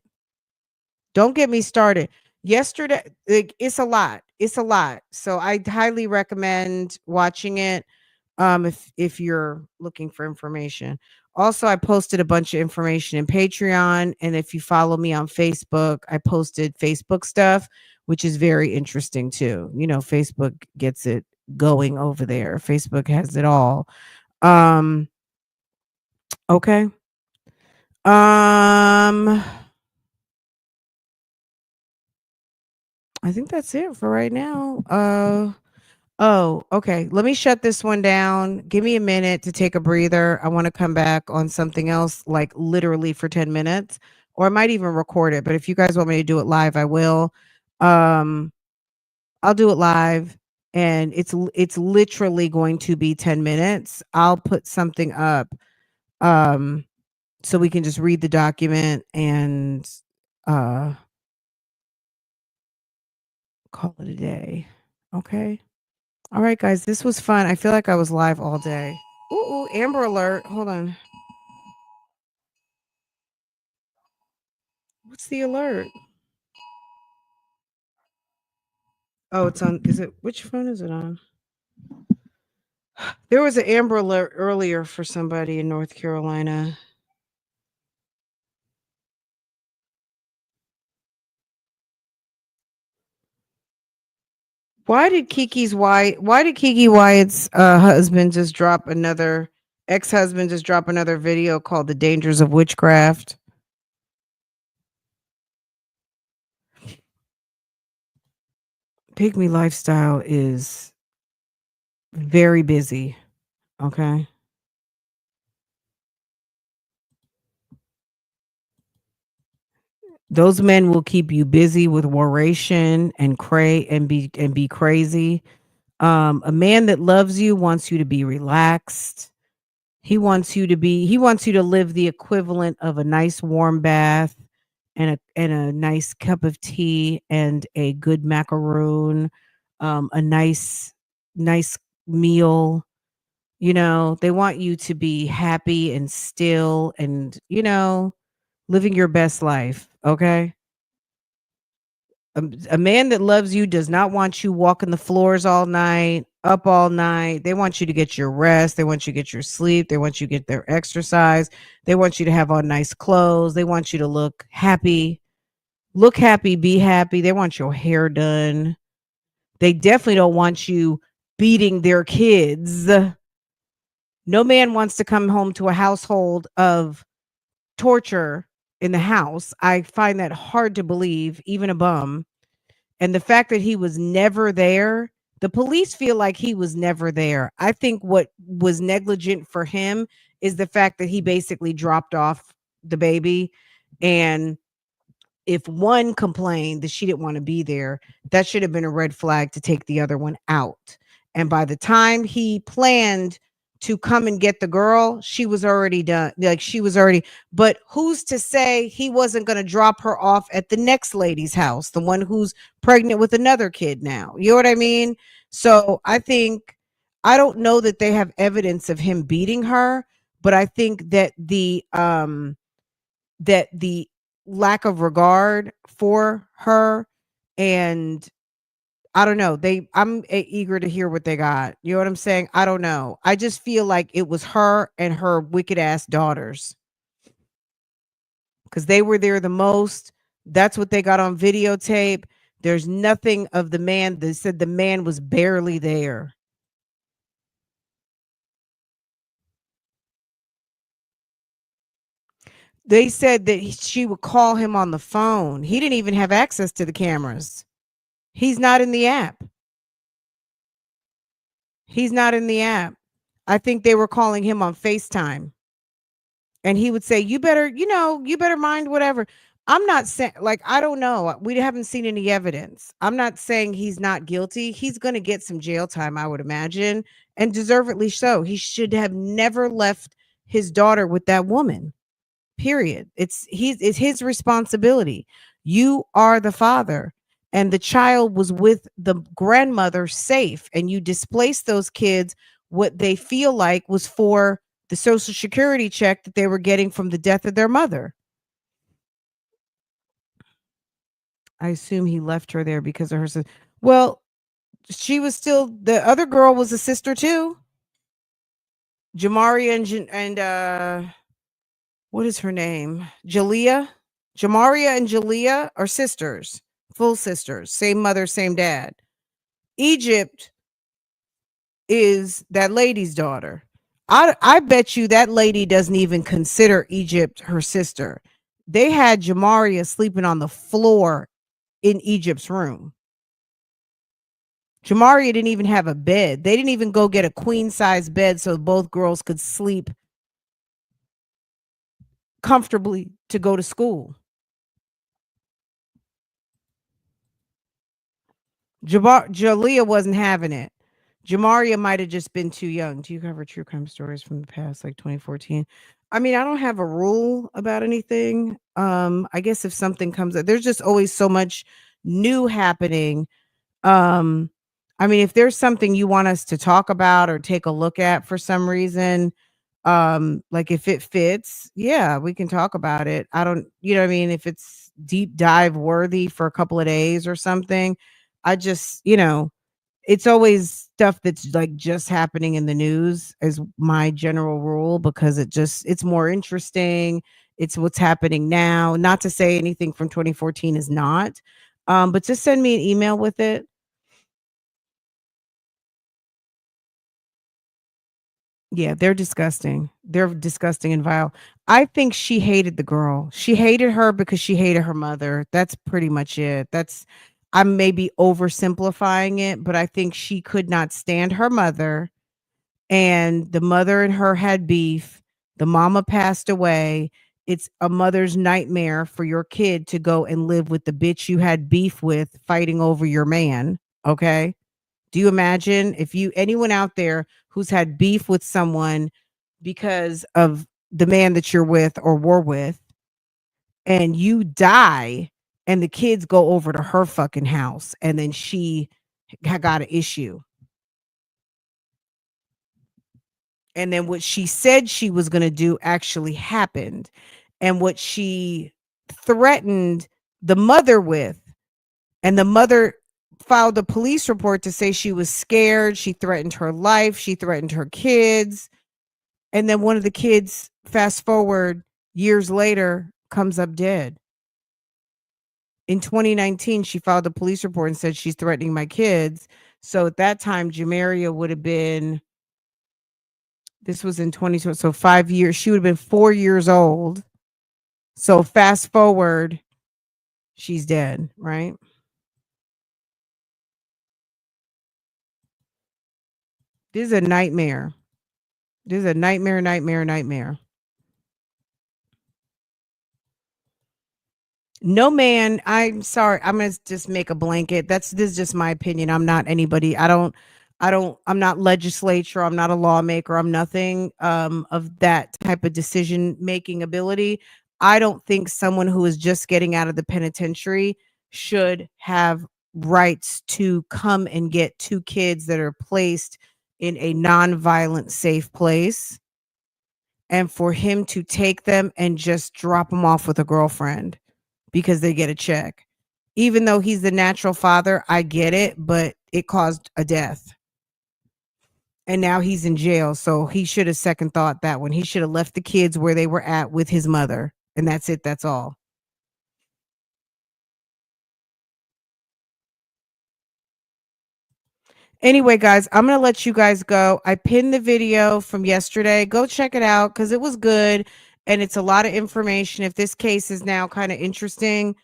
Don't get me started. Yesterday, like, it's a lot. It's a lot. So I highly recommend watching it if you're looking for information. Also, I posted a bunch of information in Patreon, and if you follow me on Facebook, I posted Facebook stuff, which is very interesting too. You know, Facebook gets it going over there. Facebook has it all. Um okay. I think that's it for right now. Oh, okay. Let me shut this one down. Give me a minute to take a breather. I want to come back on something else, like literally for 10 minutes, or I might even record it. But if you guys want me to do it live, I will. Um, I'll do it live, and it's literally going to be 10 minutes. I'll put something up, um, so we can just read the document and uh call it a day. Okay. All right, guys, this was fun. I feel like I was live all day. Ooh, Amber Alert. Hold on. What's the alert? Oh, it's on. Is it which phone is it on? There was an Amber Alert earlier for somebody in North Carolina. Why did Kiki Wyatt's husband just drop another ex-husband just drop another video called The Dangers of Witchcraft? Pygmy lifestyle is very busy. Okay. Those men will keep you busy with warration and be crazy. A man that loves you wants you to be relaxed. He wants you to live the equivalent of a nice warm bath and a nice cup of tea and a good macaroon, a nice meal. You know, they want you to be happy and still and, you know, living your best life, okay? A man that loves you does not want you walking the floors all night, up all night. They want you to get your rest. They want you to get your sleep. They want you to get their exercise. They want you to have on nice clothes. They want you to look happy. Look happy, be happy. They want your hair done. They definitely don't want you beating their kids. No man wants to come home to a household of torture in the house. I find that hard to believe, even a bum. And the fact that he was never there, the police feel like he was never there. I think what was negligent for him is the fact that he basically dropped off the baby. And if one complained that she didn't want to be there, that should have been a red flag to take the other one out. And by the time he planned to come and get the girl, she was already done. Like she was already, but who's to say he wasn't going to drop her off at the next lady's house, the one who's pregnant with another kid now? You know what I mean? So I don't know that they have evidence of him beating her, but I think that the lack of regard for her and I don't know. I'm eager to hear what they got. You know what I'm saying? I don't know. I just feel like it was her and her wicked ass daughters because they were there the most. That's what they got on videotape. There's nothing of the man. They said the man was barely there. They said that she would call him on the phone. He didn't even have access to the cameras. He's not in the app. He's not in the app. I think they were calling him on FaceTime. And he would say, "You better, you better mind whatever." I'm not saying, like, I don't know. We haven't seen any evidence. I'm not saying he's not guilty. He's going to get some jail time, I would imagine, and deservedly so. He should have never left his daughter with that woman. Period. It's his responsibility. You are the father, and the child was with the grandmother safe, and you displaced those kids. What they feel like was for the social security check that they were getting from the death of their mother. I assume he left her there because of her. Well, she was still, the other girl was a sister too. Jamaria and what is her name? Jamaria and Jalea are sisters, full sisters, same mother, same dad. Egypt is that lady's daughter. I bet you that lady doesn't even consider Egypt her sister. They had Jamaria sleeping on the floor in Egypt's room. Jamaria didn't even have a bed. They didn't even go get a queen size bed so both girls could sleep comfortably to go to school. Jalea wasn't having it. Jamaria might have just been too young. Do you cover true crime stories from the past, like 2014? I mean, I don't have a rule about anything. I guess if something comes up, there's just always so much new happening. Um, I mean, if there's something you want us to talk about or take a look at for some reason, like if it fits, yeah, we can talk about it. I don't, you know what I mean? If it's deep dive worthy for a couple of days or something, I just, it's always stuff that's like just happening in the news is my general rule because it's more interesting. It's what's happening now. Not to say anything from 2014 is not, but just send me an email with it. Yeah, they're disgusting. They're disgusting and vile. I think she hated the girl. She hated her because she hated her mother. That's pretty much it. I'm maybe oversimplifying it, but I think she could not stand her mother, and the mother and her had beef. The mama passed away. It's a mother's nightmare for your kid to go and live with the bitch you had beef with fighting over your man. Okay. Do you imagine if anyone out there who's had beef with someone because of the man that you're with or were with, and you die and the kids go over to her fucking house and then she got an issue. And then what she said she was going to do actually happened. And what she threatened the mother with, and the mother filed a police report to say she was scared. She threatened her life. She threatened her kids. And then one of the kids, fast forward years later, comes up dead. In 2019, she filed a police report and said she's threatening my kids. So at that time, Jamaria would have been, this was in 2020, so 5 years. She would have been 4 years old. So fast forward, she's dead, right? This is a nightmare. This is a nightmare. No man, I'm sorry. I'm gonna just make a blanket. This is just my opinion. I'm not anybody. I'm not legislature. I'm not a lawmaker. I'm nothing of that type of decision making ability. I don't think someone who is just getting out of the penitentiary should have rights to come and get two kids that are placed in a non-violent safe place, and for him to take them and just drop them off with a girlfriend because they get a check. Even though he's the natural father, I get it, but it caused a death. And now he's in jail. So he should have second thought that one. He should have left the kids where they were at with his mother. And that's it. That's all. Anyway, guys, I'm going to let you guys go. I pinned the video from yesterday. Go check it out because it was good. And it's a lot of information. If this case is now kind of interesting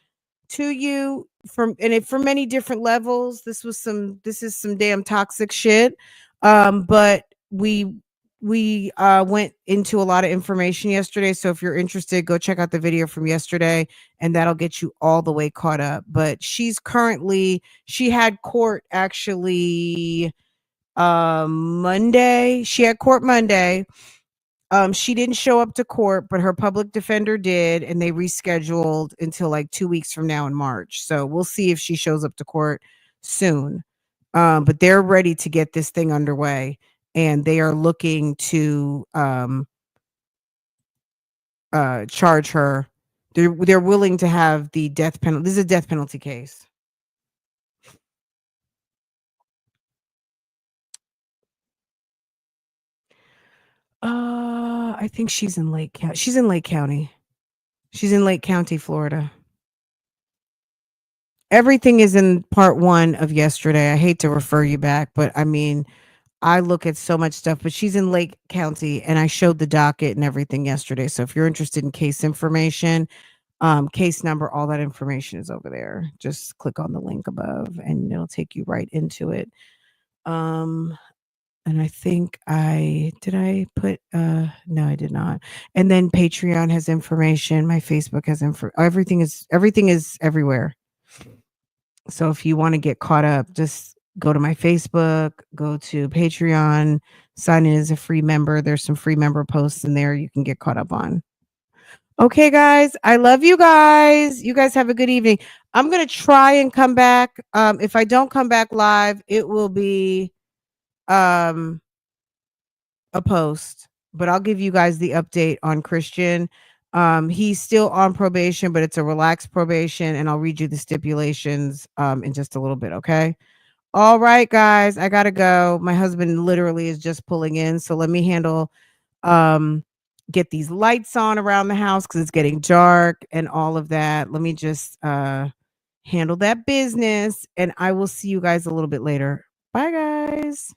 to you from many different levels, this is some damn toxic shit. But we went into a lot of information yesterday. So if you're interested, go check out the video from yesterday and that'll get you all the way caught up. But she had court actually Monday. She had court Monday. She didn't show up to court, but her public defender did, and they rescheduled until like 2 weeks from now in March. So we'll see if she shows up to court soon. But they're ready to get this thing underway, and they are looking to charge her. They're willing to have the death penalty. This is a death penalty case. I think she's in Lake County. She's in Lake County. She's in Lake County, Florida. Everything is in part 1 of yesterday. I hate to refer you back, but I mean, I look at so much stuff, but she's in Lake County and I showed the docket and everything yesterday. So if you're interested in case information, case number, all that information is over there. Just click on the link above and it'll take you right into it. And I think I put no, I did not. And then Patreon has information, my Facebook has everything is everywhere. So if you want to get caught up, just go to my Facebook, go to Patreon, sign in as a free member. There's some free member posts in there you can get caught up on. Okay, guys, I love you guys. You guys have a good evening. I'm going to try and come back. If I don't come back live, it will be a post, but I'll give you guys the update on Christian. He's still on probation, but it's a relaxed probation, and I'll read you the stipulations in just a little bit. Okay. All right, guys, I gotta go. My husband literally is just pulling in, so let me get these lights on around the house because it's getting dark and all of that. Let me just handle that business, and I will see you guys a little bit later. Bye, guys.